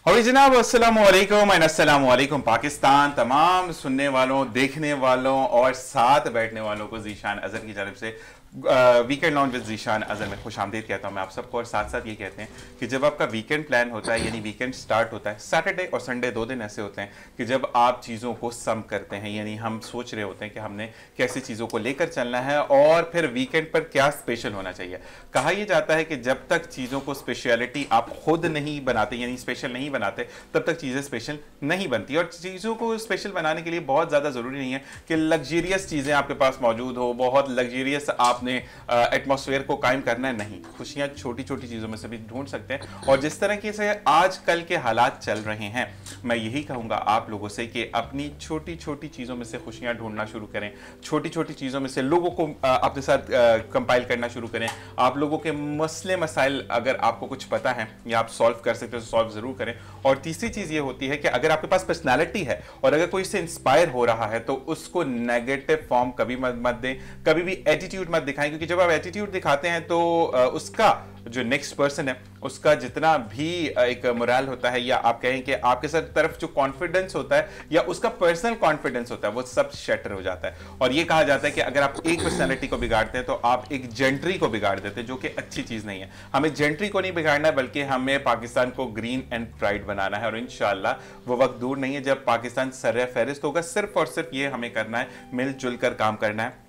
और जनाब अस्सलाम वालेकुम पाकिस्तान, तमाम सुनने वालों, देखने वालों और साथ बैठने वालों को ज़ीशान अज़हर की जानिब से weekend launch with Zeeshan Azhar में खुशामदीद कहता हूँ मैं आप सबको। और साथ साथ ये कहते हैं कि जब आपका वीकेंड प्लान होता है, यानी वीकेंड स्टार्ट होता है, सैटरडे और संडे 2 दिन ऐसे होते हैं कि जब आप चीज़ों को सम करते हैं, यानी हम सोच रहे होते हैं कि हमने कैसी चीज़ों को लेकर चलना है और फिर वीकेंड पर क्या स्पेशल होना चाहिए। कहा यह जाता है कि जब तक चीज़ों को स्पेशलिटी आप खुद नहीं बनाते, यानी स्पेशल नहीं बनाते, तब तक चीज़ें स्पेशल नहीं बनती। और चीज़ों को स्पेशल बनाने के लिए बहुत ज़्यादा ज़रूरी नहीं है कि लग्जरियस चीज़ें आपके पास मौजूद हो, बहुत लग्जरियस आपने एटमॉस्फेयर को कायम करना है। नहीं, खुशियाँ छोटी छोटी चीज़ों में से भी ढूंढ सकते हैं। और जिस तरह से आजकल के हालात चल रहे हैं, मैं यही कहूँगा आप लोगों से कि अपनी छोटी छोटी चीज़ों में से खुशियाँ ढूंढना शुरू करें। छोटी छोटी चीज़ों में से लोगों को अपने साथ कंपाइल करना शुरू करें। आप लोगों के मसले मसाइल अगर आपको कुछ पता है या आप सॉल्व कर सकते हो तो सॉल्व ज़रूर करें। और तीसरी चीज़ ये होती है कि अगर आपके पास पर्सनैलिटी है और अगर कोई इससे इंस्पायर हो रहा है तो उसको नेगेटिव फॉर्म कभी मत दें, कभी भी एटीट्यूड मत दिखाएं, क्योंकि जब आप एटीट्यूड दिखाते हैं तो उसका जो नेक्स्ट पर्सन है उसका जितना भी एक मोरल होता है, या आप कहें कि आपके साथ तरफ जो कॉन्फिडेंस होता है या उसका पर्सनल कॉन्फिडेंस होता है, वो सब शटर हो जाता है। और ये कहा जाता है कि अगर आप एक पर्सनैलिटी को बिगाड़ते हैं तो आप एक जेंट्री को बिगाड़ देते हैं, जो कि अच्छी चीज़ नहीं है। हमें जेंट्री को नहीं बिगाड़ना है, बल्कि हमें पाकिस्तान को ग्रीन एंड प्राइड बनाना है। और इंशाल्लाह वो वक्त दूर नहीं है जब पाकिस्तान सर्र-ए-फ़हरिस्त होगा। सिर्फ और सिर्फ ये हमें करना है, मिलजुल कर काम करना है।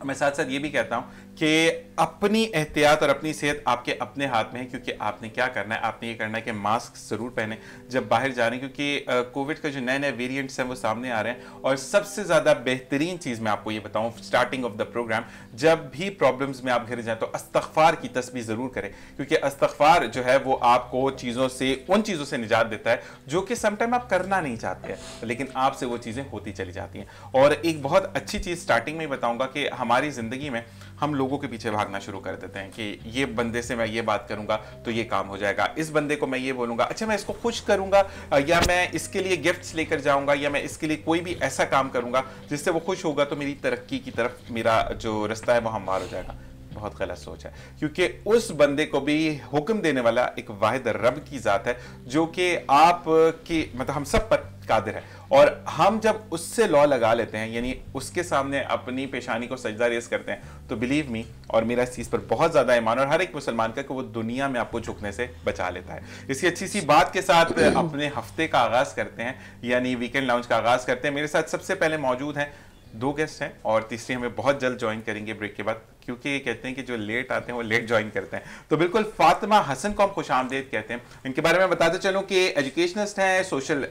मैं साथ साथ ये भी कहता हूं कि अपनी एहतियात और अपनी सेहत आपके अपने हाथ में है, क्योंकि आपने क्या करना है, आपने ये करना है कि मास्क जरूर पहने जब बाहर जा रहे हैं, क्योंकि कोविड का जो नए नए वेरिएंट्स हैं वो सामने आ रहे हैं। और सबसे ज़्यादा बेहतरीन चीज़ मैं आपको ये बताऊं स्टार्टिंग ऑफ द प्रोग्राम, जब भी प्रॉब्लम्स में आप घर जाएं तो इस्तग़फ़ार की तस्बीह ज़रूर करें, क्योंकि इस्तग़फ़ार जो है वो आपको चीज़ों से, उन चीज़ों से निजात देता है जो कि समटाइम आप करना नहीं चाहते हैं, लेकिन आपसे वो चीज़ें होती चली जाती हैं। और एक बहुत अच्छी चीज़ स्टार्टिंग में बताऊँगा कि हमारी ज़िंदगी में हम लोगों के पीछे भागना शुरू कर देते हैं कि ये बंदे से मैं ये बात करूंगा तो ये काम हो जाएगा, इस बंदे को मैं ये बोलूंगा, अच्छा मैं इसको खुश करूंगा, या मैं इसके लिए गिफ्ट्स लेकर जाऊंगा, या मैं इसके लिए कोई भी ऐसा काम करूंगा जिससे वो खुश होगा तो मेरी तरक्की की तरफ मेरा जो रास्ता है वो हमवार हो जाएगा। बहुत गलत सोच है, क्योंकि उस बंदे को भी हुक्म देने वाला एक वाहिद रब की जात है जो कि आप की मतलब हम सब पर कादिर है। और हम जब उससे लॉ लगा लेते हैं, यानी उसके सामने अपनी पेशानी को सजदा रेज़ करते हैं, तो बिलीव मी, और मेरा इस चीज़ पर बहुत ज़्यादा ईमान और हर एक मुसलमान का, कि वो दुनिया में आपको झुकने से बचा लेता है। इसी अच्छी सी बात के साथ अपने हफ्ते का आगाज़ करते हैं, यानी वीकेंड लाउंज का आगाज़ करते हैं। मेरे साथ सबसे पहले मौजूद हैं 2 गेस्ट हैं और तीसरी हमें बहुत जल्द ज्वाइन करेंगे ब्रेक के बाद, क्योंकि ये कहते हैं कि जो लेट आते हैं वो लेट ज्वाइन करते हैं। तो बिल्कुल फातिमा हसन को हम खुशामदीद कहते हैं। इनके बारे में बताते चलूं कि एजुकेशनिस्ट हैं, सोशल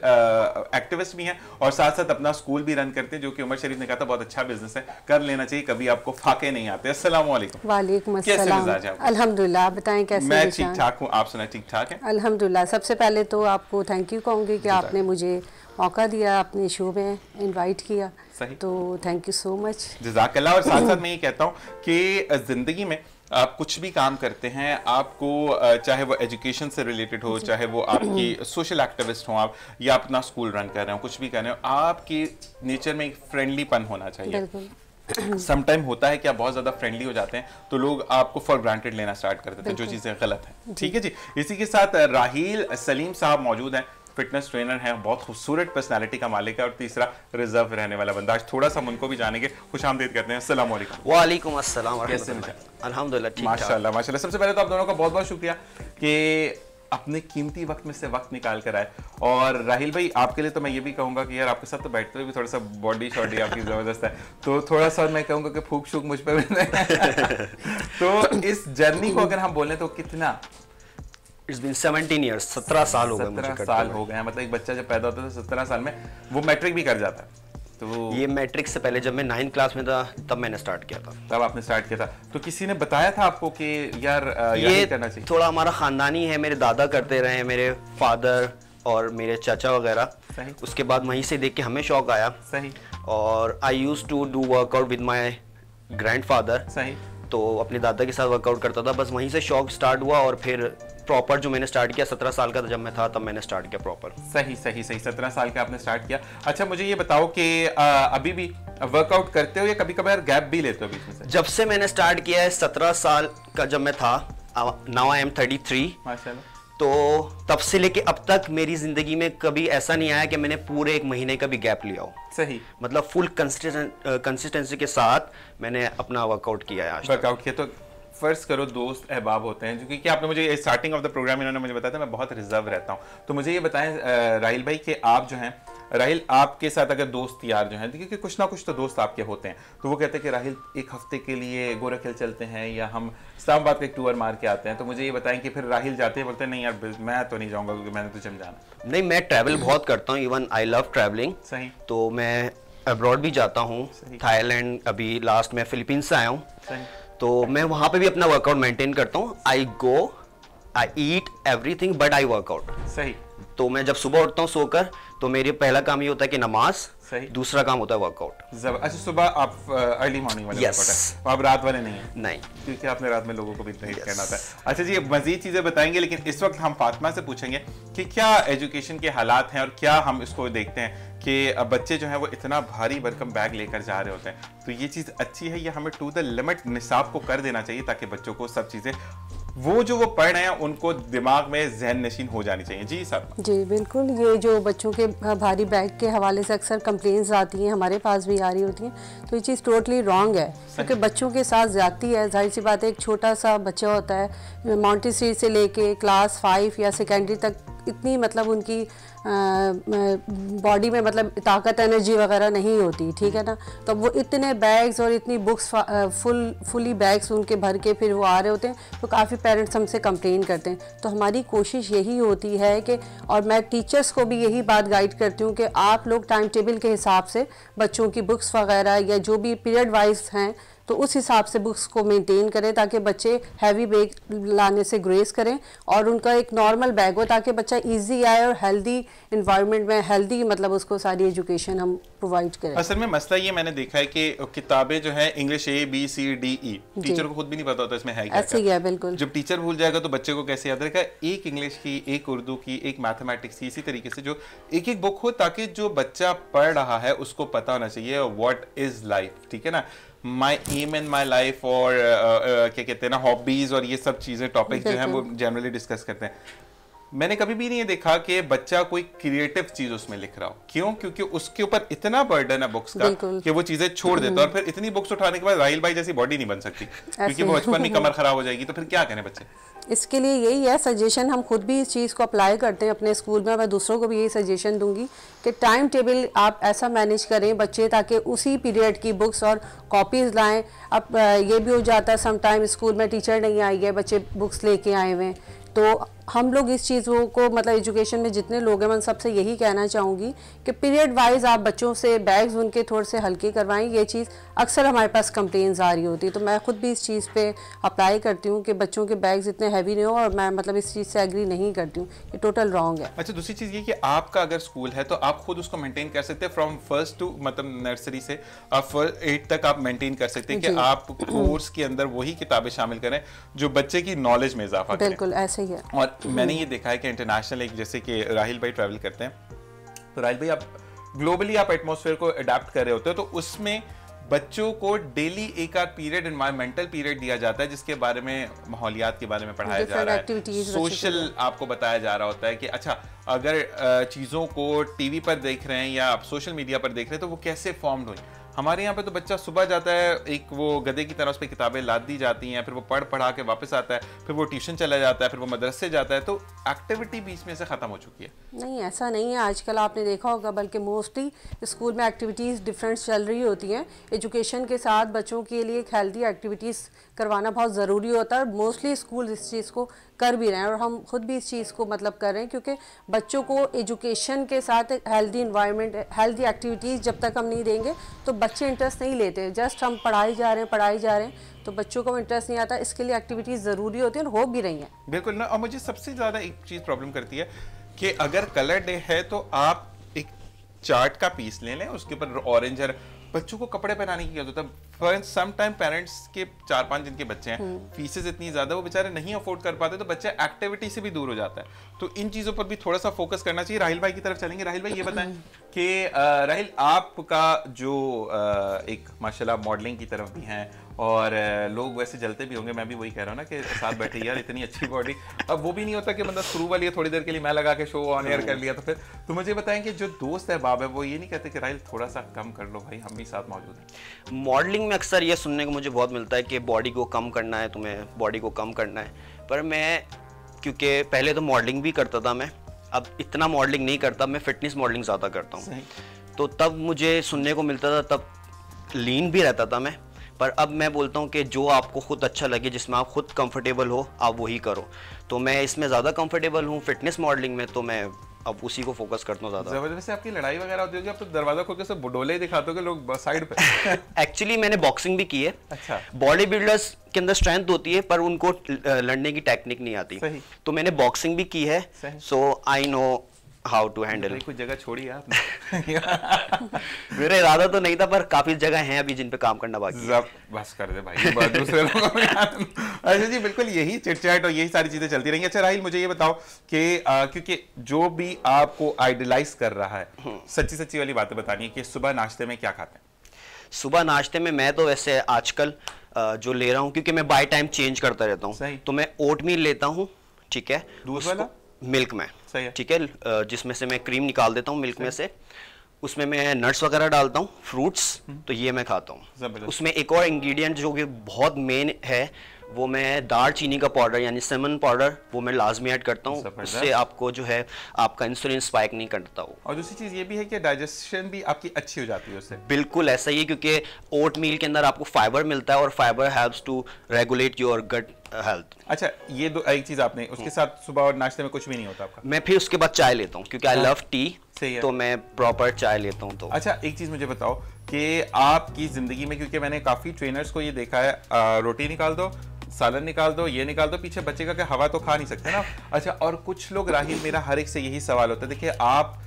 एक्टिविस्ट भी हैं और साथ साथ अपना स्कूल भी रन करते हैं, जो कि उमर शरीफ ने कहा था बहुत अच्छा बिजनेस है, कर लेना चाहिए, कभी आपको फाके नहीं आते। अस्सलाम वालेकुम। वालेकुम अस्सलाम। अल्हम्दुलिल्लाह, बताएं कैसे? मैं ठीक ठाक हूँ, आप सुनाए ठीक ठाक है? अल्हम्दुलिल्लाह। सबसे पहले तो आपको थैंक यू कहूँगी कि आपने मुझे मौका दिया, अपने शो में इनवाइट किया, सही, तो थैंक यू सो मच, जज़ाकल्लाह। और साथ साथ मैं ये कहता हूँ कि ज़िंदगी में आप कुछ भी काम करते हैं, आपको चाहे वो एजुकेशन से रिलेटेड हो, चाहे वो आपकी सोशल एक्टिविस्ट हो आप, या अपना स्कूल रन कर रहे हो, कुछ भी कर रहे हो, आपकी नेचर में एक फ्रेंडलीपन होना चाहिए। समटाइम होता है कि आप बहुत ज़्यादा फ्रेंडली हो जाते हैं तो लोग आपको फॉर ग्रांटेड लेना स्टार्ट कर देते हैं, जो चीज़ें गलत हैं। ठीक है जी। इसी के साथ राहील सलीम साहब मौजूद हैं, फिटनेस ट्रेनर है, बहुत खूबसूरत पर्सनालिटी का मालिक है, और तीसरा रिजर्व रहने वाला बंदा। आज थोड़ा सा हम उनको भी जानेंगे, खुशामदीद करते हैं। अस्सलाम वालेकुम। वालेकुम अस्सलाम। अल्हम्दुलिल्लाह ठीक ठाक। माशाल्लाह माशाल्लाह। सबसे पहले तो आप दोनों का बहुत बहुत शुक्रिया कि अपने कीमती वक्त में से वक्त निकाल कर आए। और राहिल भाई, आपके लिए तो मैं ये भी कहूँगा कि यार आपके साथ तो बैठते हुए भी थोड़ा सा बॉडी शॉडी आपकी ज़बरदस्त है, तो थोड़ा सा मैं कहूँगा कि फूक शूक मुझ पर तो इस जर्नी को अगर हम बोलें तो कितना? It's been 17 years, 17 साल हो गए मुझे। 17 साल हो गए हैं, मतलब एक बच्चा जब पैदा होता है तो 17 साल में वो मैट्रिक भी कर जाता है। तो ये मैट्रिक से पहले जब मैं 9th क्लास में था तब मैंने स्टार्ट किया था। तब आपने स्टार्ट किया था, तो किसी ने बताया था आपको कि यार ये करना चाहिए? थोड़ा हमारा खानदानी है, मेरे दादा करते रहे, मेरे फादर और मेरे चाचा वगैरह। सही। उसके बाद वहीं से देख के हमें शौक आया। सही। और I used to do workout with my grandfather. सही। तो अपने दादा के साथ वर्कआउट करता था, बस वहीं से शौक स्टार्ट हुआ। और फिर प्रॉपर जो मैंने स्टार्ट किया 17 साल का जब मैं था, तब मैंने स्टार्ट किया प्रॉपर। सही सही सही, 17 साल का आपने स्टार्ट किया। अच्छा मुझे ये बताओ कि अभी भी वर्कआउट करते हो या कभी कभार गैप भी लेते हो बीच में से? जब से मैंने स्टार्ट किया है 17 साल का जब मैं था, नाउ आई एम 33। माशाल्लाह। तो तब से लेके अब तक मेरी जिंदगी में कभी ऐसा नहीं आया कि मैंने पूरे 1 महीने का भी गैप लिया हो। सही, मतलब फुल कंसिस्टेंसी के साथ मैंने अपना वर्कआउट किया है आज तक। वर्कआउट किया। तो फर्ज करो दोस्त अहबाब होते हैं, क्योंकि आपने मुझे स्टार्टिंग ऑफ द प्रोग्राम इन्होंने मुझे बताया था मैं बहुत रिजर्व रहता हूँ, तो मुझे ये बताएं राहिल भाई कि आप जो हैं, राहिल आपके साथ अगर दोस्त यार जो हैं, क्योंकि कुछ ना कुछ तो दोस्त आपके होते हैं, तो वो कहते हैं कि राहिल 1 हफ्ते के लिए गोरखल चलते हैं या हम इस्लामाबाद का एक टूर मार के आते हैं, तो मुझे ये बताएं कि फिर राहिल जाते हैं बोलते हैं नहीं यार मैं तो नहीं जाऊँगा क्योंकि मैंने तो जिम जाना। नहीं, मैं ट्रैवल बहुत करता हूँ, इवन आई लव ट्रैवलिंग। सही। तो मैं अब्रॉड भी जाता हूँ, थाईलैंड, अभी लास्ट में फिलीपींस से आया हूँ, तो मैं वहाँ पे भी अपना वर्कआउट मेंटेन करता हूँ। I eat everything but I workout. सही। तो मैं जब सुबह उठता हूँ सोकर, तो मेरे पहला काम ये होता है कि नमाज, सही। दूसरा काम होता है वर्कआउट। अच्छा, सुबह आप अर्ली मॉर्निंग वाले Yes. वर्कआउट है, आप रात वाले नहीं है? नहीं, क्योंकि आपने रात में लोगों को भी ट्रेन करना था। अच्छा जी, मजीद चीजें बताएंगे, लेकिन इस वक्त हम फातिमा से पूछेंगे कि क्या एजुकेशन के हालात हैं और क्या हम इसको देखते हैं कि बच्चे जो हैं वो इतना भारी भरकम बैग लेकर जा रहे होते हैं, तो ये चीज़ अच्छी है या हमें टू द लिमिट निसाब को कर देना चाहिए ताकि बच्चों को सब चीज़ें वो जो वो पढ़ रहे हैं उनको दिमाग में जहन नशीन हो जानी चाहिए? जी साहब। जी बिल्कुल, ये जो बच्चों के भारी बैग के हवाले से अक्सर कंप्लेंट्स आती हैं, हमारे पास भी आ रही होती हैं, तो ये चीज़ टोटली रॉन्ग है, क्योंकि बच्चों के साथ ज्यादती है। जाहिर सी बात है, एक छोटा सा बच्चा होता है, माउंटेसरी से लेके क्लास 5 या सेकेंडरी तक, इतनी मतलब उनकी बॉडी में मतलब ताकत एनर्जी वगैरह नहीं होती, ठीक है ना, तो वो इतने बैग्स और इतनी बुक्स फुली बैग्स उनके भर के फिर वो आ रहे होते हैं, तो काफ़ी पेरेंट्स हमसे कंप्लेन करते हैं। तो हमारी कोशिश यही होती है कि, और मैं टीचर्स को भी यही बात गाइड करती हूँ कि आप लोग टाइम टेबल के हिसाब से बच्चों की बुक्स वगैरह या जो भी पीरियड वाइज हैं तो उस हिसाब से बुक्स को मेंटेन करें, ताकि बच्चे हैवी बैग लाने से ग्रेस करें और उनका एक नॉर्मल बैग हो, ताकि बच्चा इजी आए और हेल्दी इन्वायरमेंट में हेल्दी मतलब उसको सारी एजुकेशन हम प्रोवाइड करें। असल में मसला ये मैंने देखा है कि किताबें जो है इंग्लिश ABCDE, टीचर को खुद भी नहीं पता होता इसमें है क्या। ऐसे ही है बिल्कुल। जब टीचर भूल जाएगा तो बच्चे को कैसे याद रहेगा? एक इंग्लिश की, एक उर्दू की, एक मैथमेटिक्स की, इसी तरीके से जो एक बुक हो, ताकि जो बच्चा पढ़ रहा है उसको पता होना चाहिए व्हाट इज लाइफ, ठीक है ना, माई एम इन माई लाइफ, और क्या कहते हैं ना, हॉबीज और ये सब चीजें टॉपिक जो है वो जनरली डिस्कस करते हैं। मैंने कभी भी नहीं देखा कि बच्चा कोई क्रिएटिव चीज उसमें लिख रहा हो। क्यों? क्योंकि उसके ऊपर इतना बर्डन है बुक्स का कि वो चीजें छोड़ देता है, और फिर इतनी बुक्स उठाने के बाद राहिल भाई जैसी बॉडी नहीं बन सकती, क्योंकि वो बचपन में कमर खराब हो जाएगी, तो फिर क्या करें बच्चे? इसके लिए यही है सजेशन, हम खुद भी इस चीज़ को अप्लाई करते हैं अपने स्कूल में। मैं दूसरों को भी यही सजेशन दूंगी कि टाइम टेबल आप ऐसा मैनेज करें बच्चे, ताकि उसी पीरियड की बुक्स और कॉपीज़ लाएं। अब ये भी हो जाता है समटाइम स्कूल में टीचर नहीं आई है, बच्चे बुक्स लेके आए हुए हैं, तो हम लोग इस चीज़ों को मतलब एजुकेशन में जितने लोग हैं मैं सबसे यही कहना चाहूँगी कि पीरियड वाइज आप बच्चों से बैग्स उनके थोड़े से हल्के करवाएं। ये चीज़ अक्सर हमारे पास कंप्लेंट्स आ रही होती है, तो मैं खुद भी इस चीज़ पे अप्लाई करती हूँ कि बच्चों के बैग्स इतने हैवी नहीं हो, और मैं मतलब इस चीज़ से एग्री नहीं करती हूँ, ये टोटल रॉन्ग है। अच्छा, दूसरी चीज़ ये कि आपका अगर स्कूल है तो आप खुद उसको मेंटेन कर सकते हैं, फ्रॉम फर्स्ट टू मतलब नर्सरी से आप 8 तक आप मेंटेन कर सकते हैं कि आप कोर्स के अंदर वही किताबें शामिल करें जो बच्चे की नॉलेज में इजाफा करें। बिल्कुल ऐसे ही है। और मैंने ये देखा है कि इंटरनेशनल, एक जैसे कि राहिल भाई ट्रैवल करते हैं, तो राहिल भाई आप ग्लोबली आप एटमॉस्फेयर को अडेप्ट कर रहे होते हो, तो उसमें बच्चों को डेली एक आध पीरियड, एनवायरमेंटल पीरियड दिया जाता है जिसके बारे में, माहौलियात के बारे में पढ़ाया जा रहा है, सोशल आपको बताया जा रहा होता है कि अच्छा अगर चीज़ों को टीवी पर देख रहे हैं या आप सोशल मीडिया पर देख रहे हैं तो वो कैसे फॉर्म्ड हुई। हमारे यहाँ पे तो बच्चा सुबह जाता है, एक वो गधे की तरह उस पर किताबें लाद दी जाती हैं, फिर वो पढ़ा के वापस आता है, फिर वो ट्यूशन चला जाता है, फिर वो मदरसे जाता है, तो एक्टिविटी बीच में से ख़त्म हो चुकी है। नहीं, ऐसा नहीं है, आजकल आपने देखा होगा, बल्कि मोस्टली स्कूल में एक्टिविटीज़ डिफरेंट चल रही होती हैं। एजुकेशन के साथ बच्चों के लिए एक हेल्दी एक्टिविटीज़ करवाना बहुत ज़रूरी होता है, और मोस्टली स्कूल इस चीज़ को कर भी रहे हैं, और हम खुद भी इस चीज़ को मतलब कर रहे हैं, क्योंकि बच्चों को एजुकेशन के साथ एक हेल्दी इन्वायरमेंट, हेल्दी एक्टिविटीज़ जब तक हम नहीं देंगे तो बच्चे इंटरेस्ट नहीं लेते। जस्ट हम पढ़ाई जा रहे हैं तो बच्चों को इंटरेस्ट नहीं आता। इसके लिए एक्टिविटीज़ ज़रूरी होती है और हो भी रही हैं। बिल्कुल ना। और मुझे सबसे ज़्यादा एक चीज़ प्रॉब्लम करती है कि अगर कलर डे है तो आप एक चार्ट का पीस ले लें, उसके ऊपर ऑरेंज है, बच्चों को कपड़े पहनाने की जरूरत है। सम टाइम पेरेंट्स के 4-5 जिनके बच्चे हैं, फीसेस इतनी ज्यादा वो बेचारे नहीं अफोर्ड कर पाते, तो बच्चा एक्टिविटी से भी दूर हो जाता है। तो इन चीजों पर भी थोड़ा सा फोकस करना चाहिए। राहिल भाई की तरफ चलेंगे। राहिल भाई ये बताएं कि राहिल आपका जो एक माशाल्लाह मॉडलिंग की तरफ भी हैं और लोग वैसे जलते भी होंगे, मैं भी वही कह रहा हूँ ना कि साथ बैठे यार इतनी अच्छी बॉडी। अब वो भी नहीं होता कि बंदा स्क्रू वाली है, थोड़ी देर के लिए मैं लगा के शो ऑन एयर कर लिया। तो फिर तो मुझे बताएं कि जो दोस्त है बाब है वो ये नहीं कहते कि राहिल थोड़ा सा कम कर लो भाई, हम भी साथ मौजूद हैं? मॉडलिंग में अक्सर ये सुनने को मुझे बहुत मिलता है कि बॉडी को कम करना है, तुम्हें बॉडी को कम करना है। पर मैं, क्योंकि पहले तो मॉडलिंग भी करता था मैं, अब इतना मॉडलिंग नहीं करता, मैं फिटनेस मॉडलिंग ज़्यादा करता हूँ। तो तब मुझे सुनने को मिलता था, तब लीन भी रहता था मैं। पर अब मैं बोलता हूँ कि जो आपको खुद अच्छा लगे, जिसमें आप खुद कंफर्टेबल हो, आप वही करो। तो मैं इसमें ज़्यादा कंफर्टेबल हूँ फिटनेस मॉडलिंग में, तो मैं अब उसी को फोकस करता हूँ ज़्यादा। जबरदस्ती आपकी लड़ाई वगैरह होती होगी, आप तो दरवाजा खोल के सब बुडोले दिखाते हो कि लोग साइड पे। एक्चुअली मैंने बॉक्सिंग भी की है। अच्छा। बॉडी बिल्डर्स के अंदर स्ट्रेंथ होती है पर उनको लड़ने की टेक्निक नहीं आती। सही। तो मैंने बॉक्सिंग भी की है, so I know how to handle. कुछ जगह छोड़ी आपने? मेरा इरादा तो नहीं था, पर काफी जगह हैं अभी जिन पे काम करना बाकी है। बस कर दे भाई, दूसरे लोगों को। अच्छा जी, बिल्कुल यही चिटचैट और यही सारी चीजें चलती रहेंगी। अच्छा राहिल, मुझे ये बताओ कि क्योंकि जो भी आपको आइडलाइज कर रहा है, सच्ची सच्ची वाली बातें बतानी है कि सुबह नाश्ते में क्या खाते हैं? सुबह नाश्ते में मैं तो वैसे आजकल जो ले रहा हूँ, क्योंकि मैं बाय टाइम चेंज करता रहता हूँ, तो मैं ओटमील लेता हूँ। ठीक है, दूध वाला? मिल्क में। सही है। ठीक है, जिसमें से मैं क्रीम निकाल देता हूँ मिल्क में से, उसमें मैं नट्स वगैरह डालता हूँ, फ्रूट्स, तो ये मैं खाता हूँ। उसमें एक और इंग्रेडिएंट जो कि बहुत मेन है, वो मैं दार चीनी का पाउडर यानी सिनेमन पाउडर, वो मैं लाजमी ऐड करता हूँ। उससे आपको जो है आपका इंसुलिन स्पाइक नहीं करता हो। और दूसरी चीज ये भी है कि डाइजेशन भी आपकी अच्छी हो जाती है उससे। बिल्कुल ऐसा ही है, क्योंकि ओट मील के अंदर आपको फाइबर मिलता है और fibre helps to regulate your gut health. अच्छा, ये दो एक चीज आपने, उसके साथ सुबह और नाश्ते में कुछ भी नहीं होता आपका? मैं फिर उसके बाद चाय लेता हूँ, क्योंकि आई लव टी, तो मैं प्रॉपर चाय लेता हूँ। तो अच्छा, एक चीज मुझे बताओ कि आपकी जिंदगी में, क्योंकि मैंने काफी ट्रेनर्स को ये देखा है, रोटी निकाल दो, सालन निकाल दो, ये निकाल दो, पीछे बच्चे का हवा तो खा नहीं सकते ना। अच्छा, और कुछ लोग, राहिल मेरा हर एक से यही सवाल होता है, देखिए आप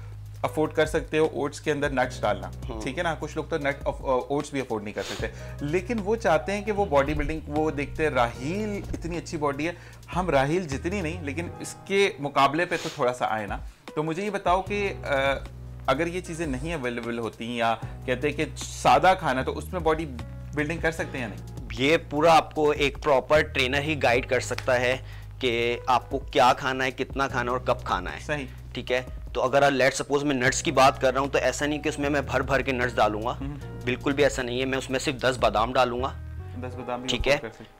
अफोर्ड कर सकते हो ओट्स के अंदर नट्स डालना, ठीक है ना, कुछ लोग तो नट ओट्स भी अफोर्ड नहीं कर सकते, लेकिन वो चाहते हैं कि वो बॉडी बिल्डिंग, वो देखते हैं राहिल इतनी अच्छी बॉडी है, हम राहिल जितनी नहीं लेकिन इसके मुकाबले पे तो थोड़ा सा आए ना। तो मुझे ये बताओ कि अगर ये चीजें नहीं अवेलेबल होती, या कहते हैं कि सादा खाना, तो उसमें बॉडी बिल्डिंग कर सकते हैं या नहीं? ये पूरा आपको एक प्रॉपर ट्रेनर ही गाइड कर सकता है कि आपको क्या खाना है, कितना खाना है और कब खाना है। सही। ठीक है, तो अगर लेट सपोज मैं नट्स की बात कर रहा हूँ, तो ऐसा नहीं कि उसमें मैं भर भर के नट्स डालूंगा, बिल्कुल भी ऐसा नहीं है। मैं उसमें सिर्फ 10 बादाम डालूंगा। 10 बादाम भी ठीक है,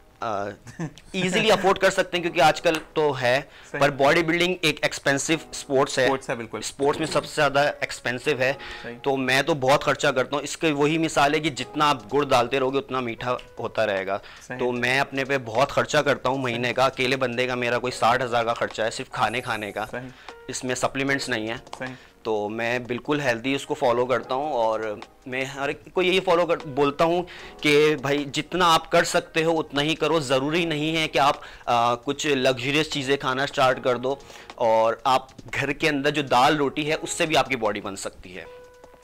इजीली अफोर्ड कर सकते हैं, क्योंकि आजकल तो है। पर बॉडी बिल्डिंग एक एक्सपेंसिव स्पोर्ट्स है, बिल्कुल। स्पोर्ट्स में सबसे ज्यादा एक्सपेंसिव है। तो मैं तो बहुत खर्चा करता हूँ। इसकी वही मिसाल है कि जितना आप गुड़ डालते रहोगे उतना मीठा होता रहेगा। तो मैं अपने पे बहुत खर्चा करता हूँ महीने का। अकेले बंदे का मेरा कोई 60,000 का खर्चा है सिर्फ खाने का, इसमें सप्लीमेंट्स नहीं है। तो मैं बिल्कुल हेल्दी उसको फॉलो करता हूँ, और मैं हर एक को यही बोलता हूँ कि भाई जितना आप कर सकते हो उतना ही करो। ज़रूरी नहीं है कि आप कुछ लग्जरियस चीज़ें खाना स्टार्ट कर दो, और आप घर के अंदर जो दाल रोटी है उससे भी आपकी बॉडी बन सकती है।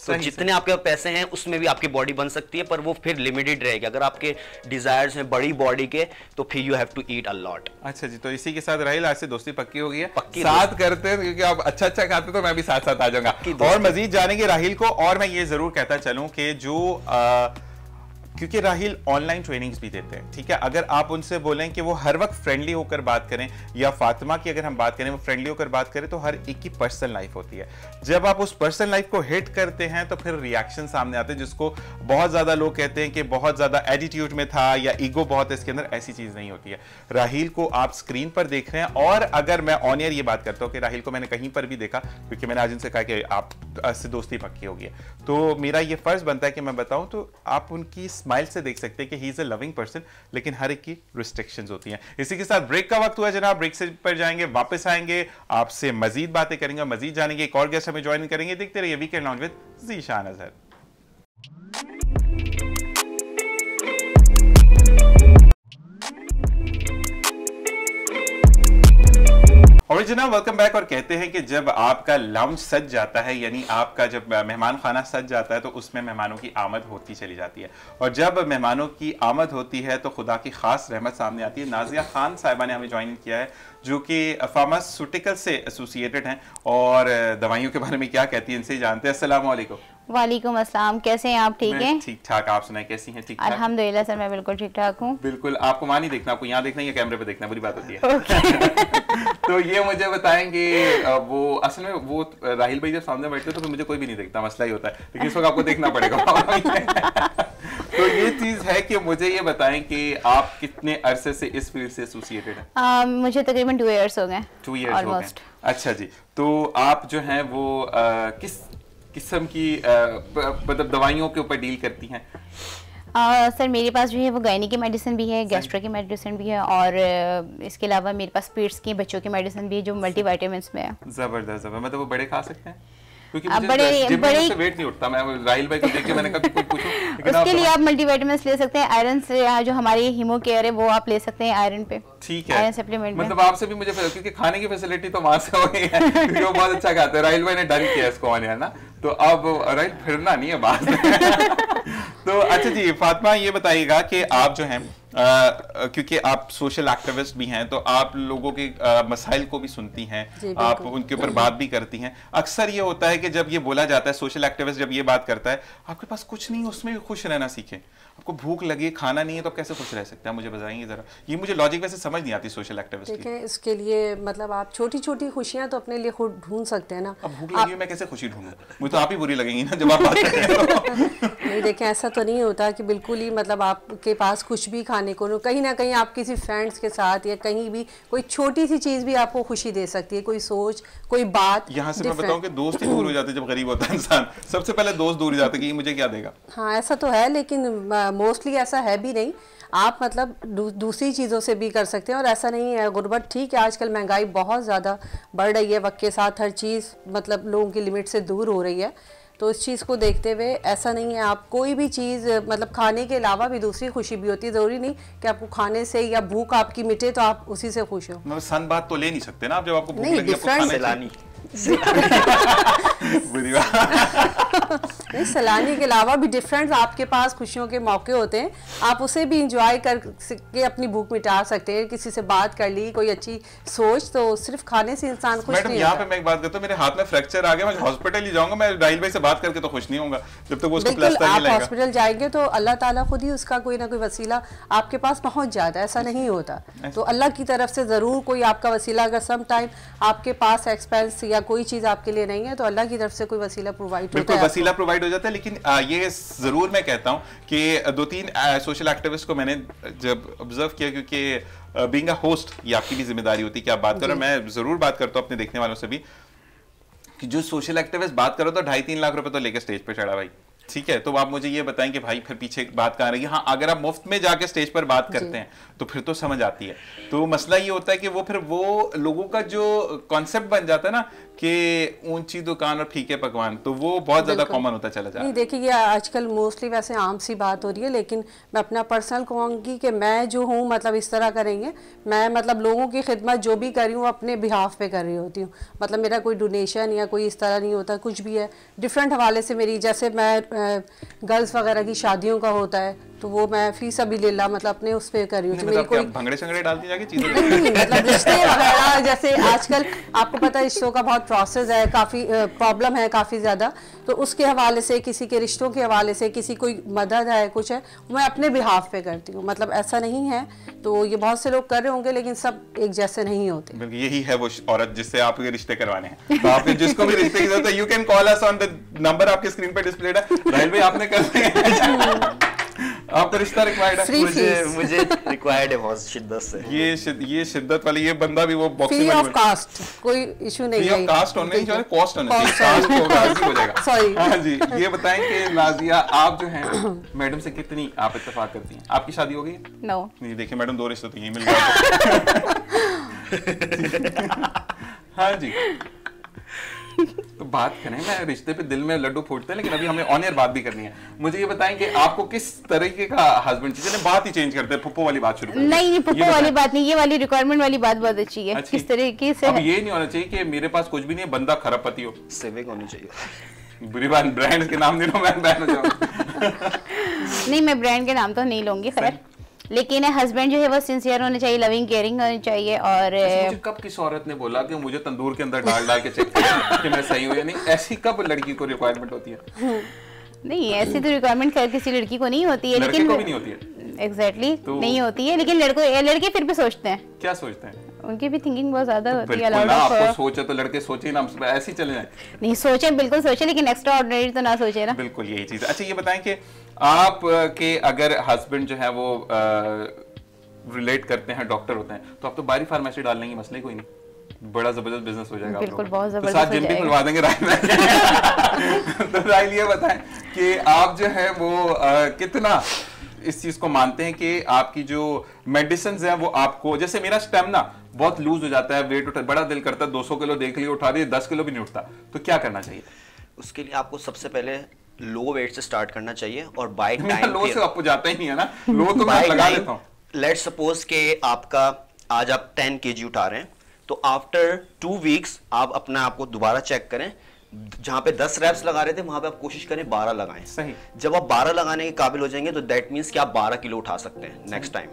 तो जितने आपके पैसे हैं उसमें भी आपकी बॉडी बन सकती है, पर वो फिर लिमिटेड रहेगी। अगर आपके डिजायर्स हैं बड़ी बॉडी के, तो फिर you have to eat a lot. अच्छा जी, तो इसी के साथ राहिल आज से दोस्ती पक्की हो गई है। पक्की साथ करते हैं, क्योंकि आप अच्छा खाते तो मैं भी साथ साथ आ जाऊंगा और मजीद जानेंगे राहिल को। और मैं ये जरूर कहता चलूं कि जो क्योंकि राहिल ऑनलाइन ट्रेनिंग्स भी देते हैं, ठीक है। अगर आप उनसे बोलें कि वो हर वक्त फ्रेंडली होकर बात करें, या फातिमा की अगर हम बात करें वो फ्रेंडली होकर बात करें, तो हर एक की पर्सनल लाइफ होती है। जब आप उस पर्सनल लाइफ को हिट करते हैं तो फिर रिएक्शन सामने आते हैं, जिसको बहुत ज्यादा लोग कहते हैं कि बहुत ज्यादा एटीट्यूड में था या ईगो बहुत है इसके अंदर। ऐसी चीज नहीं होती है। राहिल को आप स्क्रीन पर देख रहे हैं, और अगर मैं ऑन एयर ये बात करता हूँ कि राहिल को मैंने कहीं पर भी देखा, क्योंकि मैंने आज उनसे कहा कि आप से दोस्ती पक्की होगी, तो मेरा ये फर्ज बनता है कि मैं बताऊं, तो आप उनकी स्माइल से देख सकते हैं कि he is a loving person, लेकिन हर एक की रिस्ट्रिक्शंस होती हैं। इसी के साथ ब्रेक का वक्त हुआ जनाब, ब्रेक से पर जाएंगे, वापस आएंगे, आपसे मजीद बातें करेंगे, मजीद जानेंगे। एक और गेस्ट हमें ज्वाइन करेंगे। देखते रहिए weekend lounge with Zeeshan Azhar. और जनाब वेलकम बैक। और कहते हैं कि जब आपका लाउंज सज जाता है, यानी आपका जब मेहमान खाना सज जाता है, तो उसमें मेहमानों की आमद होती चली जाती है। और जब मेहमानों की आमद होती है तो खुदा की खास रहमत सामने आती है। नाजिया खान साहिबा ने हमें ज्वाइन किया है, जो कि फार्मास्यूटिकल से एसोसिएटेड हैं, और दवाइयों के बारे में क्या कहती हैं इनसे ही जानते हैं। अस्सलाम वालेकुम। वालेकुम अस्सलाम, कैसे हैं आप? ठीक हैं? ठीक ठाक, आप सुनाएं कैसी हैं? ठीक ठाक अल्हम्दुलिल्लाह सर, मैं बिल्कुल ठीक ठाक हूँ। बिल्कुल, आपको वहाँ नहीं देखना, आपको यहाँ देखना है या कैमरे पे देखना, बुरी बात होती है। तो ये मुझे बताएं कि वो असल में वो राहिल भाई जब सामने बैठते तो फिर मुझे कोई भी नहीं देखता, मसला ही होता है, लेकिन इस वक्त आपको देखना पड़ेगा। तो ये चीज है कि मुझे ये बताएं कि आप कितने अरसे से इस फील्ड से एसोसिएटेड हैं? मुझे तकरीबन 2 इयर्स हो गए। 2 इयर्स हो गए। अच्छा जी, तो आप जो हैं वो किस किस्म की मतलब दवाइयों के ऊपर डील करती हैं? सर मेरे पास जो है वो गायनी की मेडिसिन भी है, गैस्ट्रो की मेडिसिन भी है, और इसके अलावा मेरे पास पीड्स की बच्चों की मेडिसिन भी है जो मल्टीविटामिन्स में है। जबरदस्त, मतलब वो बड़े खा सकते हैं? क्योंकि बड़े से वेट नहीं उठता, मैं राहिल भाई को देख के मैंने कहा कुछ पूछूं, लेकिन उसके लिए आप मल्टीविटामिन्स ले सकते हैं, आयरन से जो हमारी हीमो केयर है वो आप ले सकते हैं आयरन पे। ठीक है, आयरन सप्लीमेंट मतलब आपसे भी मुझे, क्योंकि खाने की फैसिलिटी तो वहां से हो गई है, क्योंकि वो बहुत अच्छा खाते हैं, राहिल भाई ने डन किया इसको है ना, तो अब राहिल फिरना नहीं है बात। तो अच्छा जी फातिमा, ये बताइएगा कि आप जो हैं क्योंकि आप सोशल एक्टिविस्ट भी हैं, तो आप लोगों के मसाइल को भी सुनती हैं, आप उनके ऊपर बात भी करती हैं। अक्सर ये होता है कि जब ये बोला जाता है, सोशल एक्टिविस्ट जब ये बात करता है, आपके पास कुछ नहीं, उसमें भी खुश रहना सीखें, आपको भूख लगी, खाना नहीं है, तो आप कैसे खुश रह सकते हैं? मुझे बताएंगे जरा, ये मुझे लॉजिक वैसे समझ नहीं आती सोशल एक्टिविस्ट की। देखिए, इसके लिए मतलब आप छोटी छोटी खुशियां तो अपने लिए खुद ढूंढ सकते हैं ना। अब भूख लगी है, मैं कैसे खुशी ढूंढूं? मुझे तो आप ही बुरी लगेंगी ना जब आप बात करेंगे। नहीं देखें, ऐसा तो नहीं होता कि बिल्कुल ही मतलब आपके पास कुछ भी खाने को, कहीं ना कहीं आप किसी फ्रेंड्स के साथ या कहीं भी कोई छोटी सी चीज़ भी आपको खुशी दे सकती है, कोई सोच, कोई बात। यहाँ से मैं बताऊं कि दोस्त ही दूर हो जाते हैं जब गरीब होता है इंसान, सबसे पहले दोस्त दूर जाते हैं कि मुझे क्या देगा। हाँ ऐसा तो है, लेकिन मोस्टली ऐसा है भी नहीं। आप मतलब दूसरी चीज़ों से भी कर सकते हैं, और ऐसा नहीं है गुर्बत, ठीक है आजकल महंगाई बहुत ज़्यादा बढ़ रही है, वक्त के साथ हर चीज़ मतलब लोगों की लिमिट से दूर हो रही है, तो इस चीज़ को देखते हुए ऐसा नहीं है, आप कोई भी चीज़ मतलब खाने के अलावा भी दूसरी खुशी भी होती है, ज़रूरी नहीं कि आपको खाने से या भूख आपकी मिटे तो आप उसी से खुश हो। मतलब सन बात तो ले नहीं सकते ना आप, जब आपको भूख नहीं, लगी, आपको खाना नहीं, सैलानी के अलावा भी डिफरेंट आपके पास खुशियों के मौके होते हैं, आप उसे भी इंजॉय करके अपनी भूख मिटा सकते हैं, किसी से बात कर ली, कोई अच्छी सोच, तो सिर्फ खाने से इंसान खुश नहीं होता। यहाँ पे मैं एक बात करता हूँ, मेरे हाथ में फ्रैक्चर आ गया, मैं हॉस्पिटल ही जाऊंगा, मैं राहिल भाई से बात करके तो खुश नहीं होऊंगा जब तक वो उसको प्लास्टर नहीं लगेगा। आप हॉस्पिटल जाएंगे तो अल्लाह ताला खुद ही उसका कोई ना कोई वसीला आपके पास पहुंच जाता है, ऐसा नहीं होता, तो अल्लाह की तरफ से जरूर कोई आपका वसीला, अगर सम टाइम आपके पास एक्सपेंस या कोई चीज आपके लिए नहीं है तो अल्लाह की तरफ से कोई वसीला प्रोवाइड होता है, वसीला प्रोवाइड हो जाता है। लेकिन ये जरूर मैं कहता हूं कि 2-3 सोशल एक्टिविस्ट को मैंने जब ऑब्जर्व किया, क्योंकि बीइंग अ होस्ट ये आपकी भी जिम्मेदारी होती है कि आप बात करो, मैं जरूर बात करता हूं अपने देखने वालों से भी कि जो सोशल एक्टिविस्ट बात करो तो 2.5-3 लाख रुपए तो लेके स्टेज पे चढ़ा भाई, ठीक है, तो आप मुझे ये बताएं कि भाई फिर पीछे बात कहाँ रही है? हाँ, अगर आप मुफ्त में जाके स्टेज पर बात करते हैं तो फिर तो समझ आती है, तो मसला ये होता है कि वो फिर वो लोगों का जो कॉन्सेप्ट बन जाता है ना कि ऊंची दुकान और फीके पकवान, तो वो बहुत ज्यादा कॉमन होता चला जा रहा है। नहीं देखिए, ये आजकल मोस्टली वैसे आम सी बात हो रही है, लेकिन मैं अपना पर्सनल कहूँगी कि मैं जो हूँ मतलब इस तरह करेंगे, मैं मतलब लोगों की खिदमत जो भी कर रही हूँ अपने बिहाफ पे कर रही होती हूँ, मतलब मेरा कोई डोनेशन या कोई इस तरह नहीं होता, कुछ भी है डिफरेंट हवाले से मेरी, जैसे मैं गर्ल्स वगैरह की शादियों का होता है तो वो मैं फीस अभी ले ला मतलब अपने उस पे कर रही हूँ, तो मेरी कोई भंगड़े शंगड़े डालती जाके चीजें नहीं, मतलब रिश्ते वगैरह, जैसे आजकल आपको पता है रिश्तों का बहुत प्रोसेस है, काफ़ी प्रॉब्लम है काफ़ी ज़्यादा, तो उसके हवाले से, किसी के रिश्तों के हवाले से, किसी कोई मदद है, कुछ है, मैं अपने बिहाफ पे करती हूँ, मतलब ऐसा नहीं है, तो ये बहुत से लोग कर रहे होंगे लेकिन सब एक जैसे नहीं होते। यही है वो औरत जिससे आपके रिश्ते करवाने हैं, तो आपके जिसको भी रिश्ते की जरूरत है, you can call us on the number आपके स्क्रीन पे डिस्प्लेड है। राहिल भाई आपने कर आपको रिश्ता रिक्वायर्ड है? मुझे रिक्वायर्ड है बहुत शिद्दत से। ये शिद्दत वाली, ये बंदा भी वो बॉक्सिंग फ्री ऑफ कास्ट, कोई इशू नहीं है, कास्ट होने चाहिए, कॉस्ट होने चाहिए, कास्ट होगा हो जाएगा। सॉरी। हाँ जी, ये बताएं कि नाजिया आप जो हैं मैडम से कितनी आप इत्तेफाक करती हैं? आपकी शादी हो गई? नो। नहीं, देखिए मैडम 2 रिश्ते तो यही मिल गए। हाँ जी, तो बात करें, मैं रिश्ते पे दिल में लड्डू फूटते हैं, लेकिन अभी हमें ऑन एयर बात भी करनी है। मुझे ये बताएं कि आपको किस तरीके का हस्बैंड चाहिए? बात ही चेंज करते हैं, पुप्पो वाली बात शुरू। नहीं, पुप्पो वाली बात नहीं, ये वाली रिक्वायरमेंट वाली बात बहुत अच्छी है। किस तरीके से? अब ये नहीं होना चाहिए कि मेरे पास कुछ भी नहीं है, बंदा खराब पति हो, सेविंग होनी चाहिए। बुरी बात, ब्रांड के नाम नहीं लो, मैं बैन हो जाऊंगा। नहीं, मैं ब्रांड के नाम तो नहीं लूंगी, खैर लेकिन हस्बैंड जो है वो सिंसियर होने चाहिए, लविंग केयरिंग होनी चाहिए। और मुझे कब किस औरत ने बोला कि मुझे तंदूर के अंदर डाल के चेक किया कि मैं सही हूँ या नहीं? ऐसी कब लड़की को रिक्वायरमेंट होती है? नहीं, ऐसी तो रिक्वायरमेंट किसी लड़की को नहीं होती है, लेकिन को भी नहीं होती है। एग्जैक्टली नहीं होती है, लेकिन लड़के फिर भी सोचते हैं। क्या सोचते हैं? उनकी भी थिंकिंग बहुत ज्यादा होती है। आपको सोचे तो लड़के सोचे ना, ऐसे ही चले जाए? नहीं सोचे, बिल्कुल सोचे, लेकिन एक्स्ट्रा ऑर्डिनरी तो ना सोचे ना। बिल्कुल यही चीज। अच्छा ये बताएं कि आप के अगर हस्बैंड जो है वो रिलेट करते हैं, डॉक्टर होते हैं, तो आप तो बारी फार्मेसी डाल लेंगे, मसले कोई नहीं, बड़ा जबरदस्त बिजनेस हो जाएगा। बिल्कुल, बहुत जबरदस्त तो साथ जिम भी खुलवा देंगे राहिल में। तो राहिल ये बताएं कि आप जो है वो कितना इस चीज को मानते हैं कि आपकी जो मेडिसिन हैं वो आपको, जैसे मेरा स्टेमिना बहुत लूज हो जाता है, वेट उठा बड़ा दिल करता है 200 किलो देख लिया उठा दिए, 10 किलो भी नहीं उठता, तो क्या करना चाहिए? उसके लिए आपको सबसे पहले लो वेट से स्टार्ट करना चाहिए और बाय टाइम लो से आपको जाता ही नहीं है ना, लो तो मैं लगा लेता हूं। लेट्स सपोज के आपका आज आप 10 kg उठा रहे हैं, तो आफ्टर 2 वीक्स आप अपना आपको दोबारा चेक करें, जहां पे 10 रैप्स लगा रहे थे वहां पे आप कोशिश करें 12 लगाएं। सही। जब आप 12 लगाने के काबिल हो जाएंगे तो दैट मींस कि आप 12 किलो उठा सकते हैं नेक्स्ट टाइम।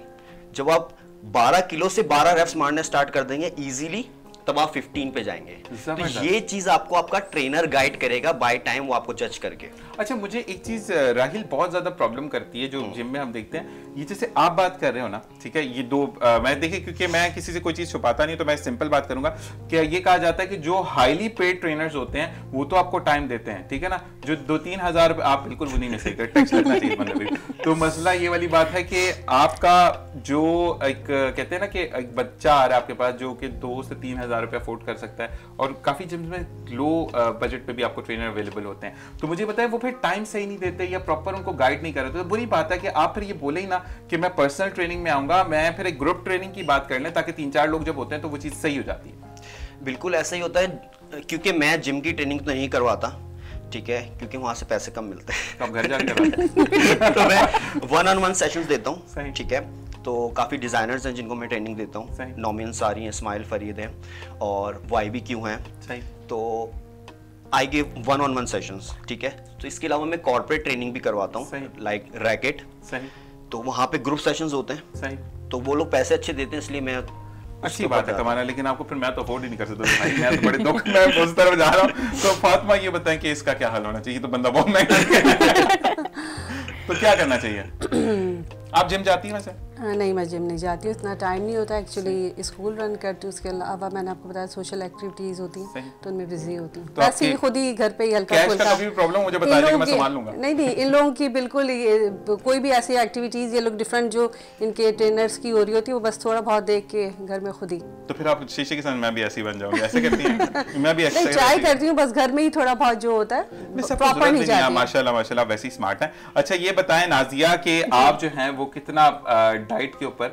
जब आप 12 किलो से 12 रैप्स मारने स्टार्ट कर देंगे इजीली, तब आप 15 पे जाएंगे। तो ये चीज आपको आपका ट्रेनर गाइड करेगा बाय टाइम, वो आपको जज करके। अच्छा मुझे एक चीज राहिल बहुत ज्यादा प्रॉब्लम करती है जो जिम में हम देखते हैं, ये जैसे आप बात कर रहे हो ना, ठीक है, ये दो मैं देखिए क्योंकि मैं किसी से कोई चीज छुपाता नहीं, तो मैं सिंपल बात करूंगा कि ये कहा जाता है कि जो हाईली पेड ट्रेनर्स होते हैं वो तो आपको टाइम देते हैं, ठीक है ना, जो 2-3 हजार आप बिल्कुल वो नहीं मिस टैक्स लगना चाहिए मतलब। तो मसला ये वाली बात है कि आपका जो एक कहते हैं ना कि एक बच्चा आ रहा है आपके पास जो कि 2 से 3 हजार रुपया अफोर्ड कर सकता है, और काफी जिम में लो बजट पे भी आपको ट्रेनर अवेलेबल होते हैं, तो मुझे बताए वो फिर टाइम सही नहीं देते या प्रॉपर उनको गाइड नहीं कर रहे, तो बुरी बात है कि आप फिर ये बोले ही ना कि मैं पर्सनल ट्रेनिंग में आऊंगा, मैं फिर एक ग्रुप ट्रेनिंग की बात कर लें ताकि 3-4 लोग जब होते हैं तो वो चीज सही हो जाती है। बिल्कुल ऐसा ही होता है, क्योंकि मैं जिम की ट्रेनिंग तो नहीं करवाता, ठीक है, क्योंकि वहां से पैसे कम मिलते हैं, तो आप घर जाके करवाते तो मैं 1-on-1 सेशंस देता हूँ, ठीक है, तो काफ़ी डिज़ाइनर्स हैं जिनको मैं ट्रेनिंग देता हूँ, नौमी अंसारी हैं, इस्माइल फरीद हैं और YBQ हैं, तो आई गिव 1-on-1 सेशंस, ठीक है। तो इसके अलावा मैं कॉर्पोरेट ट्रेनिंग भी करवाता हूँ, लाइक रैकेट, तो वहाँ पे ग्रुप सेशंस होते हैं, तो वो लोग पैसे अच्छे देते हैं, इसलिए मैं अच्छी बात है कमाना, लेकिन आपको फिर मैं तो अफोर्ड ही नहीं कर सकता भाई, मैं तो बड़े दुख में उस तरफ जा रहा हूँ। तो फातिमा ये बताएं कि इसका क्या हल होना चाहिए, तो बंदा बहुत महंगा तो क्या करना चाहिए? आप जिम जाती हैं वैसे? नहीं, मैं जिम नहीं जाती हूँ, इतना टाइम नहीं होता, एक्चुअली स्कूल रन करती हूँ, उसके अलावा मैंने आपको बताया सोशल एक्टिविटीज होती हैं तो उनमें बिजी होती हूँ, तो वैसे ही खुद ही घर पे ही हल्का फुल्का। कभी भी प्रॉब्लम मुझे बता दीजिए, मैं संभाल लूंगा। नहीं, इन लोगों की बिल्कुल कोई भी ऐसी एक्टिविटीज ये लोग डिफरेंट जो इनके ट्रेनर्स की हो रही होती है वो बस थोड़ा बहुत देख के घर में खुद ही। तो फिर आप शीशे के सामने मैं भी ऐसी बन जाऊंगी, ऐसे करती हैं? मैं भी एक्सरसाइज ट्राई करती हूँ, बस घर में ही थोड़ा बहुत जो होता है प्रॉपर नहीं जाती। माशाल्लाह माशाल्लाह, वैसे ही स्मार्ट है। अच्छा ये बताएं नाजिया कि आप जो हैं वो कितना डाइट के ऊपर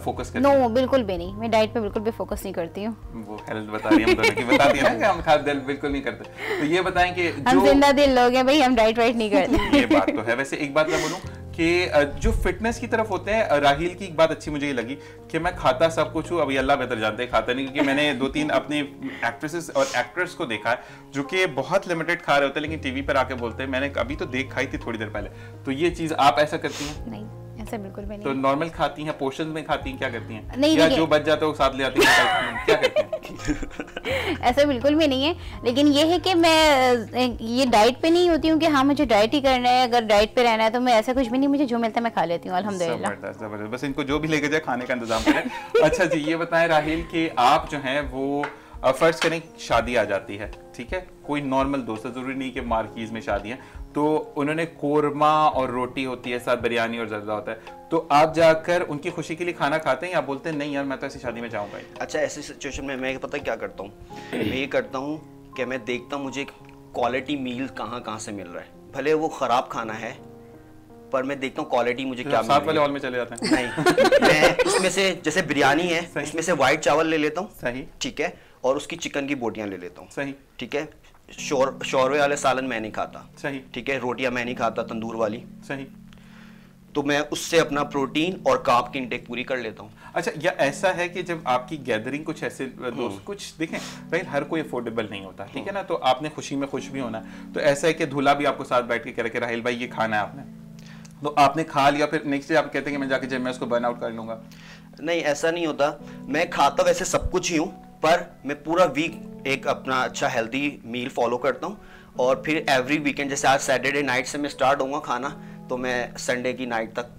फोकस करती हैं? नो, बिल्कुल भी नहीं, मैं डाइट पे बिल्कुल भी फोकस नहीं करती हूँ। वो हेल्थ बता रही है, हम दोनों की बताती है ना कि हम खाद्य बिल्कुल नहीं करते। तो ये बताएं कि हम जिंदा दिल लोग हैं भाई, हम डाइट वाइट नहीं करते। ये बात तो है। वैसे एक बात मैं बोलूं कि जो फिटनेस की तरफ होते हैं, राहिल की एक बात अच्छी मुझे ये लगी कि मैं खाता सब कुछ हूँ, अभी अल्लाह बेहतर जानते हैं खाता नहीं, क्योंकि मैंने 2-3 अपनी एक्ट्रेसेस और एक्टर्स को देखा है जो कि बहुत लिमिटेड खा रहे होते हैं लेकिन टीवी पर आके बोलते हैं मैंने अभी तो देख खाई थी थोड़ी देर पहले। तो ये चीज आप ऐसा करती हैं? नहीं, ऐसा बिल्कुल भी नहीं। तो नॉर्मल खाती हैं, पोर्शन में खाती हैं, क्या करती हैं? नहीं, या जो बच जाता है वो साथ ले आती हैं, क्या करती हैं? ऐसा बिल्कुल भी नहीं है, लेकिन ये है कि मैं ये डाइट पे नहीं होती हूँ कि हाँ मुझे डाइट ही करना है, अगर डाइट पे रहना है तो मैं ऐसा कुछ भी नहीं, मुझे जो मिलता है मैं खा लेती हूँ अल्हम्दुलिल्लाह। जबरदस्त, बस इनको जो भी लेके जाए खाने का इंतजाम करें। अच्छा जी ये बताएं राहिल कि आप जो हैं वो फर्ज करें शादी आ जाती है, ठीक है, कोई नॉर्मल दोस्त, जरूरी नहीं कि मार्कीज में शादी है, तो उन्होंने कोरमा और रोटी होती है, साथ बिरयानी और जर्दा होता है, तो आप जाकर उनकी खुशी के लिए खाना खाते हैं या बोलते हैं नहीं यार मैं तो ऐसी शादी में जाऊंगा? अच्छा ऐसी सिचुएशन में मैं पता क्या करता हूँ, मैं ये करता हूँ कि मैं देखता हूँ मुझे क्वालिटी मील कहाँ से मिल रहा है, भले वो खराब खाना है पर मैं देखता हूँ क्वालिटी मुझे क्या मिल रही है। साथ वाले हॉल में चले जाते हैं? नहीं, मैं उसमें से जैसे बिरयानी है उसमें से व्हाइट चावल ले लेता हूँ, सही, ठीक है, और उसकी चिकन की बोटियां ले लेता हूँ, सही, ठीक है, शोरवे वाले सालन मैं नहीं खाता, सही, ठीक है, रोटियां मैं नहीं खाता तंदूर वाली, सही, तो मैं उससे अपना प्रोटीन और कार्ब की इंटेक पूरी कर लेता हूँ। अच्छा या ऐसा है कि जब आपकी गैदरिंग कुछ ऐसे दोस्त कुछ देखें भाई हर कोई अफोर्डेबल नहीं होता, ठीक है ना, तो आपने खुशी में खुश भी होना है, तो ऐसा है कि दूल्हा भी आपको साथ बैठ के कह रहे कि राहिल भाई ये खाना है आपने, तो आपने खा लिया, फिर नेक्स्ट डे आप कहते हैं कि मैं जाके जिम में उसको बर्न आउट कर लूंगा? नहीं, ऐसा नहीं होता। मैं खाता वैसे सब कुछ ही हूँ, पर मैं पूरा वीक एक अपना अच्छा हेल्दी मील फॉलो करता हूँ, और फिर एवरी वीकेंड, जैसे आज सैटरडे नाइट से मैं स्टार्ट होऊंगा खाना, तो मैं संडे की नाइट तक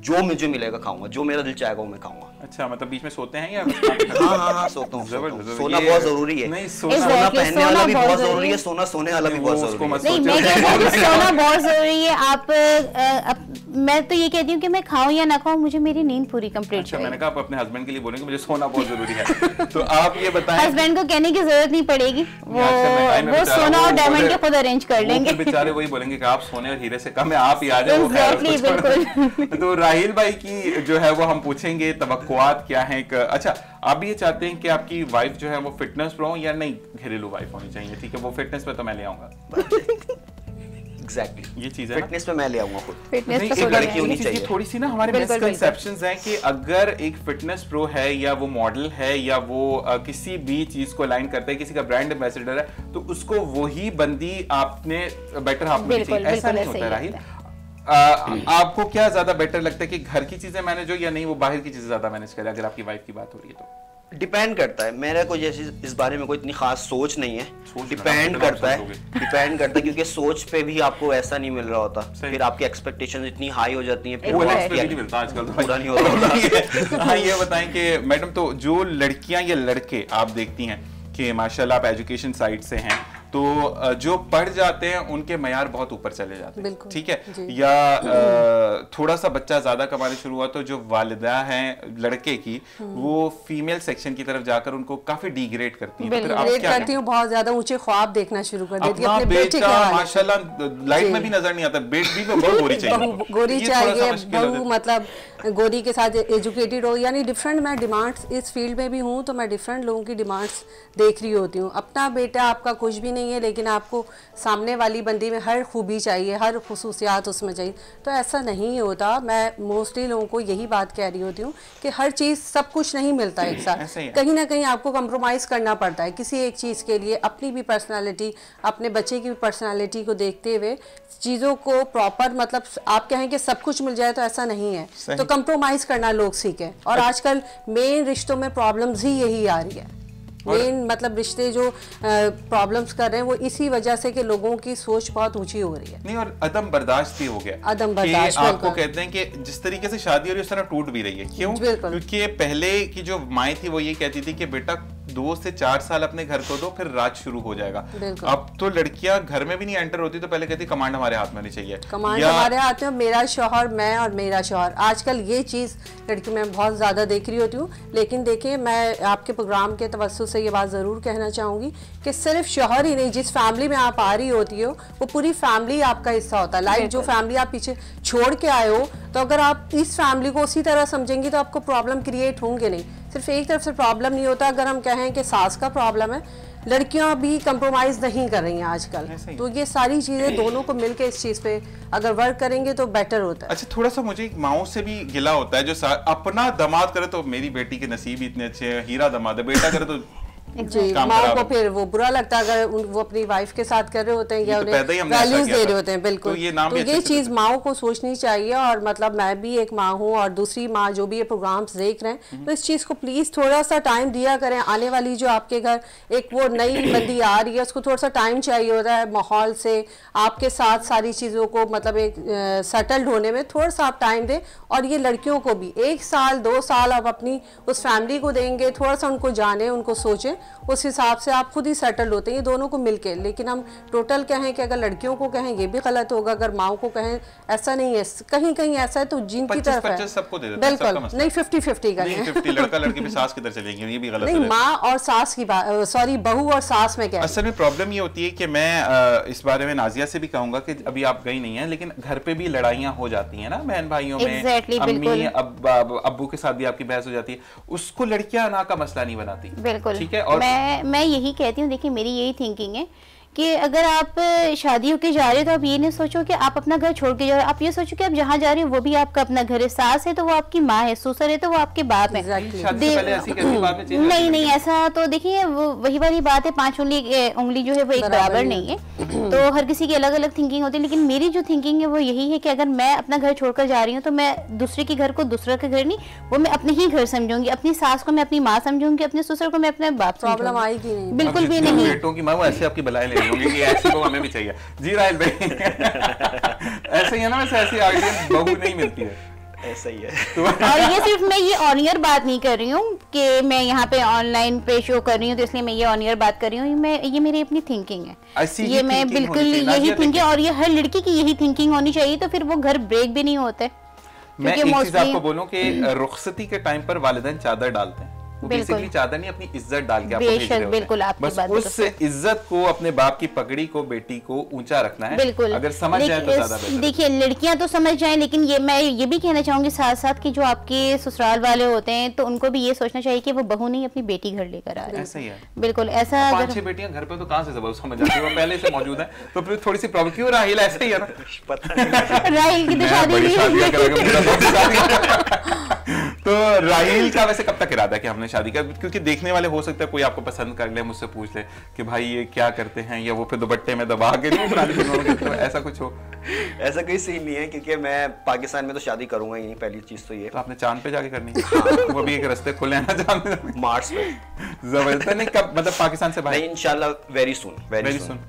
जो मुझे मिलेगा खाऊंगा, जो मेरा दिल चाहेगा वो मैं खाऊंगा। अच्छा, मतलब बीच में सोते हैं या हाँ, सोता हूँ। सोना बहुत जरूरी है। नहीं, सोना पहनने वाला भी बहुत जरूरी है, सोना सोने वाला भी बहुत जरूरी है। नहीं, मैं कहती हूँ कि सोना बहुत जरूरी है। मैं तो ये कहती हूँ कि मैं खाऊं या ना खाऊं, मुझे मेरी नींद पूरी कंप्लीट अच्छा, चाहिए। मैंने कहा आप अपने हस्बैंड के लिए बोलेंगे मुझे सोना बहुत जरूरी है। तो आप ये बताएं। हस्बैंड को कहने की जरूरत नहीं पड़ेगी, वो सोना और डायमंड के खुद अरेंज कर लेंगे। बेचारे वही बोलेंगे कि आप सोने और हीरे से कम है, आप ही आ जाओ। बिल्कुल। तो राहिल भाई की जो है वो हम पूछेंगे तवक्कुआत क्या है। अच्छा, आप भी ये चाहते हैं कि आपकी वाइफ जो है वो फिटनेस प्रो या नहीं घरेलू वाइफ होनी चाहिए? ठीक है, वो फिटनेस पे तो मैं ले आऊंगा। एग्जैक्टली, ये चीज है फिटनेस पे मैं ले आऊंगा खुद। फिटनेस नहीं, तो एक लड़की होनी चाहिए। थोड़ी सी ना हमारे मिसकंसेप्शंस हैं कि अगर एक फिटनेस प्रो है या वो मॉडल है या वो किसी भी चीज को लाइन करता है, किसी का ब्रांड एम्बेसडर है, तो उसको वही बंदी आपने बेटर हाफ में चाहिए। ऐसा नहीं होता राहिल। आपको क्या ज्यादा बेटर लगता है कि घर की चीजें मैनेज हो या नहीं वो बाहर की चीजें ज्यादा मैनेज करे, अगर आपकी वाइफ की बात हो रही है तो? डिपेंड करता है, मेरा कोई जैसी इस बारे में कोई इतनी खास सोच नहीं है। डिपेंड करता है क्योंकि सोच पे भी आपको ऐसा नहीं मिल रहा होता, फिर आपकी एक्सपेक्टेशंस इतनी हाई हो जाती हैं, फिर नहीं मिलता आजकल तो पूरा नहीं होता। हाँ, ये बताएं कि मैडम, तो जो लड़कियां या लड़के आप देखती हैं कि माशाल्लाह आप एजुकेशन साइड से हैं, तो जो पढ़ जाते हैं उनके मयार बहुत ऊपर चले जाते हैं, ठीक है, या थोड़ा सा बच्चा ज्यादा कमाने शुरू हुआ तो जो वालिदा हैं लड़के की वो फीमेल सेक्शन की तरफ जाकर उनको काफी डिग्रेड करती हैं। तो फिर आप क्या करती हूँ? बहुत ज्यादा ऊंचे ख्वाब देखना शुरू कर देती है अपने बेटे के हवाले से। माशाल्लाह लाइट में भी नजर नहीं आता, बेटी में बहुत गोरी चाहिए, गोरी चाहिए, बहू मतलब गोरी के साथ एजुकेटेड हो, यानी डिफरेंट। मैं डिमांड्स इस फील्ड में भी हूँ तो मैं डिफरेंट लोगों की डिमांड्स देख रही होती हूँ। अपना बेटा आपका कुछ भी नहीं है, लेकिन आपको सामने वाली बंदी में हर खूबी चाहिए, हर खुसूसियात उसमें चाहिए, तो ऐसा नहीं होता। मैं मोस्टली लोगों को यही बात कह रही होती हूँ कि हर चीज़ सब कुछ नहीं मिलता एक साथ, कहीं ना कहीं आपको कंप्रोमाइज़ करना पड़ता है किसी एक चीज़ के लिए। अपनी भी पर्सनालिटी, अपने बच्चे की भी पर्सनालिटी को देखते हुए चीज़ों को प्रॉपर, मतलब आप कहें कि सब कुछ मिल जाए तो ऐसा नहीं है, तो कंप्रोमाइज़ करना लोग सीखें। और आजकल मेन रिश्तों में प्रॉब्लम्स ही यही आ रही है। मेन मतलब रिश्ते जो प्रॉब्लम्स कर रहे हैं वो इसी वजह से कि लोगों की सोच बहुत ऊंची हो रही है। नहीं, और अदम बर्दाश्त भी हो गया। अदम बर्दाश्त आपको कहते हैं कि जिस तरीके से शादी हो रही है उस तरह टूट भी रही है। क्यों? क्योंकि पहले की जो माएँ थी वो ये कहती थी कि बेटा 2 से 4 साल अपने घर को दो, फिर राज शुरू हो जाएगा। अब तो लड़कियां घर में भी नहीं एंटर होती तो पहले कहती कमांड हमारे हाथ में नहीं चाहिए, कमांड हमारे हाथ में, मेरा शौहर, मैं और मेरा शौहर। आजकल ये चीज लड़की में बहुत ज्यादा देख रही होती हूँ। लेकिन देखिए, मैं आपके प्रोग्राम के तवज्जुह से ये बात जरूर कहना चाहूंगी कि सिर्फ शौहर ही नहीं, जिस फैमिली में आप आ रही होती हो वो पूरी फैमिली आपका हिस्सा होता है। लाइक जो फैमिली आप पीछे छोड़ के आए हो, तो अगर आप इस फैमिली को उसी तरह समझेंगी तो आपको प्रॉब्लम क्रिएट होंगे नहीं। सिर्फ एक तरफ से प्रॉब्लम नहीं होता। अगर हम कहें कि सास का प्रॉब्लम है, लड़कियां भी कंप्रोमाइज नहीं कर रही हैं आजकल, तो ये सारी चीजें दोनों को मिलकर इस चीज पे अगर वर्क करेंगे तो बेटर होता है। अच्छा, थोड़ा सा मुझे माओ से भी गिला होता है जो अपना दामाद करे तो मेरी बेटी के नसीब ही इतने अच्छे हैं, हीरा दामाद है, बेटा करे तो जी, माँ को फिर वो बुरा लगता है अगर वो अपनी वाइफ के साथ कर रहे होते हैं या उन्हें वैल्यूज दे रहे होते हैं। बिल्कुल, तो ये चीज माँ को सोचनी चाहिए। और मतलब मैं भी एक माँ हूँ और दूसरी माँ जो भी ये प्रोग्राम्स देख रहे हैं, तो इस चीज को प्लीज थोड़ा सा टाइम दिया करें। आने वाली जो आपके घर एक वो नई बंदी आ रही है, उसको थोड़ा सा टाइम चाहिए होता है माहौल से, आपके साथ सारी चीजों को मतलब एक सेटल्ड होने में थोड़ा सा आप टाइम दें। और ये लड़कियों को भी 1 साल 2 साल आप अपनी उस फैमिली को देंगे, थोड़ा सा उनको जाने, उनको सोचें, उस हिसाब से आप खुद ही सेटल होते हैं, ये दोनों को मिलके। लेकिन हम टोटल कहें कि अगर लड़कियों को कहें ये भी गलत होगा, अगर माओ को कहें ऐसा नहीं है। कहीं कहीं ऐसा है तो जिनकी तरफ है सबको दे देते हैं, बिल्कुल नहीं 50-50 करें, 50 लड़का लड़की भी सास की तरफ चलेंगे, ये भी गलत नहीं। माँ और सास की बात, सॉरी बहू और सास में क्या है? असल में प्रॉब्लम ये होती है कि मैं इस बारे में नाजिया से भी कहूंगा कि अभी आप गई नहीं है, लेकिन घर पे भी लड़ाइयाँ हो जाती हैं ना बहन भाइयों में, अम्मी अब्बू के साथ भी आपकी बहस हो जाती है, उसको लड़कियां ना का मसला नहीं बनाती। बिल्कुल, ठीक है। और मैं यही कहती हूँ, देखिए मेरी यही थिंकिंग है कि अगर आप शादी होके जा रहे हो तो आप ये नहीं सोचो कि आप अपना घर छोड़ के जा रहे हो, आप ये सोचो कि आप जहाँ जा रहे हो वो भी आपका अपना घर है, सास है तो वो आपकी माँ है, ससुर है तो वो आपके बाप है। नहीं, ऐसा तो देखिए वो वही वाली बात है, 5 उंगली जो है वो एक बराबर नहीं है, तो हर किसी की अलग अलग थिंकिंग होती है। लेकिन मेरी जो थिंकिंग है वो यही है कि अगर मैं अपना घर छोड़कर जा रही हूँ तो मैं दूसरे के घर को दूसरा का घर नहीं, वो मैं अपने ही घर समझूंगी, अपनी सास को मैं अपनी माँ समझूंगे, अपने ससुर को मैं अपने बाप। प्रॉब्लम आएगी नहीं, बिल्कुल भी नहीं। बेटों की माँ वो ऐसे आपकी बलाएं ले होंगी कि ऐसी बहू हमें भी चाहिए। जी राहिल भाई ऐसे ही है ना, वैसे ऐसी आइडियल बहू नहीं मिलती है, ऐसा ही है। और ये सिर्फ मैं ये ऑनियर बात नहीं कर रही हूँ कि मैं यहाँ पे ऑनलाइन पे शो कर रही हूँ तो इसलिए मैं ये ऑनियर बात कर रही हूँ, ये मेरी अपनी थिंकिंग है, ये मैं बिल्कुल यही थिंकिंग, और ये हर लड़की की यही थिंकिंग होनी चाहिए, तो फिर वो घर ब्रेक भी नहीं होते। मैं एक चीज आपको बोलूं कि रुखसती के टाइम पर वालिदैन चादर डालते हैं, वो बेसिकली चादर नहीं अपनी इज्जत डाल के आपको भेज रहे होते हैं। बस उस इज्जत को, अपने बाप की पगड़ी को, बेटी को ऊंचा रखना है। बिल्कुल, अगर समझ जाए तो ज्यादा बेहतर। देखिए लड़कियां तो समझ जाएं, लेकिन मैं ये भी कहना चाहूंगी साथ साथ कि जो आपके ससुराल वाले होते हैं तो उनको भी ये सोचना चाहिए कि वो बहू नहीं अपनी बेटी घर लेकर आ रहे हैं। ऐसा ही है, बिल्कुल ऐसा। 5-6 बेटियां घर पे तो कहां से जबरदस्त समझ जाती है, वो पहले से मौजूद है, तो फिर थोड़ी सी प्रॉब्लम क्यों। राहिल ऐसे ही है ना, पता नहीं राहिल की तो शादी तो राहिल का वैसे कब तक इरादा है कि हमने शादी कर, क्योंकि देखने वाले हो सकता है कोई आपको पसंद कर ले, मुझसे पूछ ले कि भाई ये क्या करते हैं, या वो फिर दुपट्टे में दबा के नहीं पुरानी फिल्मों में, तो ऐसा कुछ हो। ऐसा कोई सीन नहीं है, क्योंकि मैं पाकिस्तान में तो शादी करूंगा ही नहीं, पहली चीज तो ये। तो आपने चांद पे जाके करनी है, वो भी एक रास्ते खुले हैं ना चांद पे, मार्स पे। जबरदस्त। नहीं कब, मतलब पाकिस्तान से बाहर? नहीं, इंशाल्लाह वेरी सून।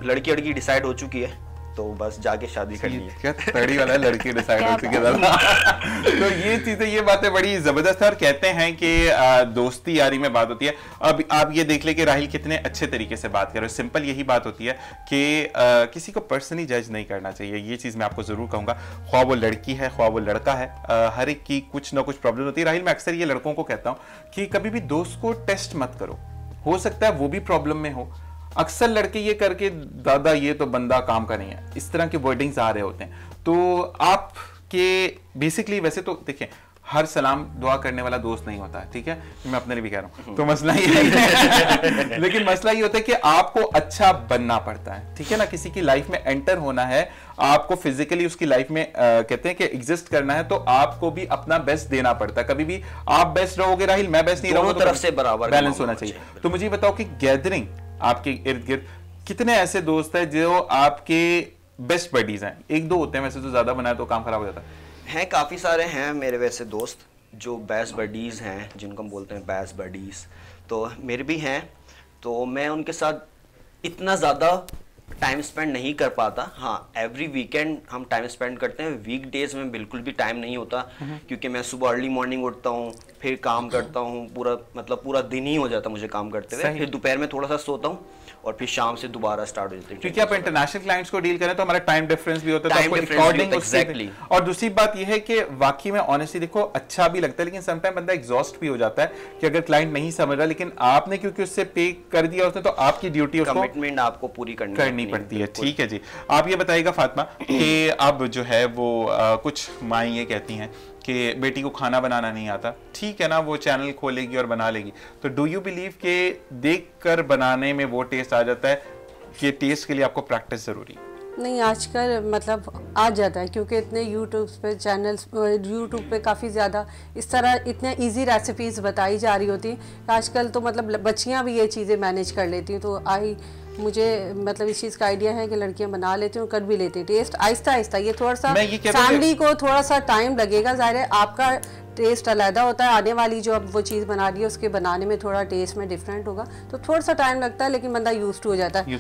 लड़की डिसाइड हो चुकी है, तो बस जाके शादी करनी है। क्या तड़ी वाला है, लड़की डिसाइड हो चुकी है। तो ये चीजें, ये बातें बड़ी जबरदस्त है, और कहते हैं कि दोस्ती यारी में बात होती है। अब आप ये देख ले कि राहिल कितने अच्छे तरीके से बात कर रहे हो। सिंपल यही बात होती है कि किसी को पर्सनली जज नहीं करना चाहिए, ये चीज मैं आपको जरूर कहूंगा। ख्वाह वो लड़की है, ख्वाह वो लड़का है, हर एक की कुछ ना कुछ प्रॉब्लम होती है। राहिल, मैं अक्सर ये लड़कों को कहता हूँ कि कभी भी दोस्त को टेस्ट मत करो, हो सकता है वो भी प्रॉब्लम में हो। अक्सर लड़के ये करके, दादा ये तो बंदा काम का नहीं है, इस तरह के वर्डिंग्स आ रहे होते हैं। तो आपके बेसिकली, वैसे तो देखिए हर सलाम दुआ करने वाला दोस्त नहीं होता है, ठीक है, मैं अपने लिए भी कह रहा हूँ, तो मसला ये है लेकिन मसला ये होता है कि आपको अच्छा बनना पड़ता है, ठीक है ना। किसी की लाइफ में एंटर होना है, आपको फिजिकली उसकी लाइफ में कहते हैं कि एग्जिस्ट करना है, तो आपको भी अपना बेस्ट देना पड़ता है। कभी भी आप बेस्ट रहोगे राहिल, मैं बेस्ट नहीं रहूंगा, दोनों तरफ से बराबर बैलेंस होना चाहिए। तो मुझे बताओ कि गैदरिंग आपके इर्द गिर्द कितने ऐसे दोस्त हैं जो आपके बेस्ट बडीज हैं? 1-2 होते हैं वैसे, तो ज्यादा बनाए तो काम खराब हो जाता है। काफी सारे हैं मेरे वैसे दोस्त जो बेस्ट बडीज हैं, जिनको हम बोलते हैं बेस्ट बडीज, तो मेरे भी हैं। तो मैं उनके साथ इतना ज्यादा टाइम स्पेंड नहीं कर पाता। हाँ, एवरी वीकेंड हम टाइम स्पेंड करते हैं, वीक डेज में बिल्कुल भी टाइम नहीं होता, क्योंकि मैं सुबह अर्ली मॉर्निंग उठता हूँ, फिर काम करता हूँ, पूरा दिन ही हो जाता मुझे काम करते हुए, फिर दोपहर में थोड़ा सा सोता हूँ और फिर शाम से दोबारा स्टार्ट हो जाते हैं। क्योंकि आप इंटरनेशनल क्लाइंट्स को डील करें तो हमारा टाइम डिफरेंस भी होता है, तो अकॉर्डिंग एग्जैक्टली। और दूसरी बात यह है कि वाकई में ऑनेस्टली देखो अच्छा भी लगता है, लेकिन समटाइम बंदा एग्जॉस्ट भी हो जाता है कि अगर क्लाइंट नहीं समझ रहा, लेकिन आपने क्योंकि उससे पे कर दिया उसने, तो आपकी ड्यूटी, कमिटमेंट आपको पूरी करनी पड़ती है। ठीक है जी, आप ये बताइएगा फातिमा कि अब जो है वो कुछ माएँ ये कहती हैं कि बेटी को खाना बनाना नहीं आता, ठीक है ना, वो चैनल खोलेगी और बना लेगी, तो डू यू बिलीव कि देखकर बनाने में वो टेस्ट आ जाता है कि टेस्ट के लिए आपको प्रैक्टिस जरूरी? नहीं, आजकल मतलब आ जाता है, क्योंकि इतने यूट्यूब पे चैनल्स, यूट्यूब पे काफ़ी ज़्यादा इस तरह इतने इजी रेसिपीज़ बताई जा रही होती हैं। आजकल तो मतलब बच्चियां भी ये चीज़ें मैनेज कर लेती हैं, तो मुझे मतलब इस चीज़ का आइडिया है कि लड़कियां बना लेती हैं और कर भी लेती हैं। टेस्ट आहिस्ता आहिस्ता, ये थोड़ा सा फैमिली को थोड़ा सा टाइम लगेगा, ज़ाहिर है आपका टेस्ट अलग होता है, आने वाली जो अब वो चीज़ बना रही है उसके बनाने में थोड़ा टेस्ट में डिफरेंट होगा, तो थोड़ा सा टाइम लगता है, लेकिन बंदा यूज्ड हो जाता है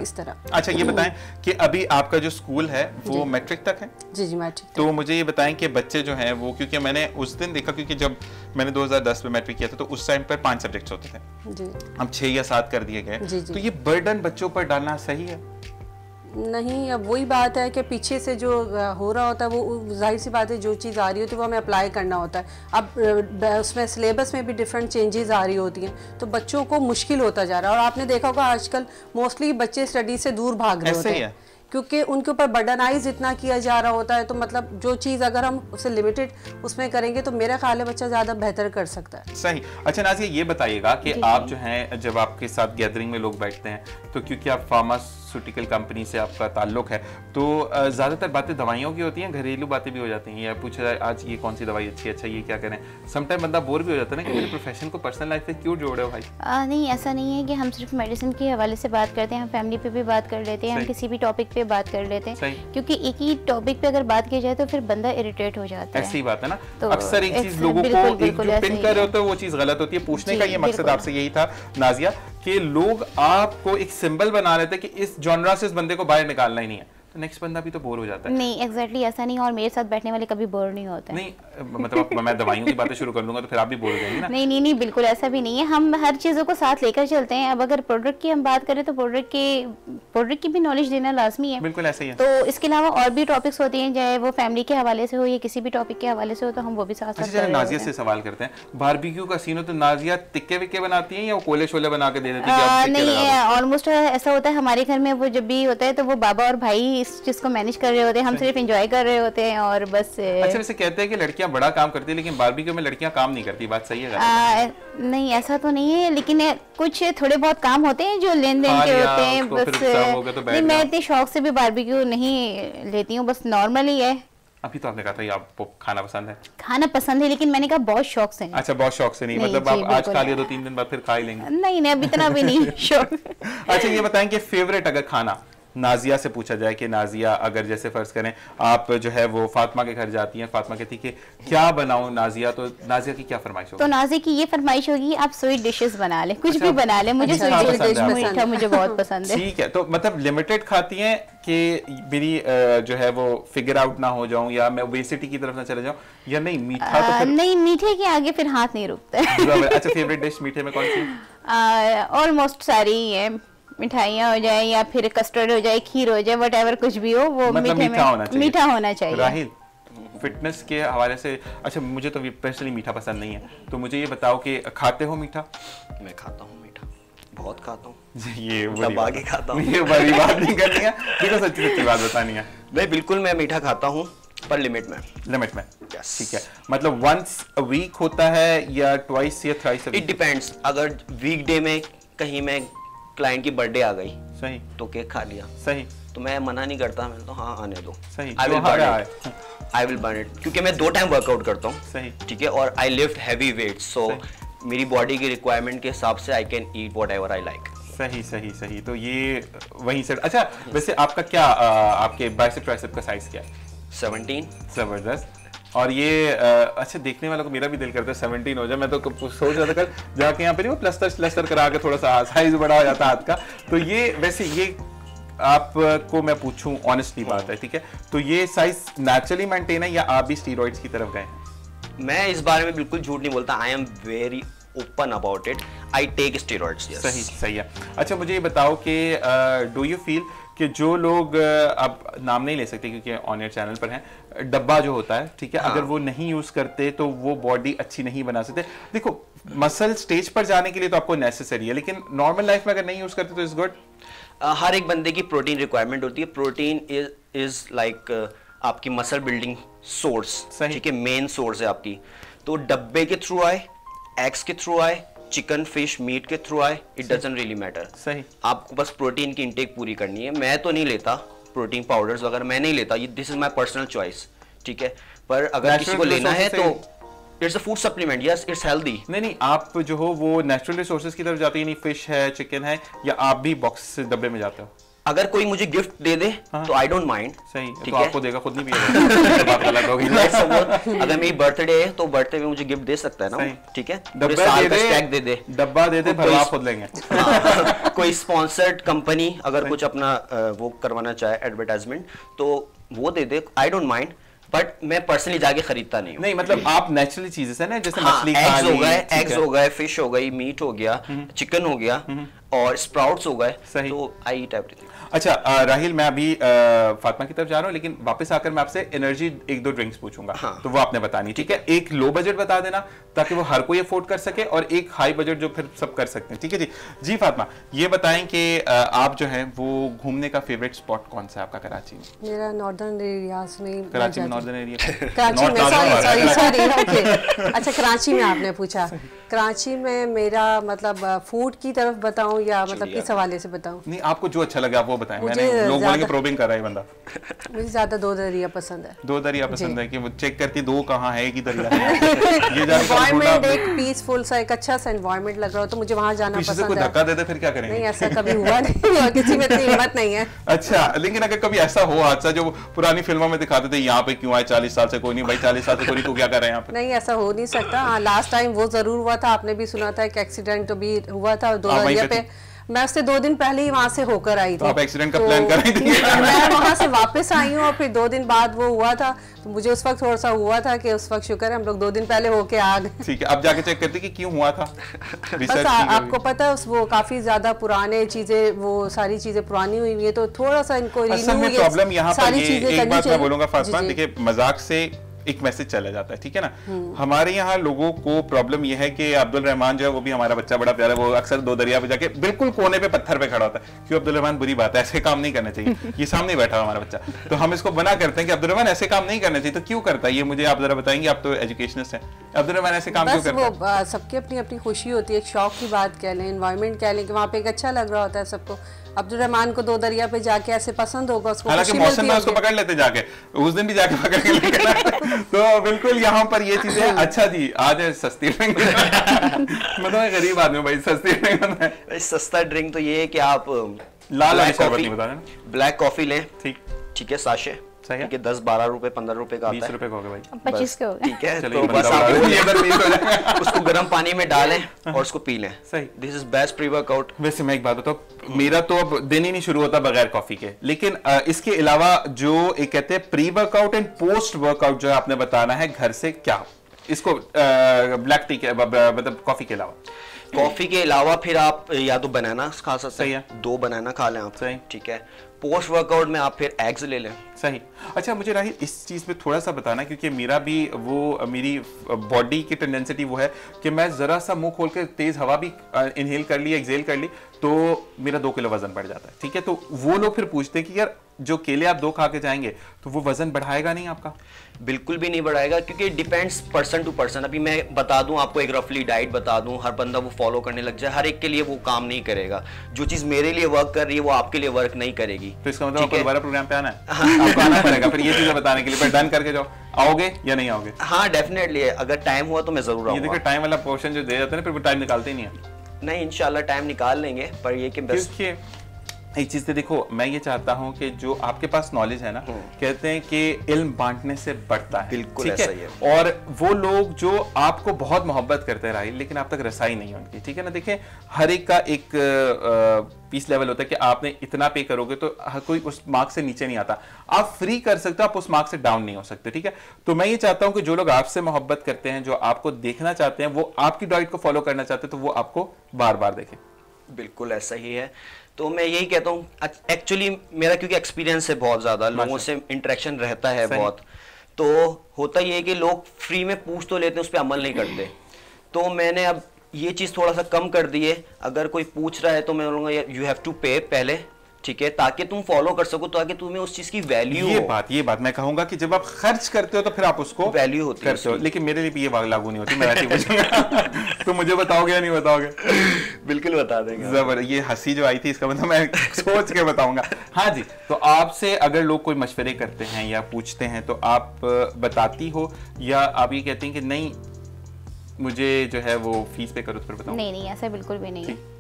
इस तरह। अच्छा, ये बताएं कि अभी आपका जो स्कूल है वो मैट्रिक तक है? जी मैट्रिक। तो मुझे ये बताएं कि बच्चे जो हैं वो, क्योंकि मैंने उस दिन देखा, क्योंकि जब मैंने 2010 में मैट्रिक किया था तो उस टाइम पर 5 सब्जेक्ट्स होते थे जी, अब 6 या 7 कर दिए गए, तो ये बर्डन बच्चों पर डालना सही है? नहीं, अब वही बात है कि पीछे से जो हो रहा होता है वो जाहिर सी बात है, जो चीज़ आ रही होती है वो हमें अप्लाई करना होता है। अब उसमें सिलेबस में भी डिफरेंट चेंजेस आ रही होती हैं, तो बच्चों को मुश्किल होता जा रहा है। और आपने देखा होगा आजकल मोस्टली बच्चे स्टडी से दूर भाग रहे होते हैं, क्योंकि उनके ऊपर बर्डनाइज इतना किया जा रहा होता है। तो मतलब जो चीज़ अगर हम उसे लिमिटेड उसमें करेंगे तो मेरा ख्याल है बच्चा ज़्यादा बेहतर कर सकता है। सही। अच्छा नाज़िया, ये बताइएगा कि आप जो हैं, जब आपके साथ गैदरिंग में लोग बैठते हैं तो क्योंकि आप फार्मास्यूटिकल कंपनी से आपका ताल्लुक है, तो ज़्यादातर बातें दवाइयों की होती हैं, घरेलू बातें भी हो जाती हैं, या पूछा जाए आज ये कौन सी दवाई अच्छी है, अच्छा ये क्या करें। समटाइम बंदा बोर भी हो जाता है ना कि मेरे प्रोफेशन को पर्सनल लाइफ से क्यों जोड़े हो भाई? नहीं, ऐसा नहीं है कि हम सिर्फ मेडिसिन के हवाले से बात करते हैं, हम फैमिली पे भी बात कर लेते हैं, हम किसी भी टॉपिक पे बात कर लेते हैं, क्योंकि एक ही टॉपिक पे अगर बात की जाए तो फिर बंदा इरिटेट हो जाता है। ऐसी बात है ना, तो अक्सर एक चीज लोगों को एक जो पिन कर रहे होते हैं वो चीज गलत होती है। पूछने का ये मकसद आपसे यही था नाज़िया कि लोग आपको एक सिंबल बना रहे थे कि इस जॉनरा से इस बंदे को बाहर निकालना ही नहीं है, तो नेक्स्ट बंदा भी तो बोर हो जाता है। नहीं, एग्जैक्टली ऐसा नहीं, और मेरे साथ बैठने वाले कभी बोर नहीं होते। नहीं मतलब मैं दवाइयों की बातें शुरू कर दूंगा तो फिर आप भी बोर हो जाएंगे ना। नहीं नहीं नहीं, बिल्कुल ऐसा भी नहीं है, हम हर चीज़ों को साथ लेकर चलते हैं। अब अगर प्रोडक्ट की हम बात करें तो प्रोडक्ट की भी नॉलेज देना लाजमी है। बिल्कुल ऐसे ही है। तो इसके अलावा और भी टॉपिक्स होते हैं, चाहे वो फैमिली के हवाले से हो या किसी भी टॉपिक के हवाले से हो, तो हम वो भी साथ साथ। अच्छा, नाज़िया से सवाल करते हैं, बारबेक्यू का सीन हो तो नाज़िया टिक्के विक्के बनाती हैं या वो कोले शोले बना के दे देती है? नहीं, ऑलमोस्ट ऐसा होता है हमारे घर में, वो जब भी होता है तो वो बाबा और भाई इस चीज को मैनेज कर रहे होते हैं, हम सिर्फ एंजॉय कर रहे होते हैं और बस। अच्छा, वैसे कहते हैं कि लड़कियां बड़ा काम करती है लेकिन बारबेक्यू में लड़कियां काम नहीं करती, बात सही है? नहीं, ऐसा तो नहीं है, लेकिन कुछ थोड़े बहुत काम होते हैं जो लेन देन के होते हैं बस। नहीं, मैं इतने शौक से भी बारबेक्यू नहीं लेती हूँ, बस नॉर्मल ही है। अभी तो आपने कहा था आपको खाना पसंद है। खाना पसंद है, लेकिन मैंने कहा बहुत शौक से। अच्छा, बहुत शौक से नहीं, मतलब आप आज खा लिया तो 3 दिन बाद फिर खा ही लेंगे? नहीं नहीं, अब इतना भी नहीं शौक। अच्छा, ये बताएं कि फेवरेट अगर खाना नाज़िया से पूछा जाए कि नाज़िया अगर जैसे फर्ज करें आप जो है वो फातिमा के घर जाती हैं, फातिमा कहती है कि क्या बनाऊं नाज़िया, तो नाज़िया की क्या फरमाइश होगी? तो नाज़िया की ये फरमाइश होगी आप स्वीट डिशेस बना लें, कुछ भी बना लें, मुझे स्वीट डिश मीठा मुझे बहुत पसंद है। ठीक है, तो मतलब लिमिटेड खाती हैं कि मेरी जो है वो फिगर आउट ना हो जाऊं या मैं ओबेसिटी की तरफ ना चले जाऊं, या नहीं मीठा तो फिर नहीं, मीठे के आगे फिर हाथ नहीं रुकता है। अच्छा, फेवरेट डिश मीठे में कौन सी? ऑलमोस्ट सारी ही है, मिठाइयाँ हो जाए या फिर कस्टर्ड हो जाए, खीर हो जाए, व्हाटएवर कुछ भी हो, वो मतलब मीठा होना चाहिए। राहिल, फिटनेस के हवाले से, अच्छा मुझे तो पर्सनली मीठा पसंद नहीं है, तो मुझे ये बताओ कि खाते हो मीठा? मैं खाता हूँ मीठा, बहुत खाता हूँ। ये दबा के खाता हूँ। ये बड़ी बात नहीं करनी है, बिल्कुल सच्ची सच्ची बात बतानी है। नहीं, बिल्कुल मैं मीठा खाता हूँ, पर लिमिट में। लिमिट में, ठीक है। मतलब वंस अ वीक होता है या ट्वाइस या थ्राइस? It depends. अगर वीकडे में कहीं मैं क्लाइंट की बर्थडे आ गई, सही, तो केक खा लिया, सही, तो मैं मना नहीं करता, मैं तो हाँ आने दो, सही, आई विल बर्न इट, क्योंकि मैं 2 टाइम वर्कआउट करता हूँ, सही, ठीक है, और आई लिफ्ट हैवी वेट्स, सो मेरी बॉडी की रिक्वायरमेंट के हिसाब से I can eat whatever I like. सही सही सही, तो ये वहीं से। अच्छा, वैसे आपका क्या आपके बाइसेप ट्राइसेप का साइज क्या है? 17। जबरदस्त। और ये अच्छा, देखने वालों को मेरा भी दिल करता है 17 हो जाए। मैं तो सोच रहा था कल जाके यहाँ पे नहीं वो प्लस्तर करा के थोड़ा सा साइज बड़ा हो जाता हाथ का। तो ये वैसे ये आपको मैं पूछूं, ऑनेस्टली बात है, ठीक है, तो ये साइज नेचुरली मेंटेन है या आप भी स्टीरॉइड्स की तरफ गए हैं? मैं इस बारे में बिल्कुल झूठ नहीं बोलता, I am very open about it, I take steroids. सही सही है। अच्छा, मुझे ये बताओ कि डू यू फील कि जो लोग अब नाम नहीं ले सकते क्योंकि ऑन एयर चैनल पर हैं, डब्बा जो होता है, ठीक है, हाँ, अगर वो नहीं यूज करते तो वो बॉडी अच्छी नहीं बना सकते। देखो, मसल स्टेज पर जाने के लिए तो आपको नेसेसरी है, लेकिन नॉर्मल लाइफ में अगर नहीं यूज करते तो इज गुड। हर एक बंदे की प्रोटीन रिक्वायरमेंट होती है। प्रोटीन इज लाइक आपकी मसल बिल्डिंग सोर्स, ठीक है, मेन सोर्स है आपकी। तो डब्बे के थ्रू आए, एग्स के थ्रू आए, चिकन फिश मीट के थ्रू आए, इट डजंट रियली मैटर। सही, आपको बस प्रोटीन की इंटेक पूरी करनी है। मैं तो नहीं लेता प्रोटीन पाउडर्स वगैरह, मैं नहीं लेता, this is my personal choice, ठीक है, पर अगर किसी को लेना है तो it's a food supplement, yes it's healthy. नहीं, आप जो हो वो नेचुरल रिसोर्सेज की तरफ जाते हैं, नहीं फिश है, चिकन है, या आप भी बॉक्स डब्बे में जाते हो? अगर कोई मुझे गिफ्ट दे दे तो आई डोंट माइंड। सही, तो आपको देगा, खुद नहीं पिएगा। बात गलत हो गई। अगर मेरी बर्थडे है तो बर्थडे में मुझे गिफ्ट दे सकता है ना, ठीक है, डब्बा दे दे, भरवा खुद लेंगे। कोई स्पॉन्सर्ड कंपनी अगर कुछ अपना वो करवाना चाहे एडवर्टाइजमेंट तो वो दे दे, आई डोंट माइंड, बट मैं पर्सनली जाके खरीदता नहीं हूँ। नहीं, मतलब आप नेचुरली चीजें से ना, जैसे मछली एग्स हो गए, फिश हो गई, मीट हो गया, चिकन हो गया, और स्प्राउट्स हो गए, सही। तो आई ईट एवरीथिंग। अच्छा राहिल, मैं अभी फातिमा की तरफ जा रहा हूँ, लेकिन वापस आकर मैं आपसे एनर्जी 1-2 ड्रिंक्स पूछूंगा। हाँ। तो वो आपने बतानी, ठीक है? एक लो बजट बता देना ताकि वो हर कोई अफोर्ड कर सके, और एक हाई बजट जो फिर सब कर सकते हैं, ठीक है जी? जी फातिमा, ये बताएं कि आप जो है वो घूमने का फेवरेट स्पॉट कौन सा है आपका कराची में? मेरा नॉर्दर्न एरियाज में, कराची में, नॉर्दर्न एरिया कराची में, सॉरी ओके। अच्छा, कराची में आपने पूछा। कराची में मेरा मतलब फूड की तरफ बताऊं या मतलब किस हवाले से बताऊं? नहीं, आपको जो अच्छा लगे आप वो बताएं। मुझे मैंने लोग बोलेंगे ज्यादा- प्रोबिंग कर रहा है बंदा। मुझे ज्यादा दो दरिया पसंद है। दो दरिया पसंद है कि वो चेक करती दो कहाँ है, एक ही दरिया है। ये एनवायरनमेंट एक पीसफुल सा, एक अच्छा सा एनवायरनमेंट लग रहा हो तो मुझे वहाँ जाना पीछे से पसंद कोई है। धक्का देते फिर क्या करेंगे? नहीं, ऐसा कभी हुआ नहीं और किसी में इतनी हिम्मत नहीं है। अच्छा, लेकिन अगर कभी ऐसा हो हादसा जो पुरानी फिल्मों में दिखाते थे, यहाँ पे क्यों आए 40 साल से कोई नहीं भाई, 40 साल से कोई नहीं, तो क्या कर रहे हैं यहाँ पे? नहीं, ऐसा हो नहीं सकता। हाँ, लास्ट टाइम वो जरूर हुआ था, आपने भी सुना था, एक एक्सीडेंट भी हुआ था दो वहीं दरिया पे पे। मैं उससे 2 दिन पहले ही वहां से होकर आई थी। तो आप एक्सीडेंट का प्लान कर रही थी? मैं वहां से वापस आई हूँ और फिर 2 दिन बाद वो हुआ था, तो मुझे उस वक्त थोड़ा सा हुआ था कि उस वक्त शुक्र है हम लोग 2 दिन पहले होके आ गए। ठीक है, अब जाके चेक करती कि क्यों हुआ था। बस आपको पता है वो काफी ज्यादा पुराने चीजें, वो सारी चीजें पुरानी हुई हुई है, तो थोड़ा सा इनको असल में रिन्यू प्रॉब्लम यहाँ पर सारी ये चीजें एक करनी बात मैं चाहिए। बोलूंगा जी, फातिमा, जी। देखिए मजाक से एक मैसेज चला जाता है, ठीक है ना? हमारे यहाँ लोगों को प्रॉब्लम यह है कि अब्दुल रहमान जो है वो भी हमारा बच्चा बड़ा प्यारा, वो अक्सर दो दरिया पे जाके बिल्कुल कोने पे पत्थर पे खड़ा होता है। क्यों अब्दुल रहमान, बुरी बात है, ऐसे काम नहीं करना चाहिए। ये सामने बैठा हुआ हमारा बच्चा, तो हम इसको मना करते हैं कि अब्दुल रहमान ऐसे काम नहीं करना चाहिए। तो क्यों करता है ये, मुझे आप जरा बताएंगे, आप तो एजुकेशनिस्ट हैं। अब्दुल रहमान ऐसे काम क्यों बस करता है? वो सबकी अपनी अपनी खुशी होती है, एक शौक की बात कह लें, एनवायरनमेंट कह लें कि वहाँ पे एक अच्छा लग रहा होता है सबको। अब्दुल रहमान को दो दरिया पे जाके ऐसे पसंद होगा, उसको हालांकि खुशी मौसम मिलती में उसको होगी। पकड़ लेते जाके, उस दिन भी जाके पकड़ के लेके आए। तो बिल्कुल यहाँ पर ये चीजें। अच्छा जी, आज है सस्ती ड्रिंक। मैं तो गरीब आदमी हूँ भाई, सस्ती ड्रिंक। सस्ता ड्रिंक तो ये है कि आप लाल वाली शरबत नहीं बता देना। ब्लैक कॉफी लें, ठीक है, साशे, सही है। ठीक है, 10-12 रुपए 15 रुपए का आता 20 है। रुपए का हो गया भाई। 25 के हो गए। ठीक है, चलिए, तो बस बंदा आप बड़ा वो है। ये इधर 20 हो जाएगा। उसको गर्म पानी में डालें और उसको पी लें। सही। This is best pre workout. वैसे मैं एक बात बताऊं, मेरा तो अब दिन ही नहीं शुरू होता बगैर कॉफी के, लेकिन इसके अलावा जो एक कहते हैं pre workout and post workout जो है आपने बताना है घर से क्या, इसको ब्लैक टी के मतलब कॉफी के अलावा। कॉफी के अलावा फिर आप या तो बनाना खा सकते सही हैं, है। 2 बनाना खा लें आप, सही। ठीक है। पोस्ट वर्कआउट में आप फिर एग्स ले लें। सही। अच्छा, मुझे राहिल इस चीज़ पे थोड़ा सा बताना, क्योंकि मेरा भी वो, मेरी बॉडी की टेंडेंसिटी वो है कि मैं ज़रा सा मुंह खोल के तेज़ हवा भी इनहेल कर ली, एक्सहेल कर ली, तो मेरा 2 किलो वजन बढ़ जाता है, ठीक है? तो वो लोग फिर पूछते हैं कि यार जो केले आप 2 खा के जाएंगे तो वो वजन बढ़ाएगा नहीं आपका? बिल्कुल भी नहीं बढ़ाएगा, क्योंकि डिपेंड्स पर्सन टू पर्सन। अभी मैं बता दूं आपको, एक रफली डाइट बता दूं, हर बंदा वो फॉलो करने लग जाए, हर एक के लिए वो काम नहीं करेगा। जो चीज़ मेरे लिए वर्क कर रही है वो आपके लिए वर्क नहीं करेगी। तो इसका मतलब आपको दोबारा प्रोग्राम पे आना है? आपको आना पड़ेगा फिर ये चीजें बताने के लिए। पर डन करके जाओ, आओगे या नहीं आओगे? हाँ डेफिनेटली, अगर टाइम हुआ तो मैं जरूर ये देखो आऊंगा। टाइम वाला पोर्शन जो दे जाते हैं ना, फिर वो टाइम निकालते ही नहीं है। नहीं, इंशाल्लाह टाइम निकाल लेंगे, पर ये कि बस क्योंकि एक चीज तो देखो, मैं ये चाहता हूँ कि जो आपके पास नॉलेज है ना, कहते हैं कि इल्म बांटने से बढ़ता है। बिल्कुल ठीक ऐसा ही है। और वो लोग जो आपको बहुत मोहब्बत करते हैं राहिल, लेकिन आप तक रसाई नहीं है उनकी, ठीक है ना? देखें, हर एक का एक पीस लेवल होता है कि आपने इतना पे करोगे तो हर कोई उस मार्क से नीचे नहीं आता। आप फ्री कर सकते हो, आप उस मार्क से डाउन नहीं हो सकते, ठीक है? तो मैं ये चाहता हूं कि जो लोग आपसे मोहब्बत करते हैं, जो आपको देखना चाहते हैं, वो आपकी डाइट को फॉलो करना चाहते हैं, तो वो आपको बार बार देखें। बिल्कुल ऐसा ही है। तो मैं यही कहता हूँ, एक्चुअली मेरा क्योंकि एक्सपीरियंस है बहुत ज़्यादा, लोगों से इंटरेक्शन रहता है बहुत, तो होता ये है कि लोग फ्री में पूछ तो लेते हैं, उस पर अमल नहीं करते। तो मैंने अब ये चीज़ थोड़ा सा कम कर दी है। अगर कोई पूछ रहा है तो मैं बोलूँगा यू हैव टू पे पहले, ठीक है, ताकि तुम फॉलो कर सको, ताकि तुम्हें उस चीज़ की वैल्यू हो। ये बात मैं कहूंगा कि जब आप खर्च करते हो तो फिर आप उसको वैल्यू होती है करते हो, उसकी। लेकिन मेरे लिए भी ये बात लागू नहीं होती। मैं ऐसे ही पूछूंगा। तो मुझे बताओगे या नहीं बताओगे? बिल्कुल बता देंगे। जबर, ये हंसी जो आई थी इसका मतलब मैं सोच के बताऊंगा। हाँ जी, तो आपसे अगर लोग कोई मशवरे करते हैं या पूछते हैं तो आप बताती हो, या आप ये कहती हैं कि नहीं मुझे जो है वो फीस पे करो तो फिर बताओ? नहीं नहीं, ऐसा बिल्कुल भी नहीं है।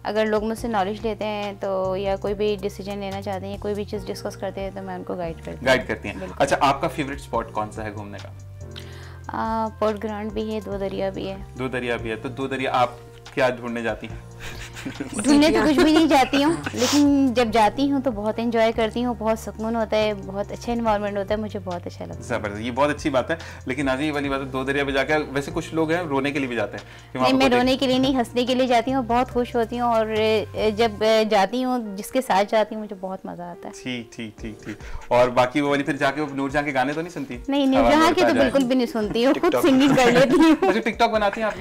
अगर लोग मुझसे नॉलेज लेते हैं तो, या कोई भी डिसीजन लेना चाहते हैं या कोई भी चीज़ डिस्कस करते हैं, तो मैं उनको गाइड करती हैं। अच्छा, आपका फेवरेट स्पॉट कौन सा है घूमने का? पोर्ट ग्रांड भी है, 2 दरिया भी है। 2 दरिया भी है, तो 2 दरिया आप क्या ढूंढने जाती हैं? ढूंढने तो कुछ भी नहीं जाती हूँ, लेकिन जब जाती हूँ तो बहुत एंजॉय करती हूँ, बहुत सुकून होता है, बहुत अच्छा इन्वायरमेंट होता है, मुझे बहुत अच्छा लगता है। जबरदस्त, ये बहुत अच्छी बात है। लेकिन आज ये वाली बात है, दो दरिया पे जाकर वैसे कुछ लोग हैं रोने के लिए भी जाते हैं कि नहीं, मैं रोने के लिए नहीं, हंसने के लिए जाती हूँ, बहुत खुश होती हूँ, और जब जाती हूँ जिसके साथ जाती हूँ मुझे बहुत मजा आता है। ठीक ठीक ठीक ठीक। और बाकी वो वाली फिर जाके वो नूरजहां के गाने तो नहीं सुनती? नहीं, नूरजहां के तो बिल्कुल भी नहीं सुनती हूँ, खुद सिंगिंग कर लेती हूँ। अच्छा, टिकटॉक बनाती हैं आप?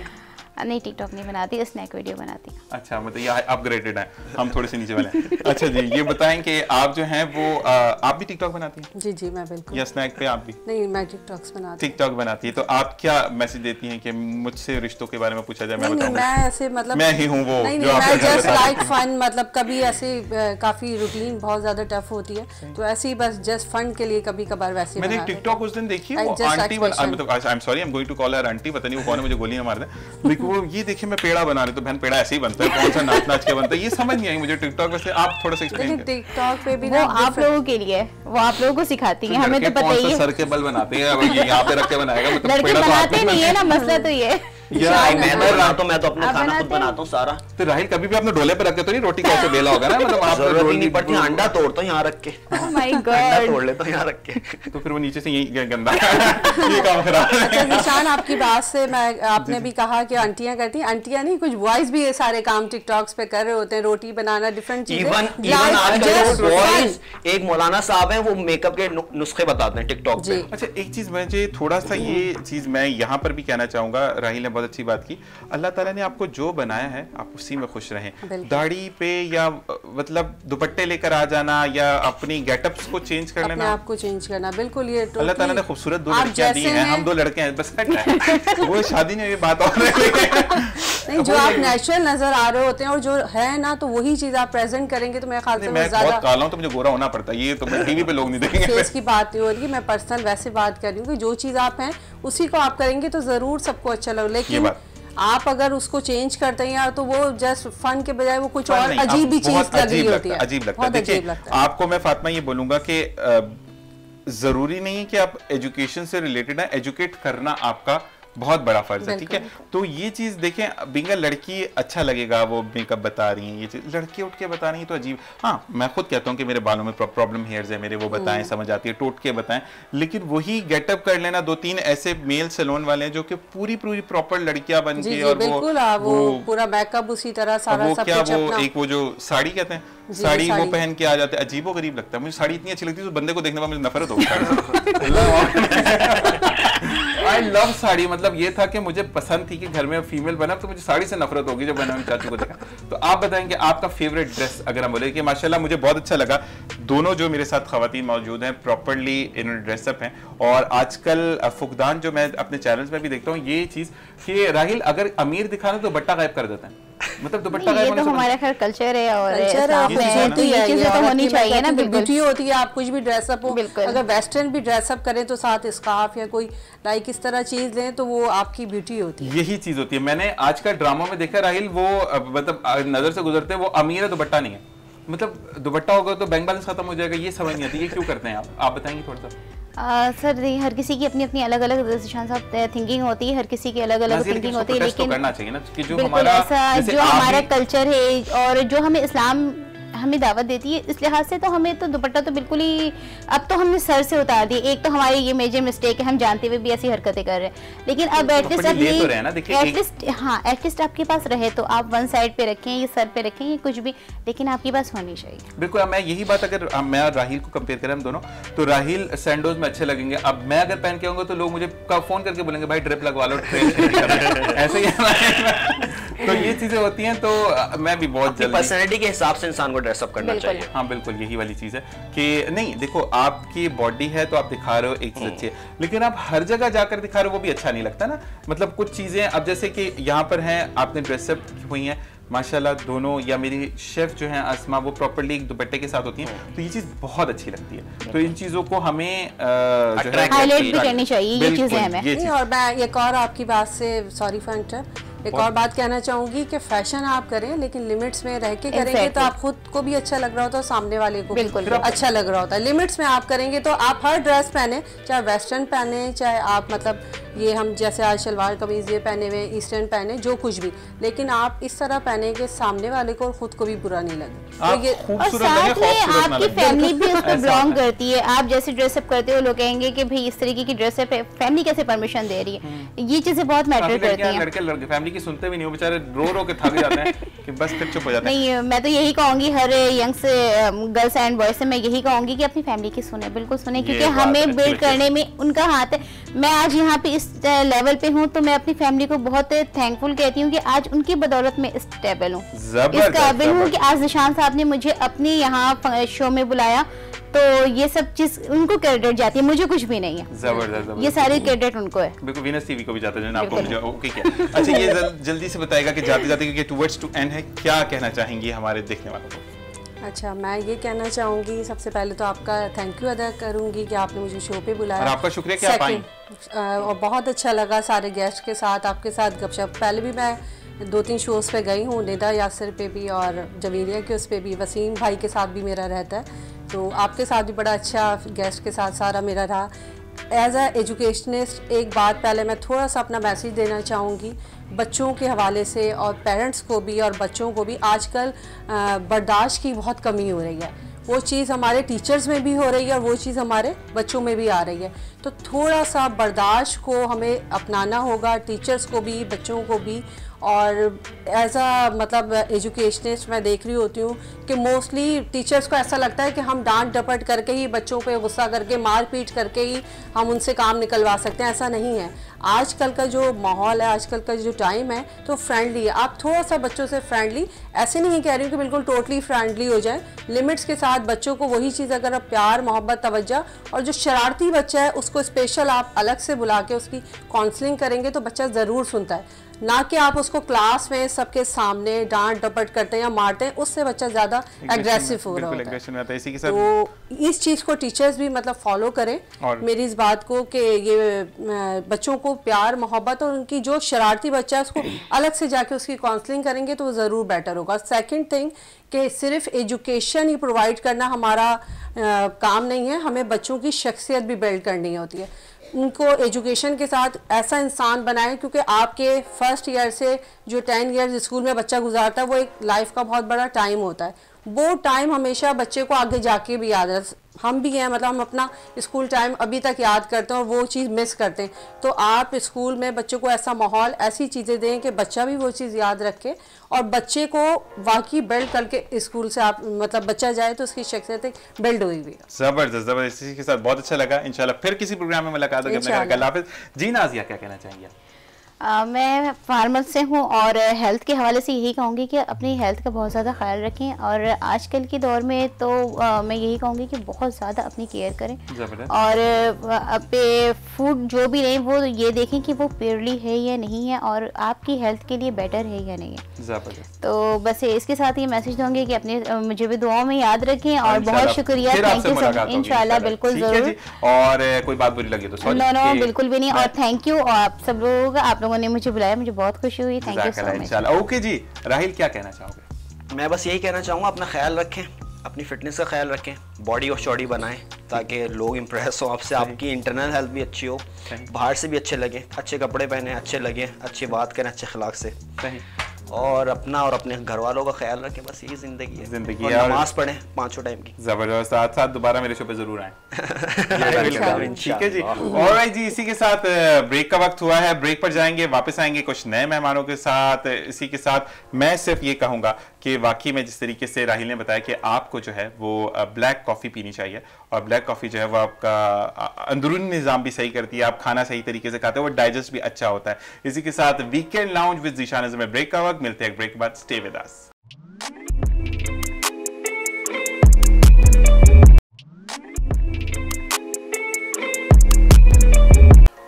नहीं, टिकटॉक नहीं बनाती, स्नैक वीडियो बनाती हूँ। अच्छा, मतलब ये अपग्रेडेड है, हम थोड़े से नीचे वाले हैं। अच्छा जी, ये बताएं कि आप जो हैं वो आप भी टिकटॉक बनाती हैं? जी जी, मैं बिल्कुल। या स्नैक पे आप भी? नहीं, मैं टिकटॉक्स बनाती हूँ। टिकटॉक बनाती है, तो आप क्या मैसेज देती हैं कि मुझसे रिश्तों के बारे में पूछा जाए? नहीं, मैं ऐसे मतलब मैं ही हूँ वो नहीं, जो मैं जस्ट लाइक फन, मतलब कभी ऐसे काफी रूटीन बहुत ज्यादा टफ होती है, तो ऐसे ही बस जस्ट फन के लिए कभी कभार वैसे मैंने टिकटॉक उस दिन देखी, वो आंटी, मतलब I am sorry, I am going to call her aunty, पता नहीं वो कौन है, मुझे गोली ना मार दे, लेकिन वो ये देखिए मैं पेड़ा बना रही, तो बहन पेड़ा ऐसे ही बनता है, कौन सा नाच नाच के बनता है, ये समझ नहीं आई मुझे टिकटॉक में से। आप थोड़ा सा एक्सप्लेन करें। टिकटॉक पे भी वो आप लोगों के लिए, वो आप लोगों को सिखाती हैं, हमें तो पता ही है। सर के बल बनाते हैं, अब ये यहाँ पे रख के बनाएगा, मतलब लड़के बनाते नहीं है ना, मसला तो ये। मैं तो अपना खाना खुद बनाता हूँ सारा। तो राहिल कभी भी आपने डोले पे रखे तो नहीं, रोटी कैसे बेला होगा ना, मतलब आप जरूरत नहीं पड़ती, अंडा तोड़ता हूँ यहाँ रख के। Oh my God। अंडा तोड़ लेता हूँ यहाँ रख के, तो फिर वो नीचे से यही गंदा ये काम खराब है। अच्छा निशान, आपकी बात से मैं, आपने भी कहा कि आंटियां करती हैं, आंटियां नहीं, कुछ बॉयज भी ये सारे काम टिकटॉक्स पे कर रहे होते हैं, रोटी बनाना, डिफरेंट चीजें। इवन आजकल बॉयज, एक मौलाना साहब हैं, वो मेकअप के नुस्खे बताते हैं टिकटॉक पे। अच्छा, एक चीज मुझे थोड़ा सा ये चीज मैं यहाँ पर भी कहना चाहूंगा, राहिल ने बहुत अच्छी बात की, अल्लाह ताला ने आपको जो बनाया है आप उसी में खुश रहें। दाढ़ी पे या मतलब दुपट्टे लेकर आ जाना या अपनी गेटअप्स को चेंज कर लेना, आपको चेंज करना, बिल्कुल ये अल्लाह ताला ने खूबसूरत दो लड़कियां दी हैं, हम दो लड़के हैं, बस वो शादी में ये बात और नहीं, जो आप नेचुरल नजर आ रहे होते हैं और जो है ना, तो वही चीज आप प्रेजेंट करेंगे, तो मेरे ख्याल से मैं बहुत काला हूं तो मुझे गोरा होना पड़ता है, ये तो टीवी पे लोग नहीं देखेंगे। फेस की बात नहीं हो रही, मैं पर्सनल वैसे बात कर रही हूँ कि जो चीज आप हैं उसी को आप करेंगे तो जरूर सबको अच्छा लगेगा, लेकिन आप अगर उसको चेंज करते हैं तो वो जस्ट फन के बजाय वो कुछ और अजीब ही चीज लग रही होती है, अजीब लगता है। देखिए आपको मैं फातिमा ये बोलूंगा कि जरूरी नहीं है कि आप एजुकेशन से रिलेटेड है, एजुकेट करना आपका बहुत बड़ा फर्ज है, ठीक है। तो ये चीज देखें, बिंगा लड़की अच्छा लगेगा वो मेकअप बता रही हैं, ये चीज लड़की उठ के बता रही है तो अजीब। हाँ, मैं खुद कहता हूँ कि मेरे बालों में प्रॉब्लम हेयर्स है मेरे, वो बताएं, समझ आती है, टोट के बताएं, लेकिन वही गेटअप कर लेना, दो तीन ऐसे मेल सैलून वाले हैं जो कि पूरी प्रॉपर लड़कियां बन के, और वो पूरा मेकअप उसी तरह सारा सब क्या वो एक वो जो साड़ी कहते हैं, साड़ी वो पहन के आ जाते हैं, अजीबो गरीब लगता है। मुझे साड़ी इतनी अच्छी लगती है, तो बंदे को देखने में मुझे नफरत होती है। आई लव साड़ी, मतलब ये था कि मुझे पसंद थी कि घर में फीमेल बना, तो मुझे साड़ी से नफरत होगी जब मैंने चाचू को देखा। तो आप बताएंगे आपका फेवरेट ड्रेस, अगर हम बोले कि माशाल्लाह मुझे बहुत अच्छा लगा, दोनों जो मेरे साथ खवातीन मौजूद हैं प्रॉपर्ली इन्होंने ड्रेसअप हैं, और आजकल फुकदान जो मैं अपने चैनल्स में भी देखता हूँ ये चीज कि राहिल अगर अमीर दिखाना तो दुपट्टा गायब कर देता है, मतलब दुपट्टा गायब होना, तो हमारा खैर कल्चर है, और ये चीजें तो होनी चाहिए ना, ब्यूटी होती है, आप कुछ भी ड्रेसअप हो, अगर वेस्टर्न भी ड्रेसअप करें तो साथ स्कार्फ या कोई लाइक इस तरह चीज लें तो वो आपकी ब्यूटी होती है, यही चीज होती है। मैंने आज का ड्रामा में देखा राहिल, वो मतलब नजर से गुजरते वो अमीर है, दुपट्टा नहीं है, मतलब दुपट्टा होगा तो बैंक बैलेंस खत्म हो जाएगा, ये समझ नहीं आती, ये क्यों करते हैं आप बताएंगे थोड़ा सा। सर हर किसी की अपनी अपनी अलग अलग थिंकिंग होती है, हर किसी की अलग अलग थिंकिंग होती है, लेकिन करना चाहिए ना कि जो हमारा कल्चर है और जो हमें इस्लाम हमें दावत देती है, इस लिहाज से तो हमें तो दुपट्टा तो बिल्कुल ही अब तो हमने सर से उतार दिया। एक तो हमारी ये मेजर मिस्टेक है, हम जानते हुए भी ऐसी हरकतें कर रहे हैं, लेकिन अब एटलीस्ट आपके पास रहे तो आप वन साइड पे रखें, ये सर पे रखें, ये कुछ भी, लेकिन आपके पास होनी चाहिए। बिल्कुल, मैं यही बात अगर मैं राहिल को कंपेयर करें हम दोनों, तो राहिल सैंडोज में अच्छे लगेंगे। अब मैं अगर पहन के आऊंगा तो लोग मुझे फोन करके बोलेंगे भाई ड्रिप लगवा लो, ऐसे ही तो ये चीजें होती हैं, तो मैं भी बहुत जल्दी पर्सनैलिटी के हिसाब से इंसान को ड्रेसअप करना चाहिए। हाँ बिल्कुल, यही वाली चीज है कि नहीं देखो आपकी बॉडी है तो आप दिखा रहे हो एक चीज अच्छी है, लेकिन आप हर जगह जाकर दिखा रहे हो वो भी अच्छा नहीं लगता ना। मतलब कुछ चीजें अब जैसे कि यहाँ पर हैं, आपने ड्रेसअप हुई हैं माशाल्लाह दोनों, या मेरी शेफ जो है आसमा वो प्रॉपर्ली एक दुपट्टे के साथ होती हैं, तो ये चीज बहुत अच्छी लगती है। तो इन चीजों को हमें हाईलाइट भी करनी चाहिए, ये चीजें हमें। और मैं एक और आपकी बात से सॉरी फॉर इंटरप्ट, एक और बात कहना चाहूंगी कि फैशन आप करें लेकिन लिमिट्स में रह के करेंगे तो आप खुद को भी अच्छा लग रहा होता है, सामने वाले को बिल्कुल अच्छा लग रहा होता है। लिमिट्स में आप करेंगे तो आप हर ड्रेस पहने, चाहे वेस्टर्न पहने, चाहे आप मतलब ये हम जैसे आज शलवार कमीज ये पहने हुए, ईस्टर्न पहने, जो कुछ भी, लेकिन आप इस तरह पहने कि सामने वाले को और खुद को भी बुरा नहीं लगे। तो ये और साथ में आपकी फैमिली भी उसको बिलोंग करती है। आप जैसे ड्रेसअप करते हो, लोग कहेंगे कि भाई इस तरीके की ड्रेसअप है, फैमिली कैसे परमिशन दे रही है, ये चीजें बहुत मैटर करती हैं। लड़के फैमिली की सुनते भी नहीं, वो बेचारे रो के थक जाते हैं कि बस फिर चुप हो जाते हैं। नहीं, मैं तो यही कहूंगी हर यंग्स गर्ल्स एंड बॉयज से मैं यही कहूंगी कि अपनी फैमिली की सुने, बिल्कुल सुने, क्योंकि हमें बिल्ड करने में उनका हाथ है। मैं आज यहाँ पे इस लेवल पे हूँ तो मैं अपनी फैमिली को बहुत थैंकफुल कहती हूँ कि आज उनकी बदौलत में स्टेबल हूँ, इस काबिल हूँ कि आज निशान साहब ने मुझे अपने यहाँ शो में बुलाया, तो ये सब चीज उनको क्रेडिट जाती है, मुझे कुछ भी नहीं है। जबरदस्त, ये सारे क्रेडिट उनको है। बिल्कुल, वीनस टीवी को भी जाता है जो आपको मुझे ओके क्या। अच्छा, ये जल्दी से बताएगा कि जाते जाते क्योंकि टुवर्ड्स टू एंड है, क्या कहना चाहेंगी हमारे देखने वालों को? अच्छा, मैं ये कहना चाहूँगी, सबसे पहले तो आपका थैंक यू अदा करूँगी कि आपने मुझे शो पे बुलाया, और आपका शुक्रिया कि आप आई। और बहुत अच्छा लगा सारे गेस्ट के साथ, आपके साथ गपशप। पहले भी मैं 2-3 शोज़ पे गई हूँ, निदा यासिर पे भी और जवीरिया के उस पे भी, वसीम भाई के साथ भी मेरा रहता है, तो आपके साथ भी बड़ा अच्छा गेस्ट के साथ सारा मेरा रहा। एज अ एजुकेशनिस्ट एक बात पहले मैं थोड़ा सा अपना मैसेज देना चाहूँगी बच्चों के हवाले से, और पेरेंट्स को भी और बच्चों को भी। आजकल बर्दाश्त की बहुत कमी हो रही है, वो चीज़ हमारे टीचर्स में भी हो रही है और वो चीज़ हमारे बच्चों में भी आ रही है, तो थोड़ा सा बर्दाश्त को हमें अपनाना होगा, टीचर्स को भी, बच्चों को भी। और एज अ मतलब एजुकेशनिस्ट मैं देख रही होती हूँ कि मोस्टली टीचर्स को ऐसा लगता है कि हम डांट डपट करके ही, बच्चों पे गुस्सा करके, मार पीट करके ही हम उनसे काम निकलवा सकते हैं, ऐसा नहीं है। आजकल का जो माहौल है, आजकल का जो टाइम है, तो फ्रेंडली है। आप थोड़ा सा बच्चों से फ्रेंडली, ऐसे नहीं कह रही हूँ कि बिल्कुल टोटली फ्रेंडली हो जाए, लिमिट्स के साथ बच्चों को वही चीज़, अगर आप प्यार, मोहब्बत, तवज्जो, और जो शरारती बच्चा है उसको स्पेशल आप अलग से बुला के उसकी काउंसलिंग करेंगे तो बच्चा ज़रूर सुनता है, ना कि आप उसको क्लास में सबके सामने डांट डपट करते हैं या मारते हैं, उससे बच्चा ज़्यादा एग्रेसिव हो रहा होता है। इसी के साथ तो इस चीज़ को टीचर्स भी मतलब फॉलो करें, और मेरी इस बात को कि ये बच्चों को प्यार, मोहब्बत, और उनकी जो शरारती बच्चा है उसको अलग से जाके उसकी काउंसलिंग करेंगे तो वो ज़रूर बेटर होगा। सेकंड थिंग कि सिर्फ एजुकेशन ही प्रोवाइड करना हमारा काम नहीं है, हमें बच्चों की शख्सियत भी बिल्ड करनी होती है। उनको एजुकेशन के साथ ऐसा इंसान बनाएं, क्योंकि आपके फर्स्ट ईयर से जो 10 ईयर्स स्कूल में बच्चा गुजारता है वो एक लाइफ का बहुत बड़ा टाइम होता है, वो टाइम हमेशा बच्चे को आगे जाके भी याद है। हम भी हैं, मतलब हम अपना स्कूल टाइम अभी तक याद करते हैं और वो चीज़ मिस करते हैं, तो आप स्कूल में बच्चों को ऐसा माहौल, ऐसी चीज़ें दें कि बच्चा भी वो चीज़ याद रखे और बच्चे को वाकई बिल्ड करके स्कूल से आप मतलब बच्चा जाए तो उसकी शख्सियत बिल्ड हुई हुई। जबरदस्त, जबरदस्त, इसी के साथ बहुत अच्छा लगा। इंशाल्लाह फिर किसी प्रोग्राम में मुलाकात होगी। अल्लाह हाफिज़। जी नाज़िया, क्या कहना चाहेंगे? मैं फार्मर से हूँ और हेल्थ के हवाले से यही कहूँगी कि अपनी हेल्थ का बहुत ज़्यादा ख्याल रखें, और आजकल के दौर में तो मैं यही कहूँगी कि बहुत ज़्यादा अपनी केयर करें, और पे फूड जो भी लें वो ये देखें कि वो प्योरली है या नहीं है और आपकी हेल्थ के लिए बेटर है या नहीं है। तो बस इसके साथ ये मैसेज दूँगी कि अपने मुझे भी दुआओं में याद रखें, और बहुत शुक्रिया, थैंक यू सो मच। इंशाल्लाह बिल्कुल ज़रूर। और कोई बात बुरी लगी तो सॉरी। नो बिल्कुल भी नहीं, और थैंक यू आप सब लोग, आप लोगों ने मुझे बुलाया, मुझे बहुत खुशी हुई। Thank you so much. Okay जी, राहिल क्या कहना चाहोगे? मैं बस यही कहना चाहूँगा, अपना ख्याल रखें, अपनी फिटनेस का ख्याल रखें, बॉडी और शॉडी बनाएं ताकि लोग इंप्रेस हो आपसे, आपकी इंटरनल हेल्थ भी अच्छी हो, बाहर से भी अच्छे लगे, अच्छे कपड़े पहने, अच्छे लगे, अच्छी बात करें, अच्छे अखलाक से, और अपना और अपने घर वालों का ख्याल रखें। बस यही जिंदगी है, और नमाज पढ़ें 5 टाइम की। जबरदस्त, साथ साथ दोबारा मेरे शो पे जरूर आएं। ठीक है जी। ऑलराइट जी, इसी के साथ ब्रेक का वक्त हुआ है, ब्रेक पर जाएंगे, वापस आएंगे कुछ नए मेहमानों के साथ। इसी के साथ मैं सिर्फ ये कहूंगा कि वाकई में जिस तरीके से राहिल ने बताया कि आपको जो है वो ब्लैक कॉफ़ी पीनी चाहिए, और ब्लैक कॉफ़ी जो है वो आपका अंदरूनी निज़ाम भी सही करती है, आप खाना सही तरीके से खाते हो, वो डाइजेस्ट भी अच्छा होता है। इसी के साथ वीकेंड लाउंज विद ज़ीशान में ब्रेक का वक्त, मिलते हैं ब्रेक के बाद। Stay with us.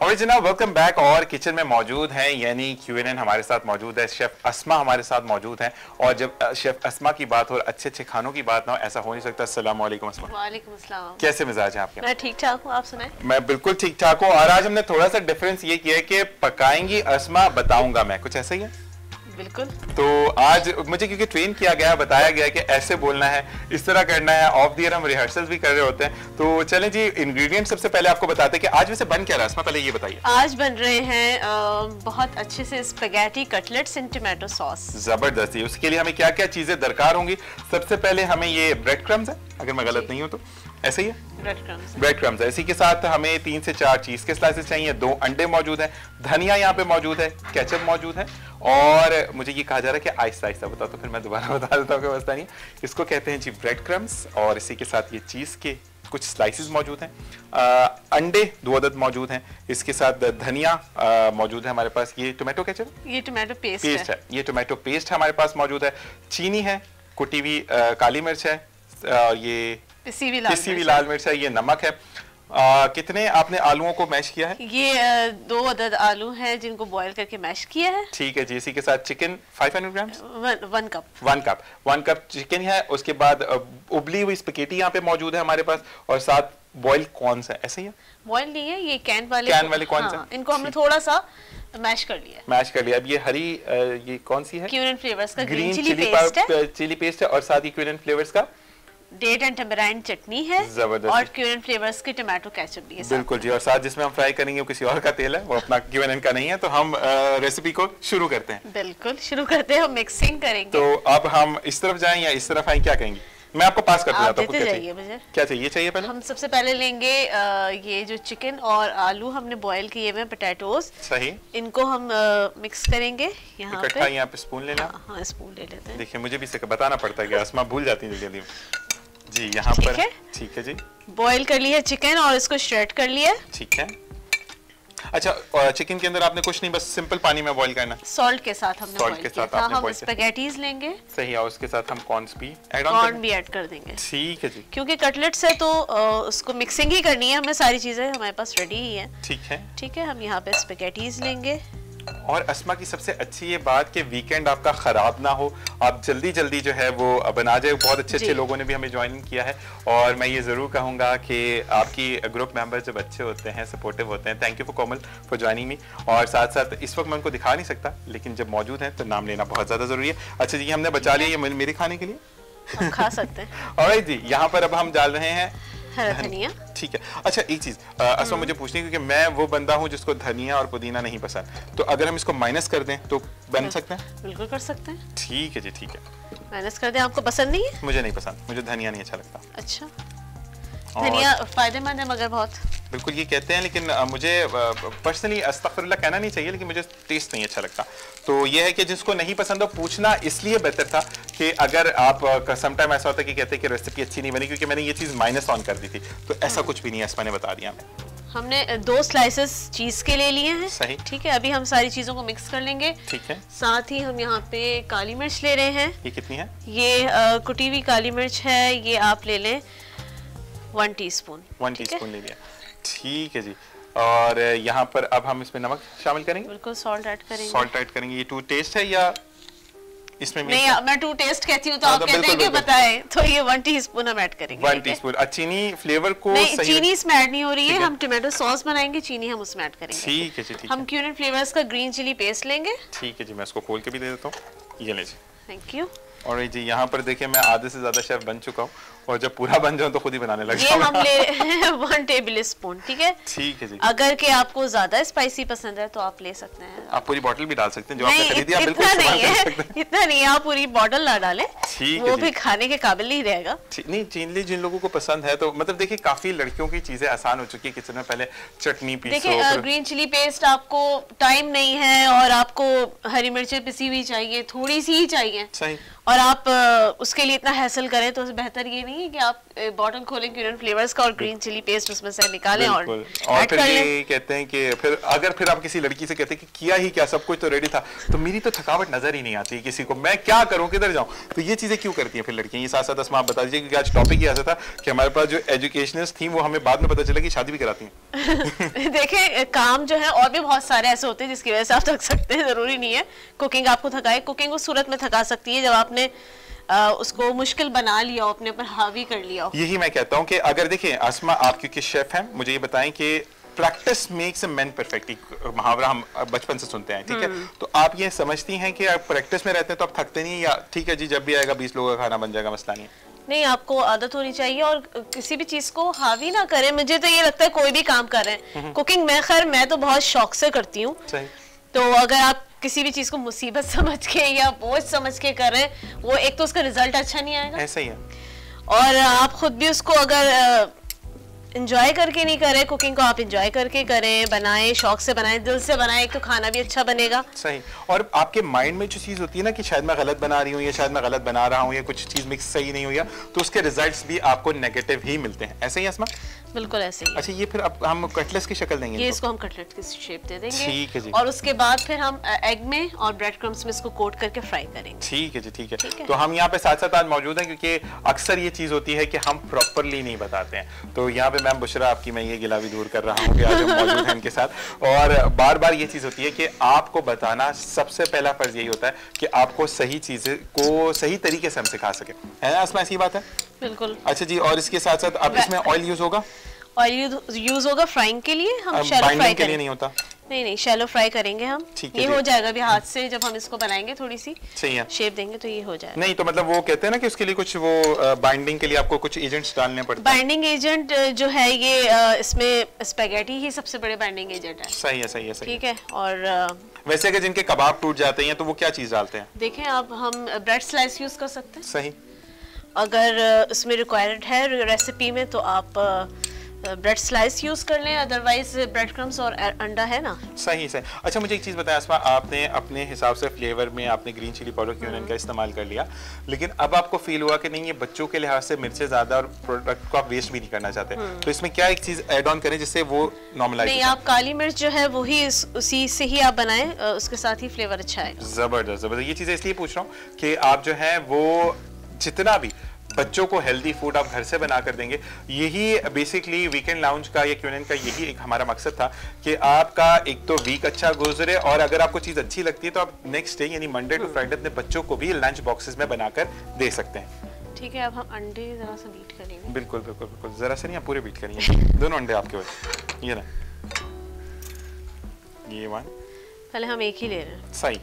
और जनाब वेलकम बैक। और किचन में मौजूद हैं यानी Q&A हमारे साथ मौजूद है, शेफ अस्मा हमारे साथ मौजूद हैं। और जब शेफ अस्मा की बात हो और अच्छे अच्छे खानों की बात ना हो, ऐसा हो नहीं सकता। अस्सलाम वालेकुम अस्मा। वालेकुम अस्सलाम। कैसे मिजाज हैं आपके? मैं ठीक ठाक हूँ, आप सुनाएं। मैं बिल्कुल ठीक ठाक हूँ। और आज हमने थोड़ा सा डिफरेंस ये किया है कि पकाएंगी अस्मा, बताऊंगा मैं, कुछ ऐसा ही है। बिल्कुल। तो आज मुझे क्योंकि ट्रेन किया गया, बताया गया कि ऐसे बोलना है, इस तरह करना है। ऑफ द ईयर हम रिहर्सल भी कर रहे होते हैं। तो चलें जी, इंग्रेडिएंट सबसे पहले आपको बताते हैं कि आज वैसे बन क्या रहा है अस्मा, पहले ये बताइए। आज बन रहे हैं बहुत अच्छे से स्पैगेटी कटलेट्स इन टोमेटो सॉस। जबरदस्त। उसके लिए हमें क्या क्या चीजें दरकार होंगी? सबसे पहले हमें ये ब्रेड क्रम्स है, अगर मैं गलत नहीं हूं तो, ऐसे ही है, ब्रेड क्रम्स है। इसी के साथ हमें 3 से 4 चीज के स्लाइसेस चाहिए, 2 अंडे मौजूद हैं, धनिया यहाँ पे मौजूद है, केचप मौजूद है। और मुझे ये कहा जा रहा है कि आहिस्ता आहिस्ता बताओ, तो फिर मैं दोबारा बता देता हूँ कि बस्ता नहीं। इसको कहते हैं जी ब्रेड क्रम्स। और इसी के साथ ये चीज के कुछ स्लाइसेस मौजूद हैं, अंडे 2 अदद मौजूद हैं, इसके साथ धनिया मौजूद है हमारे पास। ये टोमेटो केचप, ये टोमेटो पेस्ट है। ये टोमेटो पेस्ट हमारे पास मौजूद है। चीनी है, कुटी हुई काली मिर्च है, ये पिसी हुई लाल मिर्च है, ये नमक है। कितने आपने आलूओं को मैश किया है? ये 2 अदद आलू हैं जिनको बॉईल करके मैश किया है। ठीक है जी। इसी के साथ चिकन 500 ग्राम, 1 कप चिकन है। उसके बाद उबली हुई स्पैगेटी यहाँ पे मौजूद है हमारे पास, और साथ बॉइल्ड कॉर्न्स है। ऐसे ही है? बॉइल्ड नहीं है, ये कैन वाले कॉर्न्स हैं। इनको हमने थोड़ा सा मैश कर लिया। अब ये हरी ये कौन सी है? क्यूइन फ्लेवर्स का ग्रीन चिली पेस्ट है, और साथ ही क्यूइन फ्लेवर्स का डेट एंड टैमराइंड चटनी है, और क्यूइन फ्लेवर्स की टोमेटो केचप भी है। बिल्कुल जी। और साथ जिसमें हम फ्राई करेंगे वो किसी और का तेल है, वो अपना क्यूइन का नहीं है। तो हम रेसिपी को शुरू करते हैं। बिल्कुल शुरू करते हैं, हम मिक्सिंग करेंगे। तो अब हम इस तरफ जाएं या इस तरफ आए, क्या कहेंगे? मैं आपको पास करते जाता हूं। क्या चाहिए पहले? हम सबसे पहले लेंगे ये जो चिकन और आलू हमने बॉईल किए हुए पोटैटोस, सही, इनको हम मिक्स करेंगे यहाँ पे। यहाँ पे स्पून ले लें। हाँ, स्पून ले लेते हैं। देखिए मुझे भी बताना पड़ता है कि अस्मा भूल जाती है जल्दी जी। यहाँ पर ठीक है जी। बॉईल कर लिया चिकन और इसको श्रेड कर लिया। ठीक है। अच्छा, और चिकन के अंदर आपने कुछ नहीं, बस सिंपल पानी में बॉईल करना। सॉल्ट के साथ हमने सॉल्ट के साथ आपने हम स्पैगेटीज लेंगे। सही है। और उसके साथ हम कॉर्न भी ऐड कर देंगे। ठीक है जी। क्योंकि कटलेट्स है तो उसको मिक्सिंग ही करनी है हमें, सारी चीजें हमारे पास रेडी ही है। ठीक है। हम यहाँ पे स्पैगेटीज लेंगे। और अस्मा की सबसे अच्छी ये बात कि वीकेंड आपका खराब ना हो, आप जल्दी जल्दी जो है वो बना जाए। बहुत अच्छे लोगों ने भी हमें ज्वाइन किया है। और मैं ये जरूर कहूँगा कि आपकी ग्रुप मेंबर्स जब अच्छे होते हैं, सपोर्टिव होते हैं। Thank you for Komal for joining me. और साथ साथ इस वक्त मैं उनको दिखा नहीं सकता, लेकिन जब मौजूद हैं तो नाम लेना बहुत ज्यादा जरूरी है। अच्छा जी, हमने बचा लिया ये मेरे खाने के लिए, हम खा सकते हैं। ऑलराइट जी। यहाँ पर अब हम डाल रहे हैं धनिया। ठीक है। अच्छा, एक चीज असमा मुझे पूछनी है, क्योंकि मैं वो बंदा हूँ जिसको धनिया और पुदीना नहीं पसंद, तो अगर हम इसको माइनस कर दें तो बन सकते हैं? बिल्कुल कर सकते हैं। ठीक है जी, ठीक है। माइनस कर दें। आपको पसंद नहीं है? मुझे नहीं पसंद, मुझे धनिया नहीं अच्छा लगता। अच्छा, धनिया फायदेमंद है मगर बहुत। बिल्कुल ये कहते हैं, लेकिन मुझे पर्सनली अस्तगफिरुल्लाह कहना नहीं चाहिए, लेकिन मुझे टेस्ट नहीं अच्छा लगता। तो ये है कि जिसको नहीं पसंद हो, पूछना इसलिए बेहतर था कि अगर आप सम टाइम ऐसा होता है कि कहते हैं कि रेसिपी अच्छी नहीं बनी क्योंकि मैंने ये चीज़ माइनस ऑन कर दी थी, तो ऐसा कुछ भी नहीं है, ऐसा मैंने बता दिया। हमने 2 स्लाइसेस चीज के ले लिए हैं। सही। ठीक है। अभी हम सारी चीजों को मिक्स कर लेंगे। ठीक है। साथ ही हम यहाँ पे काली मिर्च ले रहे हैं। ये कितनी है? ये कुटी हुई काली मिर्च है, ये आप ले लें 1 टीस्पून। 1 टीस्पून ले लिया। ठीक है जी। और यहाँ पर अब हम इसमें नमक शामिल करेंगे। बिल्कुल, सॉल्ट ऐड करेंगे। सॉल्ट ऐड करेंगे। ये 2 टेस्ट है या इसमें नहीं? मैं 2 टेस्ट कहती हूँ तो आप कहते हैं कि बताएं, तो ये 1 टीस्पून हम ऐड करेंगे। 1 टीस्पून। चीनी फ्लेवर को नहीं, चीनी इसमें ऐड नहीं हो रही है। हम टोमेटो सॉस बनाएंगे, चीनी हम उसमें ऐड करेंगे। ठीक है जी, ठीक है। हम क्यूइन फ्लेवर्स का ग्रीन चिली पेस्ट लेंगे। ठीक है जी, मैं इसको खोल के भी दे देता हूँ। ये ले जी। Thank you. और जी यहाँ पर देखिए मैं आधे से ज्यादा शेफ बन चुका हूँ, और जब पूरा बन जाऊँ तो खुद ही बनाने लग जाऊँ। ये हम ले 1 टेबल स्पून। ठीक है। ठीक है जी। अगर के आपको ज्यादा स्पाइसी पसंद है तो आप ले सकते हैं। आप पूरी बोतल भी डाल सकते हैं, जो आपने खरीदी है। बिल्कुल नहीं है, इतना नहीं है, आप पूरी बोतल ना डालें, वो भी खाने के काबिल नहीं रहेगा। नहीं, चिली जिन लोगों को पसंद है तो मतलब देखिए काफी लड़कियों की चीजें आसान हो चुकी है किचन में। पहले चटनी पीसो। देखिए ग्रीन चिली पेस्ट आपको टाइम नहीं है और आपको हरी मिर्चें पिसी हुई चाहिए, थोड़ी सी ही चाहिए, सही, और आप उसके लिए इतना हैसल करें तो बेहतर ये नहीं है कि आप बॉटल खोलें क्यूरियन फ्लेवर्स का और ग्रीन चिली पेस्ट उसमें से निकालें और फिर ये कहते हैं कि फिर आप किसी लड़की से कहते हैं कि किया ही क्या, सब कुछ तो रेडी था, तो मेरी तो थकावट नजर ही नहीं आती किसी को, मैं क्या करूं, किधर जाऊं, तो ये चीजें क्यों करती हैं फिर लड़कियां? ये साथ साथ अस्मा आप बता दीजिए, क्योंकि आज टॉपिक ही ऐसा था कि हमारे पास जो एजुकेशनिस्ट थी वो हमें बाद में पता चला कि शादी भी कराती हैं। देखिए काम जो है और भी बहुत सारे ऐसे होते हैं जिसकी वजह से आप थक सकते हैं, जरूरी नहीं है कुकिंग आपको थकाए। कुकिंग उस सूरत में थका सकती है जब आपने उसको मुश्किल बना लिया हो, अपने ऊपर हावी कर लिया हो। यही मैं कहता हूं कि अगर देखिए अस्मा आप क्योंकि शेफ हैं, मुझे ये बताएं कि practice makes a man perfect, मुहावरा हम बचपन से सुनते हैं, ठीक है? तो आप ये समझती हैं कि आप प्रैक्टिस में रहते हैं तो आप थकते नहीं, या ठीक है जी जब भी आएगा 20 लोगों का खाना बन जाएगा, मसला नहीं है? नहीं, आपको आदत होनी चाहिए और किसी भी चीज को हावी ना करें। मुझे तो ये लगता है कोई भी काम कर रहे हैं, कुकिंग मैं तो बहुत शौक से करती हूँ, तो अगर आप किसी भी चीज को मुसीबत समझ के या बोझ समझ के कर रहे हैं, वो एक तो उसका रिजल्ट अच्छा नहीं आएगा, ऐसा ही है, और आप खुद भी उसको अगर एंजॉय करके नहीं करें, कुकिंग को आप एंजॉय करके करें, बनाएं, शौक से बनाएं, दिल से बनाएं, तो खाना भी अच्छा बनेगा। सही। और आपके माइंड में जो चीज होती है ना कि शायद मैं गलत बना रही हूँ या शायद मैं गलत बना रहा हूँ या कुछ चीज मिक्स सही नहीं हुई है, तो उसके रिजल्ट्स भी आपको नेगेटिव ही मिलते हैं, ऐसे ही अस्मा? बिल्कुल ऐसे ही। अच्छा, ये फिर अब हम कटलेट्स की शक्ल देंगे, ये इसको हम कटलेट की शेप दे देंगे, ठीक है जी, और उसके बाद फिर हम एग में और ब्रेड क्रम्स में इसको कोट करके फ्राई करेंगे। ठीक है जी, ठीक है। तो हम यहाँ पे साथ साथ आज मौजूद हैं क्योंकि अक्सर ये चीज होती है कि हम प्रॉपरली नहीं बताते हैं, तो यहाँ पे मैम बुशरा आपकी मैं ये गिला भी दूर कर रहा हूँ कि आज हम मौजूद हैं इनके साथ, और बार बार ये चीज होती है कि आपको बताना सबसे पहला फर्ज यही होता है कि आपको सही चीजें को सही तरीके से हम सिखा सके, है ना अस्मा? ऐसी बात है, बिल्कुल। अच्छा जी, और इसके साथ साथ अब इसमें ऑयल यूज होगा? ऑयल यूज होगा फ्राइंग के लिए, हम शैलो फ्राई के लिए नहीं होता? नहीं, शैलो फ्राई करेंगे हम, ये हो जाएगा भी हाथ से, जब हम इसको बनाएंगे थोड़ी सी शेप देंगे तो ये हो जाएगा। नहीं तो मतलब वो कहते हैं ना कि उसके लिए कुछ वो बाइंडिंग के लिए आपको कुछ एजेंट्स डालने पड़ते हैं। बाइंडिंग एजेंट जो है ये इसमें स्पैगेटी ही सबसे बड़े बाइंडिंग एजेंट है। सही है, सही है, सही, ठीक है। और वैसे अगर जिनके कबाब टूट जाते हैं तो वो क्या चीज डालते हैं? देखें, अब हम ब्रेड स्लाइस यूज कर सकते हैं। सही। अगर उसमें रिक्वायर्ड है रेसिपी में तो आप ब्रेड स्लाइस यूज कर लें, अदरवाइज ब्रेड क्रम्स और अंडा है ना। सही सही। अच्छा मुझे एक चीज बताया अस्मा, आपने अपने हिसाब से फ्लेवर में आपने ग्रीन चिली पाउडर क्यूनन का इस्तेमाल कर लिया, लेकिन अब आपको फील हुआ कि नहीं ये बच्चों के लिहाज से मिर्चें ज्यादा और प्रोडक्ट को आप वेस्ट भी नहीं करना चाहते, तो इसमें क्या एक चीज ऐड ऑन करें जिससे वो नॉर्मलाइज? नहीं, आप काली मिर्च जो है वही उसी से ही आप बनाएं, उसके साथ ही फ्लेवर अच्छा आएगा। जबरदस्त जबरदस्त। ये चीजें इसलिए पूछ रहा हूँ कि आप जो है वो जितना भी बच्चों को हेल्दी फूड आप घर से बना कर देंगे, यही बेसिकली वीकेंड लाउंज का या क्यूनन का यही एक हमारा मकसद था कि आपका एक तो वीक अच्छा गुजरे, और अगर आपको चीज अच्छी लगती है तो आप नेक्स्ट डे यानी मंडे टू फ्राइडे अपने बच्चों को भी लंच बॉक्सेस में बनाकर दे सकते हैं। ठीक है, अब हम अंडे जरा सा बीट करेंगे। बिल्कुल बिल्कुल बिल्कुल, जरा से नहीं, आप पूरे बीट करेंगे, दोनों अंडे आपके वजह। ये ना, ये वन, पहले हम एक ही ले रहे हैं। सही,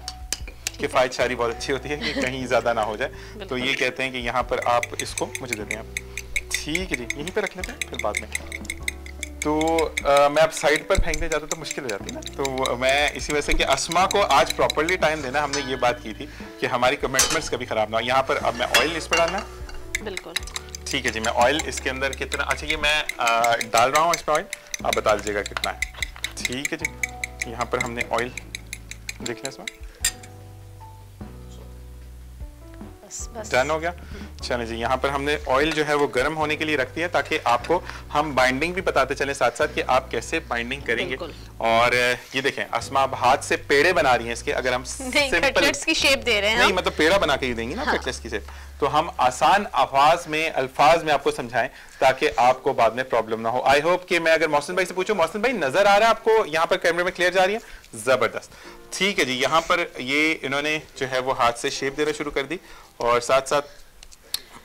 किफायत शारी बहुत अच्छी होती है कि कहीं ज्यादा ना हो जाए, तो ये कहते हैं कि यहाँ पर आप इसको मुझे दे दें आप, ठीक है जी, यहीं पे रख लेते हैं फिर बाद में। तो मैं अब साइड पर फेंकने जाता तो मुश्किल हो जाती है ना, तो मैं इसी वजह से कि अस्मा को आज प्रॉपर्ली टाइम देना, हमने ये बात की थी कि हमारी कमिटमेंट्स कभी खराब ना हो। यहाँ पर अब मैं ऑयल इस पर डालना, बिल्कुल ठीक है जी। मैं ऑयल इसके अंदर कितना, अच्छा ये मैं डाल रहा हूँ इस पर ऑयल, आप बता दीजिएगा कितना है। ठीक है जी, यहाँ पर हमने ऑयल देख लें इसमें डन हो गया। चलिए जी, यहाँ पर हमने ऑयल जो है वो गर्म होने के लिए रख दिया ताकि आपको हम बाइंडिंग भी बताते चले साथ साथ कि आप कैसे बाइंडिंग करेंगे। और ये देखें अस्मा अब हाथ से पेड़े बना रही हैं इसके, अगर हम सिंपल की शेप दे रहे हैं, नहीं मतलब पेड़ा बना के ही देंगी ना कटलेट्स की शेप, तो हम आसान अल्फाज में आपको समझाएं ताकि आपको बाद में प्रॉब्लम ना हो। आई होप कि मैं अगर मोहसिन भाई से पूछूं, मोहसिन भाई नजर आ रहा है आपको यहाँ पर कैमरे में क्लियर जा रही है? जबरदस्त, ठीक है जी। यहाँ पर ये इन्होंने जो है वो हाथ से शेप देना शुरू कर दी, और साथ साथ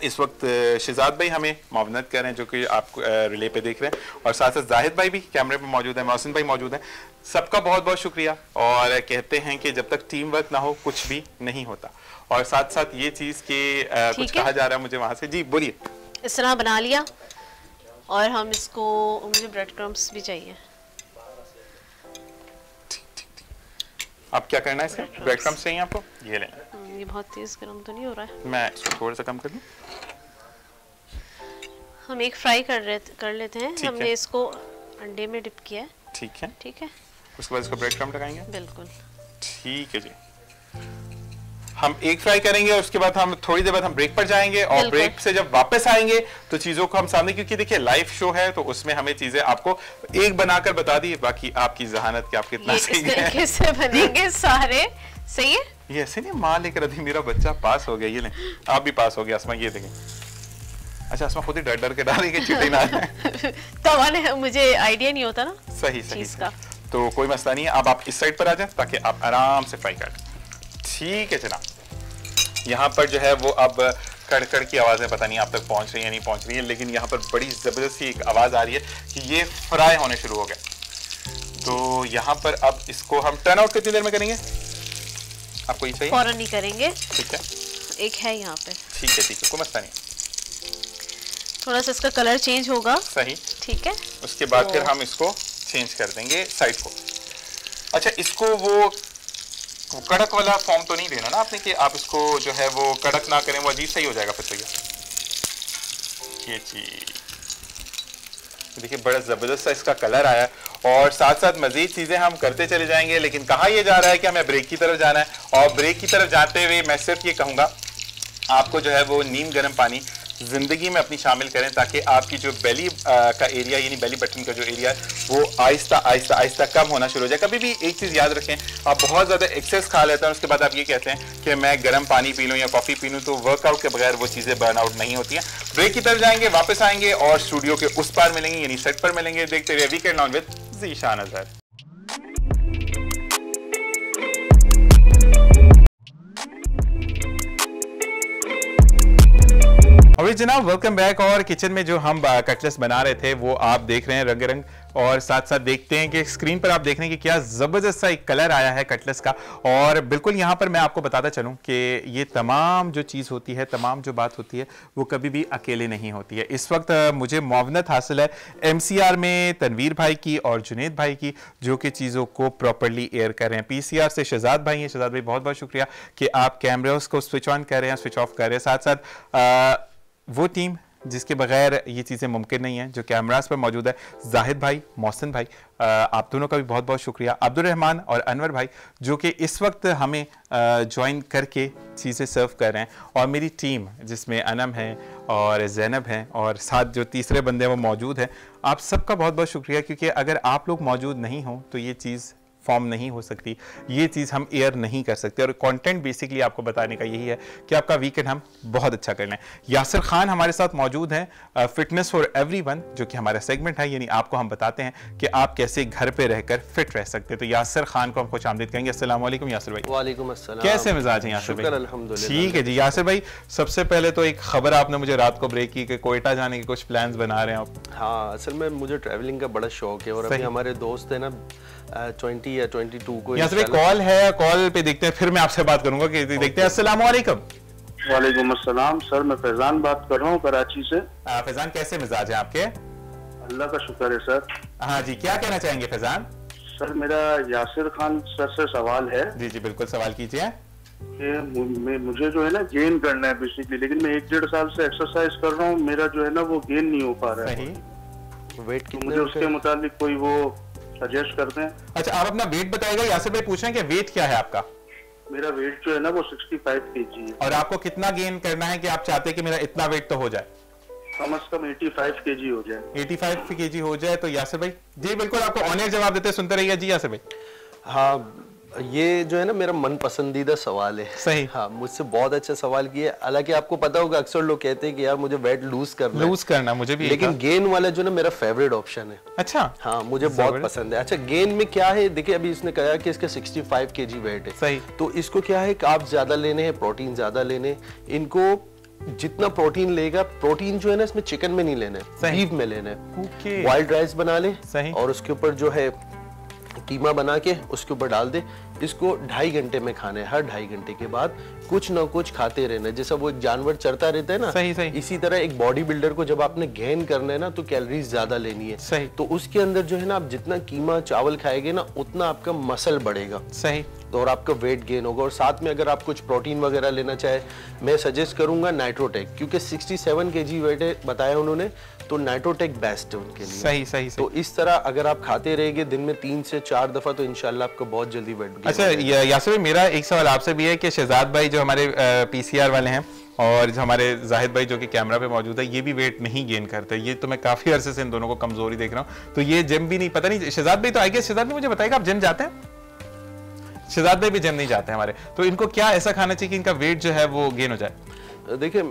इस वक्त शिजाद भाई हमें मावनत कर रहे हैं जो कि आप रिले पे देख रहे हैं, और साथ साथ जाहिद भाई भी कैमरे पे मौजूद है, मोहसिन भाई मौजूद हैं। सबका बहुत बहुत शुक्रिया, और कहते हैं कि जब तक टीम वर्क ना हो कुछ भी नहीं होता। और साथ साथ ये चीज के कुछ कहा जा रहा है मुझे वहां से, जी बोलिए। इस तरह बना लिया, और हम इसको, मुझे ब्रेड क्रम्स भी चाहिए। अब क्या करना है इसका? ब्रेड क्रम्स चाहिए आपको, ये लें। ये बहुत तेज गरम तो नहीं हो रहा है? मैं इसको थोड़ा सा कम कर दूं। हम एक फ्राई कर लेते हैं। हमने इसको अंडे में डिप किया है। ठीक है, ठीक है। उसके बाद इसको ब्रेड क्रम्स लगाएंगे। बिल्कुल ठीक है जी। हम एक फ्राई करेंगे और उसके बाद हम थोड़ी देर बाद हम ब्रेक पर जाएंगे और ब्रेक से जब वापस आएंगे तो चीजों को हम सामने, क्योंकि देखिए लाइव शो है तो उसमें हमें चीजें आपको एक बनाकर बता दी, बाकी आपकी जहानत के आप कितना सही है से बनेंगे सारे। सही है, ये ऐसे नहीं माँ लेकर अभी मेरा बच्चा पास हो गया, ये नहीं आप भी पास हो गया आसमा, ये देखें। अच्छा आसमा खुद ही डर डर के डालेंगे चीटें ना तो मुझे आइडिया नहीं होता ना सही का, तो कोई मसला नहीं है। अब आप इस साइड पर आ जाए ताकि आप आराम से फ्राई कर। ठीक है जनाब, यहाँ पर जो है वो अब कड़कड़ की आवाज़ें पता नहीं आप तक पहुँच रही है नहीं पहुँच रही है, लेकिन यहाँ पर बड़ी ज़बरदस्त सी एक आवाज़ आ रही है कि ये फ्राई होने शुरू हो गए। तो यहाँ पर अब इसको हम टर्न आउट कितनी देर में करेंगे, आपको ये चाहिए? फौरन नहीं करेंगे, ठीक है, एक है यहाँ पे। ठीक है कोई मसला नहीं, थोड़ा सा इसका कलर चेंज होगा। सही, ठीक है, उसके बाद फिर हम इसको चेंज कर देंगे साइड को। अच्छा इसको वो कड़क वाला फॉर्म तो नहीं देना ना आपने कि आप इसको जो है वो कड़क ना करें, वो अजीब सही हो जाएगा फिर तो। ये चीज देखिए बड़ा जबरदस्त सा इसका कलर आया और साथ साथ मजीद चीजें हम करते चले जाएंगे, लेकिन कहा यह जा रहा है कि हमें ब्रेक की तरफ जाना है। और ब्रेक की तरफ जाते हुए मैं सिर्फ ये कहूंगा आपको जो है वो नीम गर्म पानी जिंदगी में अपनी शामिल करें ताकि आपकी जो बेली का एरिया यानी बेली बटन का जो एरिया है वो आहिस्ता आहिस्ता आहिस्ता कम होना शुरू हो जाए। कभी भी एक चीज़ याद रखें, आप बहुत ज़्यादा एक्सेस खा लेते हैं उसके बाद आप ये कहते हैं कि मैं गर्म पानी पी लूँ या कॉफ़ी पी लूँ, तो वर्कआउट के बगैर वो चीज़ें बर्न आउट नहीं होती हैं। ब्रेक की तरफ जाएंगे, वापस आएंगे और स्टूडियो के उस पार मिलेंगे यानी सेट पर मिलेंगे। देखते रहिए weekend on with Zeeshan Azhar. अभी जनाब वेलकम बैक। और किचन में जो हम कटलेट्स बना रहे थे वो आप देख रहे हैं रंग रंग, और साथ साथ देखते हैं कि स्क्रीन पर आप देख रहे हैं कि क्या जबरदस्त सा एक कलर आया है कटलेट्स का। और बिल्कुल यहाँ पर मैं आपको बताता चलूँ कि ये तमाम जो चीज़ होती है, तमाम जो बात होती है वो कभी भी अकेले नहीं होती है। इस वक्त मुझे मुआवनत हासिल है MCR में तनवीर भाई की और जुनेद भाई की, जो कि चीज़ों को प्रॉपरली एयर कर रहे हैं। PCR से शहजाद भाई हैं। शहजाद भाई बहुत बहुत शुक्रिया कि आप कैमरास को स्विच ऑन कर रहे हैं, स्विच ऑफ कर रहे हैं। साथ साथ वो टीम जिसके बगैर ये चीज़ें मुमकिन नहीं है, जो कैमरास पर मौजूद है, जाहिद भाई, मोहसिन भाई, आप दोनों का भी बहुत बहुत शुक्रिया। अब्दुल रहमान और अनवर भाई जो कि इस वक्त हमें ज्वाइन करके चीज़ें सर्व कर रहे हैं, और मेरी टीम जिसमें अनम है और ज़ैनब हैं और साथ जो तीसरे बंदे वो मौजूद हैं, आप सबका बहुत बहुत शुक्रिया, क्योंकि अगर आप लोग मौजूद नहीं हो तो ये चीज़ फॉर्म नहीं हो सकती, ये चीज़ हम एयर नहीं कर सकते। और कंटेंट बेसिकली आपको बताने का यही है कि आपका वीकेंड हम बहुत अच्छा कर लें। यासिर खान हमारे साथ मौजूद हैं, फिटनेस फॉर एवरीवन, जो कि हमारा सेगमेंट है, यानी आपको हम बताते हैं कि आप कैसे घर पे रहकर फिट रह सकते हैं। तो यासिर खान को हम खुश आमदीद कहेंगे। अस्सलाम वालेकुम यासिर भाई। वालेकुम अस्सलाम। कैसे मिजाज हैं यासिर भाई? अल्हम्दुलिल्लाह। ठीक है जी। यासिर भाई सबसे पहले तो एक खबर आपने मुझे रात को ब्रेक की कि कोयटा जाने के कुछ प्लान्स बना रहे हैं आप। हाँ, असल में मुझे ट्रैवलिंग का बड़ा शौक है, और अभी हमारे दोस्त है ना 20 या 22 को कॉल है, कॉल पे देखते हैं, फिर मैं आपसे बात करूंगा कि देखते हैं। अस्सलाम वालेकुम। वालेकुम अस्सलाम सर, मैं फैजान बात कर रहा हूँ कराची से। फैजान कैसे मिजाज है आपके? अल्लाह का शुक्र है सर। हाँ जी, क्या कहना चाहेंगे फैजान? सर मेरा यासिर खान सर से सवाल है। जी जी बिल्कुल, सवाल कीजिए। कि मुझे जो है ना गेन करना है बेसिकली, लेकिन मैं 1-1.5 साल से एक्सरसाइज कर रहा हूँ, मेरा जो है ना वो गेन नहीं हो पा रहा है। वेट तो मुझे उसके मुताबिक कोई वो सजेस्ट करते हैं। अच्छा, आप अपना वेट बताइएगा। यासिर भाई पूछ रहे हैं कि वेट क्या है आपका? मेरा वेट जो है ना वो 65 kg है। और आपको कितना गेन करना है कि आप चाहते हैं कि मेरा इतना वेट तो हो जाए? कम से कम 85 kg हो जाए। 85 kg हो जाए। तो यासिर भाई जी बिल्कुल आपको ऑन एयर जवाब देते, सुनते रहिए। जी यासिर भाई। हाँ, ये जो है ना मेरा मन पसंदीदा सवाल है। सही। हाँ, मुझसे बहुत अच्छा सवाल किया। हालांकि आपको पता होगा अक्सर लोग कहते हैं कि यार मुझे वेट लूज करना मुझे भी, लेकिन गेन वाला जो ना मेरा फेवरेट ऑप्शन है। अच्छा। हाँ, मुझे बहुत पसंद है। अच्छा, गेन में क्या है, देखिए अभी इसने कहा कि इसका 65 kg वेट है। सही। तो इसको क्या है, कार्ब्स ज्यादा लेने हैं, प्रोटीन ज्यादा लेने। इनको जितना प्रोटीन लेगा, प्रोटीन जो है ना इसमें चिकन में नहीं लेना है, बीफ में लेना है। वाइल्ड राइस बना ले और उसके ऊपर जो है कीमा बना के उसके ऊपर डाल दे। इसको 2.5 घंटे में खाना है। हर 2.5 घंटे के बाद कुछ ना कुछ खाते रहना है। जैसा वो एक जानवर चरता रहता है ना, सही। इसी तरह एक बॉडी बिल्डर को जब आपने गेन करना है ना तो कैलोरीज ज्यादा लेनी है। सही। तो उसके अंदर जो है ना आप जितना कीमा चावल खाएंगे ना उतना आपका मसल बढ़ेगा। सही। तो और आपका वेट गेन होगा। और साथ में अगर आप कुछ प्रोटीन वगैरह लेना चाहे, मैं सजेस्ट करूंगा नाइट्रोटेक, क्योंकि 67 kg वेट है बताया उन्होंने, तो नाइट्रोटेक बेस्ट है उनके लिए। सही सही। तो इस तरह अगर आप खाते रहेंगे दिन में 3 से 4 दफा, तो इंशाल्लाह आपको बहुत जल्दी वेट गेन। अच्छा यासिर भाई, मेरा एक सवाल आपसे भी है कि शहजाद भाई जो हमारे PCR वाले हैं और हमारे जाहिद भाई जो कि कैमरा पे मौजूद है, ये भी वेट नहीं गेन करते। ये तो मैं काफी अरसे से इन दोनों को कमजोरी देख रहा हूँ। तो ये जिम भी नहीं, पता नहीं शहजाद भाई, तो आई गेस शहजाद भाई मुझे बताएगा आप जिम जाते हैं? शहजाद भाई भी जिम नहीं जाते हैं हमारे, तो इनको क्या ऐसा खाना चाहिए कि इनका वेट जो है वो गेन हो जाए? देखिए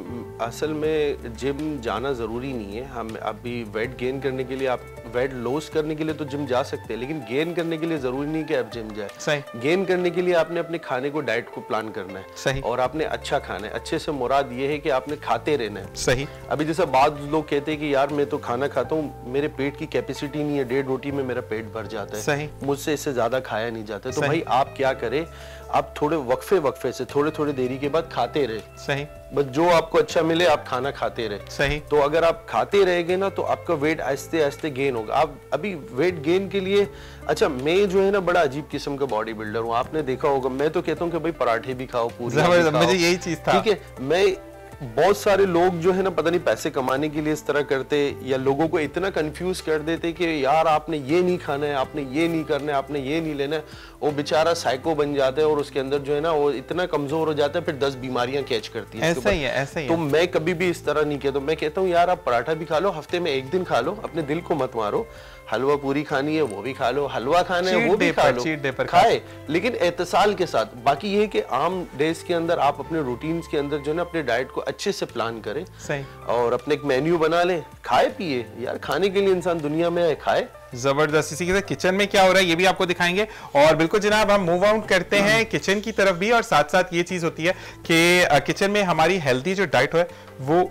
असल में जिम जाना ज़रूरी नहीं है। हम अभी वेट गेन करने के लिए, आप वेट लॉस करने के लिए तो जिम जा सकते हैं, लेकिन गेन करने के लिए ज़रूरी नहीं कि आप जिम जाए। सही। गेन करने के लिए आपने अपने खाने को, डाइट को प्लान करना है। सही। और आपने अच्छा खाना है। अच्छे से मुराद ये है कि आपने खाते रहना है। सही। अभी जैसे बाद लोग कहते हैं कि यार मैं तो खाना खाता हूँ, मेरे पेट की कैपेसिटी नहीं है, 1.5 रोटी में मेरा पेट भर जाता है। सही। मुझसे इससे ज़्यादा खाया नहीं जाता। तो भाई आप क्या करें, आप थोड़े वक्फे से थोड़े देरी के बाद खाते रहे। सही। बस जो आपको अच्छा मिले आप खाना खाते रहे। सही। तो अगर आप खाते रहेंगे ना, तो आपका वेट आहिस्ते आहिस्ते गेन होगा। आप अभी वेट गेन के लिए, अच्छा मैं जो है ना बड़ा अजीब किस्म का बॉडी बिल्डर हूँ, आपने देखा होगा। मैं तो कहता हूँ कि भाई पराठे भी खाओ, पूरी मुझे यही चीज था। ठीक है, मैं बहुत सारे लोग जो है ना पता नहीं पैसे कमाने के लिए इस तरह करते, या लोगों को इतना कंफ्यूज कर देते कि यार आपने ये नहीं खाना है, आपने ये नहीं करना है, आपने ये नहीं लेना है। वो बेचारा साइको बन जाता है और उसके अंदर जो है ना वो इतना कमजोर हो जाता है, फिर 10 बीमारियां कैच करती है। ऐसा ही है, ऐसा ही है। तो मैं कभी भी इस तरह नहीं कहता। मैं कहता हूँ यार आप पराठा भी खा लो, हफ्ते में 1 दिन खा लो, अपने दिल को मत मारो। हलवा पूरी खानी है वो भी खा लो, हलवा खाना है वो भी खा लो, खाए लेकिन एहतसाल के साथ। बाकी ये है कि आम डेज के अंदर आप अपने रूटीन्स के अंदर जो है ना अपने डाइट को अच्छे से प्लान करें। सही। और अपने एक मेन्यू बना लें, खाए पिए यार, खाने के लिए इंसान दुनिया में है, खाए। जबरदस्त। इसी के साथ किचन में क्या हो रहा है ये भी आपको दिखाएंगे। और बिल्कुल जनाब हम मूव आउट करते हैं किचन की तरफ भी, और साथ साथ ये चीज होती है कि किचन में हमारी हेल्थी जो डाइट है वो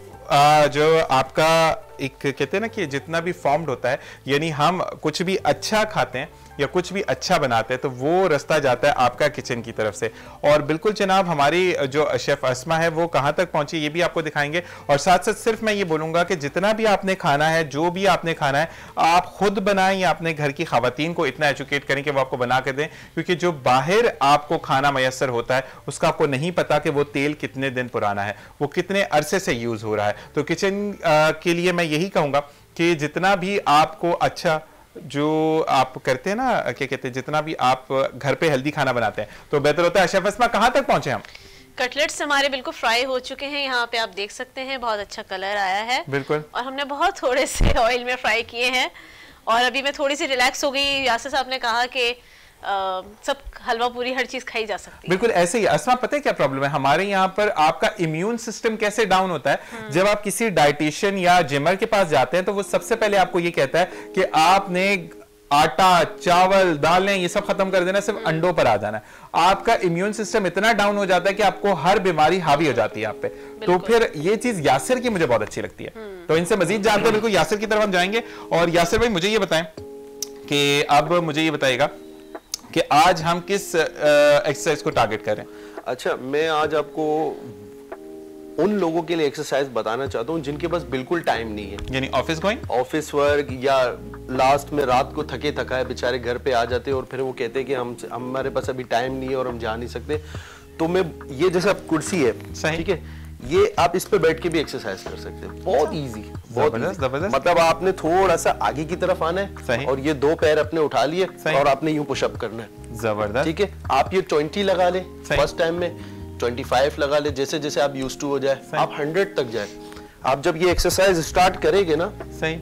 जो आपका एक कहते हैं ना कि जितना भी फॉर्म्ड होता है, यानी हम कुछ भी अच्छा खाते हैं या कुछ भी अच्छा बनाते हैं तो वो रास्ता जाता है आपका किचन की तरफ से। और बिल्कुल जनाब हमारी जो शेफ अस्मा है वो कहाँ तक पहुंची ये भी आपको दिखाएंगे। और साथ साथ सिर्फ मैं ये बोलूंगा कि जितना भी आपने खाना है, जो भी आपने खाना है, आप खुद बनाएं या अपने घर की खवातीन को इतना एजुकेट करें कि वो आपको बना कर दें, क्योंकि जो बाहर आपको खाना मैसर होता है उसका आपको नहीं पता कि वो तेल कितने दिन पुराना है, वो कितने अरसे से यूज हो रहा है। तो किचन के लिए मैं यही कहूंगा कि जितना भी आपको अच्छा जो आप करते हैं ना, क्या कहते हैं, जितना भी आप घर पे हेल्दी खाना बनाते हैं तो बेहतर होता है। शेफ अस्मा कहां तक पहुंचे हम? कटलेट्स हमारे बिल्कुल फ्राई हो चुके हैं, यहाँ पे आप देख सकते हैं बहुत अच्छा कलर आया है। बिल्कुल। और हमने बहुत थोड़े से ऑयल में फ्राई किए हैं और अभी मैं थोड़ी सी रिलैक्स हो गई। यासिर साहब ने कहा कि सब हलवा पूरी हर चीज खाई जा सकती है। बिल्कुल ऐसे ही। अस्मा पता है क्या प्रॉब्लम है हमारे यहाँ पर, आपका इम्यून सिस्टम कैसे डाउन होता है जब आप किसी डाइटिशियन या जिमर के पास जाते हैं तो वो सबसे पहले आपको ये कहता है कि आपने आटा, चावल, दालें ये सब खत्म कर देना, सिर्फ अंडों पर आ जाना है। आपका इम्यून सिस्टम इतना डाउन हो जाता है कि आपको हर बीमारी हावी हो जाती है आप पे। तो फिर ये चीज यासिर की मुझे बहुत अच्छी लगती है। तो इनसे मजीद जानते हैं, बिल्कुल यासिर की तरफ हम जाएंगे। और यासिर भाई मुझे ये बताएं कि अब मुझे ये बताइएगा कि आज हम किस एक्सरसाइज को टारगेट करें? अच्छा, मैं आज आपको उन लोगों के लिए एक्सरसाइज बताना चाहता हूं जिनके पास बिल्कुल टाइम नहीं है, यानी ऑफिस गोइंग, ऑफिस वर्क, या लास्ट में रात को थके थकाए बेचारे घर पे आ जाते हैं और फिर वो कहते हैं कि हमारे पास अभी टाइम नहीं है और हम जा नहीं सकते। तो मैं ये जैसा कुर्सी है, ठीक है, ये आप इस पे बैठ के भी एक्सरसाइज कर सकते हैं। बहुत इजी, बहुत जबरदस्त। मतलब आपने थोड़ा सा आगे की तरफ आना है और ये 2 पैर अपने उठा लिए और आपने यूं पुशअप करना है। जबरदस्त। ठीक है, आप ये 20 लगा ले फर्स्ट टाइम में, 25 लगा ले, जैसे जैसे आप यूज्ड टू हो जाए, आप 100 तक जाए। आप जब ये एक्सरसाइज स्टार्ट करेंगे ना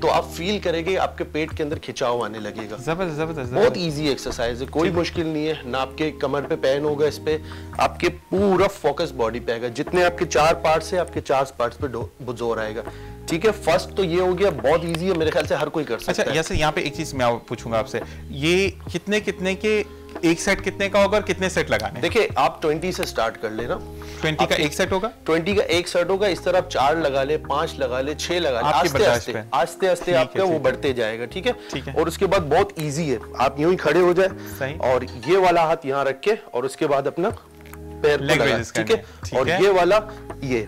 तो आप फील करेंगे आपके पेट के अंदर खिंचाव आने लगेगा। जबरदस्त जबरदस्त। बहुत इजी एक्सरसाइज है, कोई मुश्किल नहीं है ना। आपके कमर पे पेन होगा, इस पे आपके पूरा फोकस बॉडी पे आएगा। जितने आपके 4 पार्ट्स है, आपके 4 पार्ट्स पे जोर आएगा। ठीक है, फर्स्ट तो ये हो गया, बहुत इजी है, मेरे ख्याल से हर कोई कर सकता है। अच्छा, यहाँ पे एक चीज मैं पूछूंगा आपसे, ये कितने के एक सेट कितने का होगा और कितने सेट लगाने? देखिए आप 20 से स्टार्ट कर लेना। 20 का एक सेट होगा? 20 का एक सेट होगा। इस तरह आप 4 लगा ले, 5 लगा ले, 6 लगा ले, आस्ते आस्ते आपका वो बढ़ते जाएगा। ठीक है, और उसके बाद बहुत इजी है, आप यूं ही खड़े हो जाए और ये वाला हाथ यहाँ रख के और उसके बाद अपना पैर लेग रेज, ठीक है, और ये वाला ये,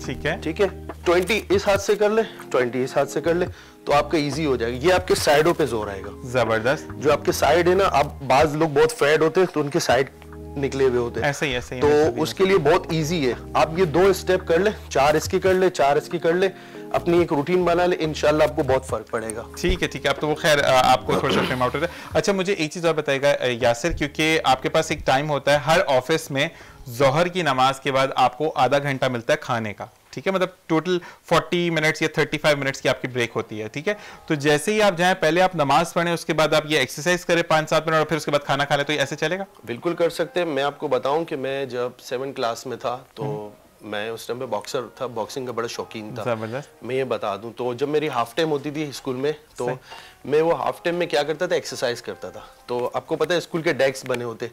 ठीक है, ठीक है, 20 इस हाथ से कर ले, 20 इस हाथ से कर ले, तो आपका इजी हो जाएगा। ये आपके साइडों पे जोर आएगा। जबरदस्त। जो आपके साइड है ना, आप बाज लोग बहुत फैट होते हैं तो उनके साइड निकले हुए होते हैं। ऐसे ही तो उसके लिए बहुत इजी है, आप ये 2 स्टेप कर ले, 4 इसकी कर ले, 4 इसकी कर ले, अपनी एक रूटीन बना ले, इंशाल्लाह आपको बहुत फर्क पड़ेगा। ठीक है अब तो वो खैर आपको थोड़ा सा फ्रेम आउट होता है। अच्छा मुझे एक चीज और बताएगा यासिर, क्योंकि आपके पास एक टाइम होता है हर ऑफिस में, जोहर की नमाज के बाद आपको आधा घंटा मिलता है खाने का, ठीक है, मतलब टोटल 40 मिनट्स या 35 मिनट्स की आपकी ब्रेक होती है, ठीक है। तो जैसे ही आप जाएं, पहले आप नमाज पढ़ें, उसके बाद आप ये एक्सरसाइज करें 5-7 मिनट और फिर उसके बाद खाना खा लें, तो ये ऐसे चलेगा? बिल्कुल कर सकते हैं। मैं आपको बताऊं कि मैं जब 7th क्लास में था तो मैं उस टाइम पे बॉक्सर था, बॉक्सिंग का बड़ा शौकीन था। मैं ये बता दूं, तो जब मेरी हाफ टाइम होती थी स्कूल में, तो मैं वो हाफ टाइम में क्या करता था, एक्सरसाइज करता था। तो आपको पता है स्कूल के डेस्क बने होते,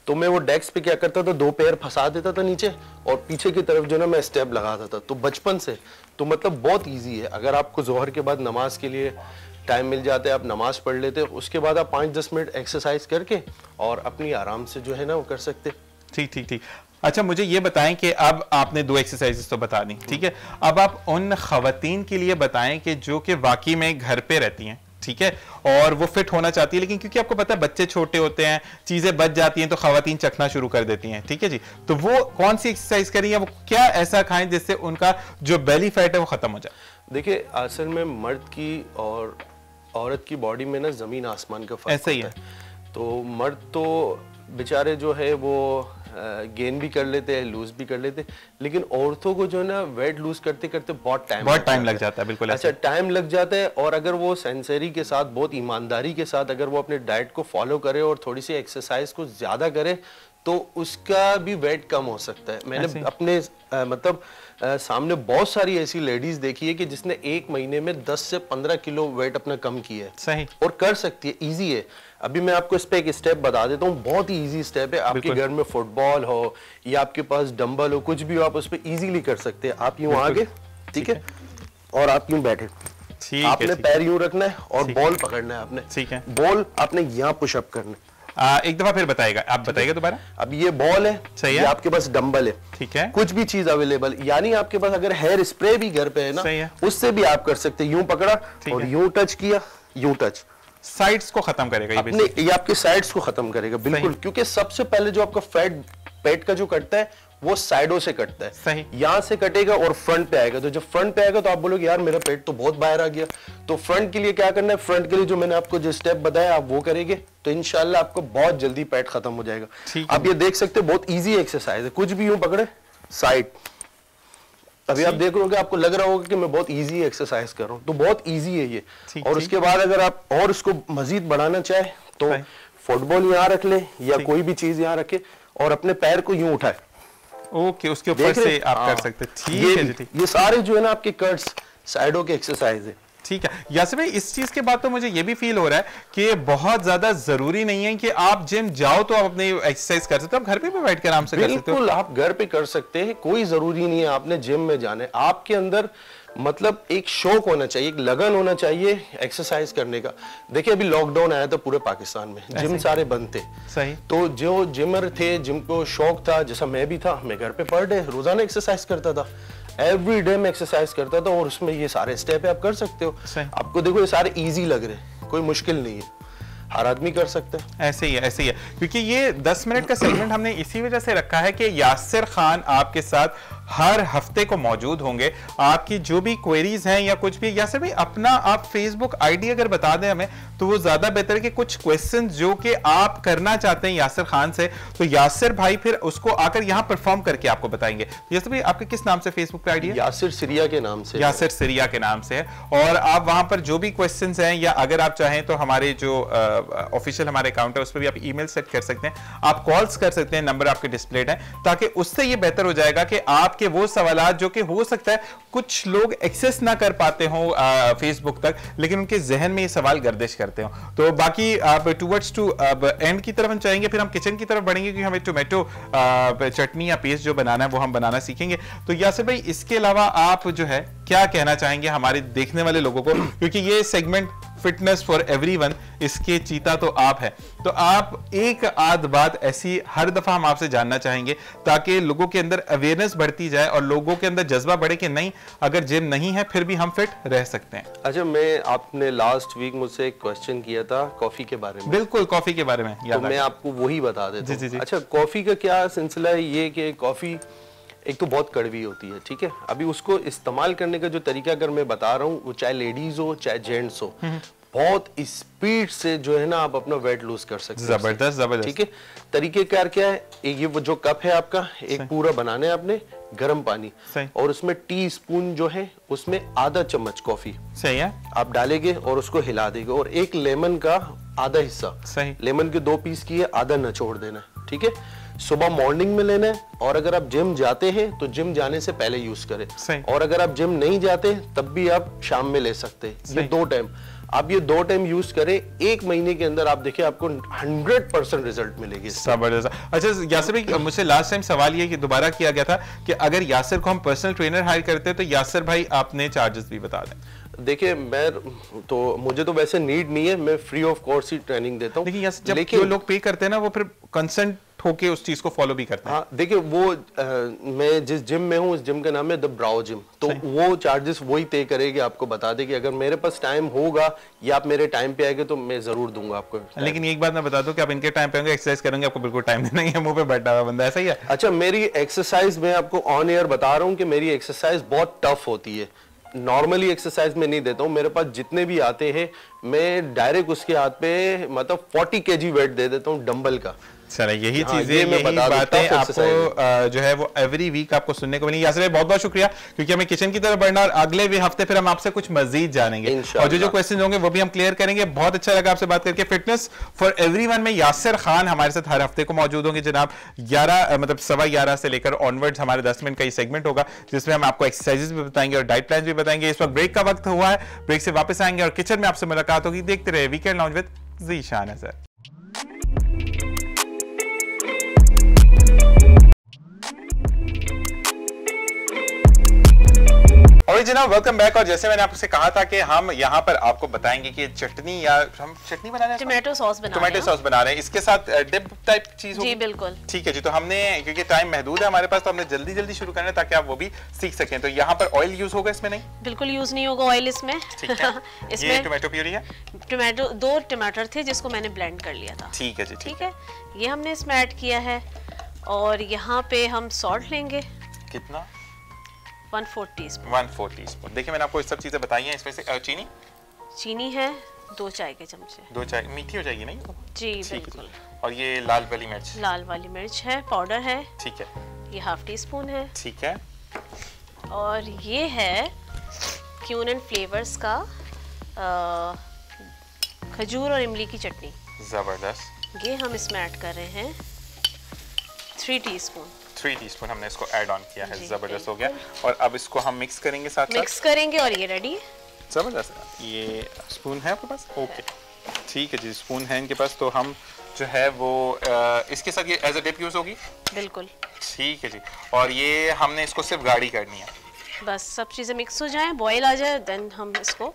तो मैं वो डेस्क पे क्या करता था, 2 पैर फंसा देता था नीचे और पीछे की तरफ जो ना मैं स्टेप लगाता था। तो बचपन से तो मतलब बहुत इजी है, अगर आपको जोहर के बाद नमाज के लिए टाइम मिल जाता है, आप नमाज पढ़ लेते, उसके बाद आप 5-10 मिनट एक्सरसाइज करके और अपनी आराम से जो है ना वो कर सकते। ठीक। अच्छा मुझे ये बताएं कि अब आपने 2 एक्सरसाइजेस तो बता दी, ठीक है, अब आप उन खवातीन के लिए बताएं कि जो कि वाकई में घर पे रहती हैं, ठीक है, और वो फिट होना चाहती है, लेकिन क्योंकि आपको पता है बच्चे छोटे होते हैं, चीजें बच जाती हैं, तो खवातीन चखना शुरू कर देती हैं, ठीक है जी, तो वो कौन सी एक्सरसाइज करें या वो क्या ऐसा खाएं जिससे उनका जो बेली फैट है वो खत्म हो जाए? देखिए असल में मर्द की और औरत की बॉडी में ना जमीन आसमान का फर्क ऐसा ही है। तो मर्द तो बेचारे जो है वो गेन भी कर लेते हैं, लूज भी कर लेते हैं, लेकिन औरतों को जो है ना वेट लूज करते करते बहुत टाइम लग जाता है। बिल्कुल अच्छा, टाइम लग जाता है। और अगर वो सेंसरी के साथ, बहुत ईमानदारी के साथ अगर वो अपने डाइट को फॉलो करे और थोड़ी सी एक्सरसाइज को ज्यादा करे, तो उसका भी वेट कम हो सकता है। मैंने अपने सामने बहुत सारी ऐसी लेडीज देखी है कि जिसने 1 महीने में 10 से 15 किलो वेट अपना कम किया है। सही। और कर सकती है, इजी है। अभी मैं आपको इस पे एक स्टेप बता देता हूँ, बहुत ही इजी स्टेप है। आपके घर में फुटबॉल हो या आपके पास डंबल हो, कुछ भी हो, आप उस पे इजीली कर सकते हैं। आप यूं आगे, ठीक है, और आप यूं बैठे, आपने पैर यूं रखना है और बॉल पकड़ना है आपने, ठीक है, बॉल आपने यहाँ पुशअप करना है। एक दफा फिर बताएगा, आप बताइएगा दोबारा। अब ये बॉल है, सही है, ये आपके पास डंबल है, ठीक है, कुछ भी चीज अवेलेबल, यानी आपके पास अगर हेयर स्प्रे भी घर पे है ना, उससे भी आप कर सकते हैं। यूं पकड़ा और यूं टच किया, यूं टच, साइड्स को खत्म करेगा ये आपके साइड्स को खत्म करेगा। बिल्कुल, क्योंकि सबसे पहले जो आपका फैट पेट का जो कटता है वो साइडों से कटता है। सही। यहाँ से कटेगा और फ्रंट पे आएगा। तो जब फ्रंट पे आएगा तो आप बोलोगे यार मेरा पेट तो बहुत बाहर आ गया। तो फ्रंट के लिए क्या करना है, फ्रंट के लिए जो मैंने आपको जो स्टेप बताया आप वो करेंगे तो इंशाल्लाह आपको बहुत जल्दी पेट खत्म हो जाएगा। आप ये देख सकते हैं, बहुत ईजी एक्सरसाइज है। कुछ भी यूं पकड़े, साइड, अभी आप देख रहे हो, आपको लग रहा होगा कि मैं बहुत इजी एक्सरसाइज कर रहा हूँ, तो बहुत इजी है ये। और उसके बाद अगर आप और इसको मजीद बढ़ाना चाहे तो फुटबॉल यहाँ रख ले या कोई भी चीज यहाँ रखे और अपने पैर को यूं उठाए, ओके, उसके ऊपर से आप कर सकते हैं। ठीक है जी, ये सारे जो है ना आपके कट्स, साइडों के एक्सरसाइज है। ठीक है यासिर भाई, इस चीज के बाद तो मुझे ये भी फील हो रहा है कि बहुत ज्यादा जरूरी नहीं है कि आप जिम जाओ तो आप अपनी एक्सरसाइज कर सकते हो, आप घर पे भी बैठ कर आराम से कर सकते हो। बिल्कुल, आप घर पे कर सकते हैं, कोई जरूरी नहीं है आपने जिम में जाना है। आपके अंदर मतलब एक शौक होना चाहिए, एक लगन होना चाहिए एक्सरसाइज करने का। देखिए अभी लॉकडाउन आया था पूरे पाकिस्तान में, जिम सारे बंद थे। सही। तो जो जिमर थे, जिनको शौक था, जैसा मैं भी था, मैं घर पे पर डे रोजाना एक्सरसाइज करता था, एवरी डे में एक्सरसाइज करता था। और उसमें ये सारे स्टेप आप कर सकते हो। आपको देखो ये सारे इजी लग रहे हैं, कोई मुश्किल नहीं है, हर आदमी कर सकते हैं। ऐसे ही है, ऐसे ही है, क्योंकि ये 10 मिनट का सेगमेंट हमने इसी वजह से रखा है कि यासिर खान आपके साथ हर हफ्ते को मौजूद होंगे। आपकी जो भी क्वेरीज हैं या कुछ भी, यासिर भाई अपना आप फेसबुक आईडी अगर बता दें हमें तो वो ज्यादा बेहतर है कि कुछ क्वेश्चन जो कि आप करना चाहते हैं यासिर खान से, तो यासिर भाई फिर उसको आकर यहाँ परफॉर्म करके आपको बताएंगे। यासिर भाई आपके किस नाम से फेसबुक पे आईडी है? यासिर सिरिया के नाम से। यासिर सिरिया के नाम से है। और आप वहां पर जो भी क्वेश्चंस हैं या अगर आप चाहें तो हमारे जो ऑफिशियल हमारे अकाउंट है उस पर भी आप ईमेल सेट कर सकते हैं, आप कॉल्स कर सकते हैं, नंबर आपके डिस्प्लेड है, ताकि उससे ये बेहतर हो जाएगा कि आपके वो सवाल जो कि हो सकता है कुछ लोग एक्सेस ना कर पाते हो फेसबुक तक, लेकिन उनके जहन में ये सवाल गर्दिश करते हो। तो बाकी आप टूवर्ड्स टू एंड की तरफ हम चाहेंगे, फिर हम किचन की तरफ बढ़ेंगे क्योंकि हमें टोमेटो चटनी या पेस्ट जो बनाना है वो हम बनाना सीखेंगे। तो यासिर भाई इसके अलावा आप जो है क्या कहना चाहेंगे हमारे देखने वाले लोगों को, क्योंकि ये सेगमेंट फिटनेस फॉर एवरीवन, इसके चीता तो आप है। तो आप एक आध बात ऐसी हर दफा हम आपसे जानना चाहेंगे ताकि लोगों के अंदर अवेयरनेस बढ़ती जाए और लोगों के अंदर जज्बा बढ़े कि नहीं, अगर जिम नहीं है फिर भी हम फिट रह सकते हैं। अच्छा, आपने लास्ट वीक मुझसे एक क्वेश्चन किया था कॉफी के बारे में। बिल्कुल, कॉफी के बारे में तो मैं आपको वही बता देता हूँ। अच्छा, कॉफी का क्या सिलसिला है ये कि कॉफी एक तो बहुत कड़वी होती है, ठीक है। अभी उसको इस्तेमाल करने का जो तरीका अगर मैं बता रहा हूँ, वो चाहे लेडीज हो चाहे जेंट्स हो, बहुत स्पीड से जो है ना आप अपना वेट लूज कर सकते हैं। जबरदस्त जबरदस्त। ठीक है, तरीकेकार क्या है, एक ये वो जो कप है आपका, एक पूरा बनाना है आपने गर्म पानी, और उसमें टी स्पून जो है उसमें आधा चम्मच कॉफी सही है आप डालेंगे और उसको हिला देंगे, और एक लेमन का आधा हिस्सा, सही, लेमन के 2 पीस की है, आधा निचोड़ देना है, ठीक है। सुबह मॉर्निंग में लेना है, और अगर आप जिम जाते हैं तो जिम जाने से पहले यूज करें, और अगर आप जिम नहीं जाते तब भी आप शाम में ले सकते हैं। ये 2 टाइम आप ये 2 टाइम यूज करें, 1 महीने के अंदर आप देखिए आपको 100% रिजल्ट मिलेगी। जबरदस्त। अच्छा यासिर भाई, मुझसे लास्ट टाइम सवाल ये कि दोबारा किया गया था कि अगर यासिर को हम पर्सनल ट्रेनर हायर करते हैं तो यासिर भाई आपने चार्जेस भी बता दें। देखिए, मुझे तो वैसे नीड नहीं है, मैं free of cost he training देता हूँ। लेकिन जो लोग पे करते हैं ना वो फिर कंसर्न होके उस चीज को फॉलो भी करते हैं। हाँ, देखिए मैं जिस जिम में हूँ उस जिम का नाम है द ब्राउ जिम, तो वो चार्जेस वही तय करेगी, आपको बता दे कि अगर मेरे पास टाइम होगा या आप मेरे टाइम पे आएंगे तो मैं जरूर दूंगा आपको। लेकिन एक बात मैं बता दूं कि आप इनके टाइम पे होंगे, एक्सरसाइज करेंगे, आपको बिल्कुल टाइम नहीं है, मुंह पे बैठा हुआ बंदा, ऐसा ही है। अच्छा, मेरी एक्सरसाइज मैं आपको ऑन एयर बता रहा हूँ कि मेरी एक्सरसाइज बहुत टफ होती है। नॉर्मली एक्सरसाइज में नहीं देता हूँ, मेरे पास जितने भी आते हैं मैं डायरेक्ट उसके हाथ पे मतलब 40 kg वेट दे देता हूँ डंबल का। चलो यही चीजें, यही बातें आपको जो है वो एवरी वीक आपको सुनने को मिलेंगी। यासिर भाई बहुत बहुत शुक्रिया, क्योंकि हमें किचन की तरफ बढ़ना और अगले भी हफ्ते फिर हम आपसे कुछ मजीद जानेंगे और जो क्वेश्चन होंगे वो भी हम क्लियर करेंगे। बहुत अच्छा लगा आपसे बात करके। फिटनेस फॉर एवरीवन में यासिर खान हमारे साथ हर हफ्ते को मौजूद होंगे जनाब। 11 से लेकर ऑनवर्ड्स हमारे 10 मिनट का ये सेगमेंट होगा जिसमें हम आपको एक्सरसाइजेस भी बताएंगे और डाइट प्लान भी बताएंगे। इस वक्त ब्रेक का वक्त हुआ है, ब्रेक से वापस आएंगे और किचन में आपसे मुलाकात होगी। देखते रहे weekend lounge with Zeeshan Azhar. और जनाब वेलकम बैक। और जैसे मैंने आपसे कहा था कि हम यहाँ पर आपको बताएंगे कि चटनी या हम चटनी बना रहे हैं, टोमेटो सॉस बना रहे हैं, इसके साथ डिप टाइप चीज होगी। जी बिल्कुल ठीक है जी। तो हमने क्योंकि टाइम महदूद है हमारे पास तो हमने जल्दी जल्दी शुरू करना है ताकि आप वो भी सीख सकें। तो यहाँ पर ऑयल यूज होगा इसमें? नहीं, बिल्कुल यूज नहीं होगा ऑयल इसमें। इसमें ये टोमेटो प्यूरी है, टोमेटो 2 टमाटर थे जिसको मैंने ब्लेंड कर लिया था। ठीक है जी, ठीक है। ये हमने इसमें ऐड किया है और यहाँ पे हम सॉल्ट लेंगे। कितना? 1/4 टीस्पून। 1/4 टीस्पून। देखिए मैंने आपको ये सब चीजें बताई हैं। इसमें से चीनी है 2 चाय के चमचे। 2 चाय मीठी हो जाएगी नहीं? जी बिल्कुल। और ये लाल वाली मिर्च है, पाउडर है। ठीक है। ये 1/2 टीस्पून है। ठीक है। और ये है क्यून फ्लेवर्स का खजूर और इमली की चटनी। जबरदस्त। ये हम इसमें ऐड कर रहे हैं 3 टीस्पून हमने इसको ऐड ऑन किया है। जबरदस्त हो गया। और अब इसको हम मिक्स करेंगे, साथ मिक्स करेंगे और ये रेडी। जबरदस्त। ये स्पून है आपके पास? ओके ठीक है जी, स्पून है इनके पास। तो हम जो है वो इसके साथ ये एज अ डिप यूज होगी? बिल्कुल ठीक है जी। और ये हमने इसको सिर्फ गाढ़ी करनी है, बस सब चीजें मिक्स हो जाएं, बॉयल आ जाए, देन हम इसको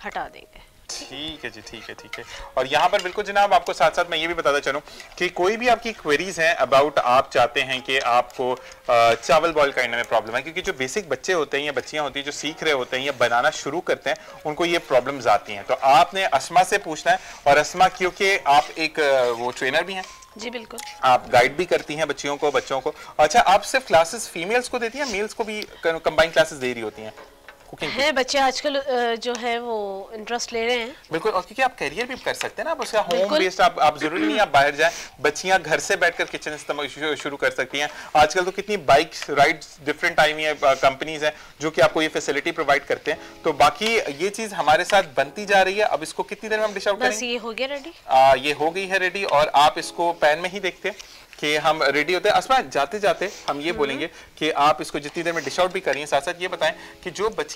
हटा देंगे। ठीक है जी, ठीक है। और यहाँ पर बिल्कुल जनाब आपको साथ साथ मैं ये भी बताता चलूँ कि कोई भी आपकी क्वेरीज हैं अबाउट, आप चाहते हैं कि आपको चावल बॉईल करने में प्रॉब्लम है, क्योंकि जो बेसिक बच्चे होते हैं या बच्चियाँ होती हैं जो सीख रहे होते हैं या बनाना शुरू करते हैं उनको ये प्रॉब्लम्स आती हैं। तो आपने अस्मा से पूछना है। और अस्मा क्योंकि आप एक वो ट्रेनर भी हैं, जी बिल्कुल, आप गाइड भी करती हैं बच्चों को। अच्छा, आप सिर्फ क्लासेस फीमेल्स को देती हैं, मेल्स को भी कंबाइंड क्लासेस दे रही होती हैं? है बच्चे आजकल जो है वो इंटरेस्ट ले रहे हैं। बिल्कुल। और क्योंकि आप करियर भी कर सकते हैं ना, आप उसका होम बेस्ड, आप जरूरी नहीं आप बाहर जाएं, बच्चियां घर से बैठकर किचन इस्तेमाल शुरू कर सकती हैं। आजकल तो कितनी बाइक राइड्स डिफरेंट आई हैं, कंपनीज हैं जो कि आपको ये फैसिलिटी प्रोवाइड करते हैं। तो बाकी ये चीज हमारे साथ बनती जा रही है। अब इसको कितनी देर में हम डिश आउट करेंगे? ये हो गया रेडी। ये हो गई है रेडी। और आप इसको पैन में ही देखते हैं कि हम रेडी होते हैं। अस्मा, जाते जाते हम ये बोलेंगे कि आप इसको जितनी देर में डिश आउट भी करिए, साथ साथ ये बताएं कि जो बच्चे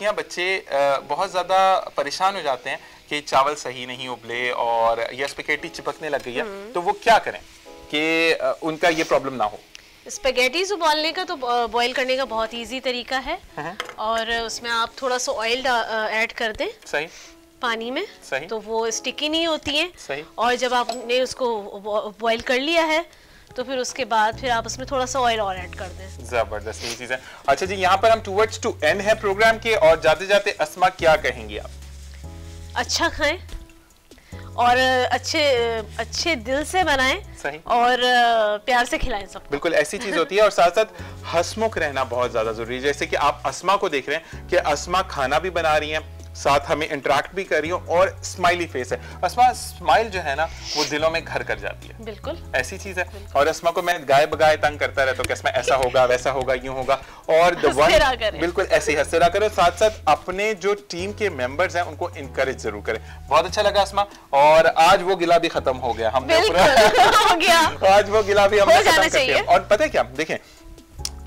बहुत ज़्यादा परेशान हो जाते हैं कि चावल सही नहीं उबले और या स्पैगेटी चिपकने लग गई है, तो वो क्या करें कि उनका ये प्रॉब्लम ना हो? स्पैगेटीज उबालने का तो बॉईल करने का बहुत इजी तरीका है। और उसमें आप थोड़ा सा ऑयल ऐड कर दें। सही। पानी में, सही। तो वो स्टिकी नहीं होती है। सही। और जब आपने उसको बॉईल कर लिया है तो फिर उसके बाद फिर आप उसमें थोड़ा सा ऑयल और ऐड कर दें। जबरदस्त, ये चीज है। अच्छा जी, यहाँ पर हम टूवर्ड्स टू एंड है प्रोग्राम के, और जाते जाते अस्मा क्या कहेंगी आप? अच्छा खाएं और अच्छे दिल से बनाएं, सही। और प्यार से खिलाएं सबको। बिल्कुल ऐसी चीज होती है, और साथ साथ हंसमुख रहना बहुत ज्यादा जरूरी है। जैसे कि आप अस्मा को देख रहे हैं कि अस्मा खाना भी बना रही हैं, साथ हमें इंटरेक्ट भी कर रही हो, और स्माइली फेस है। अस्मा स्माइल जो है ना वो दिलों में घर कर जाती है। बिल्कुल ऐसी चीज है। और अस्मा को मैं गाय बगाए तंग करता रहता हूँ कि अस्मा ऐसा होगा, वैसा होगा, यूं होगा, और बिल्कुल ऐसे ही हंसते रहा करें। साथ साथ अपने जो टीम के मेंबर्स हैं उनको इनकरेज जरूर करें। बहुत अच्छा लगा अस्मा, और आज वो गिला भी खत्म हो गया, हमने हो गया। आज वो गिला भी हमने खत्म कर दिया। और पता है क्या, देखें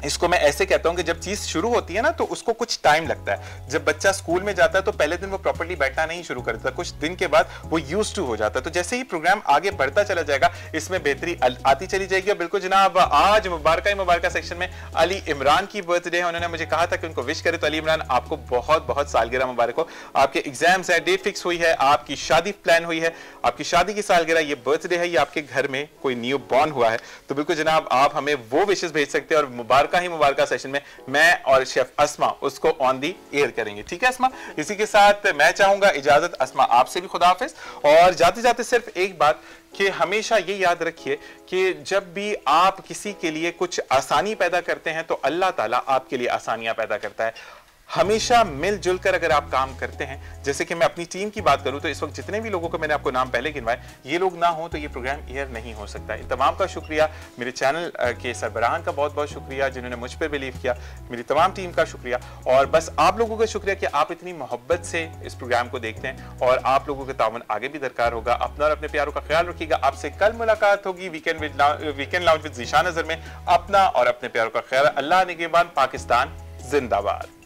इसको मैं ऐसे कहता हूं कि जब चीज शुरू होती है ना तो उसको कुछ टाइम लगता है। जब बच्चा स्कूल में जाता है तो पहले दिन वो प्रॉपर्ली बैठना नहीं शुरू करता, कुछ दिन के बाद वो यूज्ड टू हो जाता है। तो जैसे ही प्रोग्राम आगे बढ़ता चला जाएगा इसमें बेहतरी आती चली जाएगी। और बिल्कुल जनाब, आज मुबारका सेक्शन में अली इमरान की बर्थडे है। उन्होंने मुझे कहा था कि उनको विश करे, तो अली इमरान आपको बहुत बहुत सालगिरह मुबारक हो। आपके एग्जाम्स है, डेट फिक्स हुई है, आपकी शादी प्लान हुई है, आपकी शादी की सालगिरह, ये बर्थडे है, ये आपके घर में कोई न्यू बॉर्न हुआ है। तो बिल्कुल जनाब आप हमें वो विशेष भेज सकते हैं, और मुबारका सेशन में मैं और शेफ अस्मा उसको ऑन दी एयर करेंगे। ठीक है अस्मा, इसी के साथ मैं चाहूंगा इजाजत अस्मा आपसे भी, खुदा हाफिज। और जाते जाते सिर्फ एक बात कि हमेशा ये याद रखिए कि जब भी आप किसी के लिए कुछ आसानी पैदा करते हैं तो अल्लाह ताला आपके लिए आसानियां पैदा करता है। हमेशा मिलजुल कर अगर आप काम करते हैं, जैसे कि मैं अपनी टीम की बात करूं तो इस वक्त जितने भी लोगों को मैंने आपको नाम पहले गिनवाए, ये लोग ना हो तो ये प्रोग्राम एयर नहीं हो सकता। इन तमाम का शुक्रिया, मेरे चैनल के सरबराहान का बहुत बहुत शुक्रिया जिन्होंने मुझ पर बिलीव किया, मेरी तमाम टीम का शुक्रिया, और बस आप लोगों का शुक्रिया कि आप इतनी मोहब्बत से इस प्रोग्राम को देखते हैं, और आप लोगों का ताउन आगे भी दरकार होगा। अपना और अपने प्यारों का ख्याल रखिएगा। आपसे कल मुलाकात होगी weekend lounge with Zeeshan Azhar में। अपना और अपने प्यारों का ख्याल। अल्लाह निगहबान। पाकिस्तान जिंदाबाद।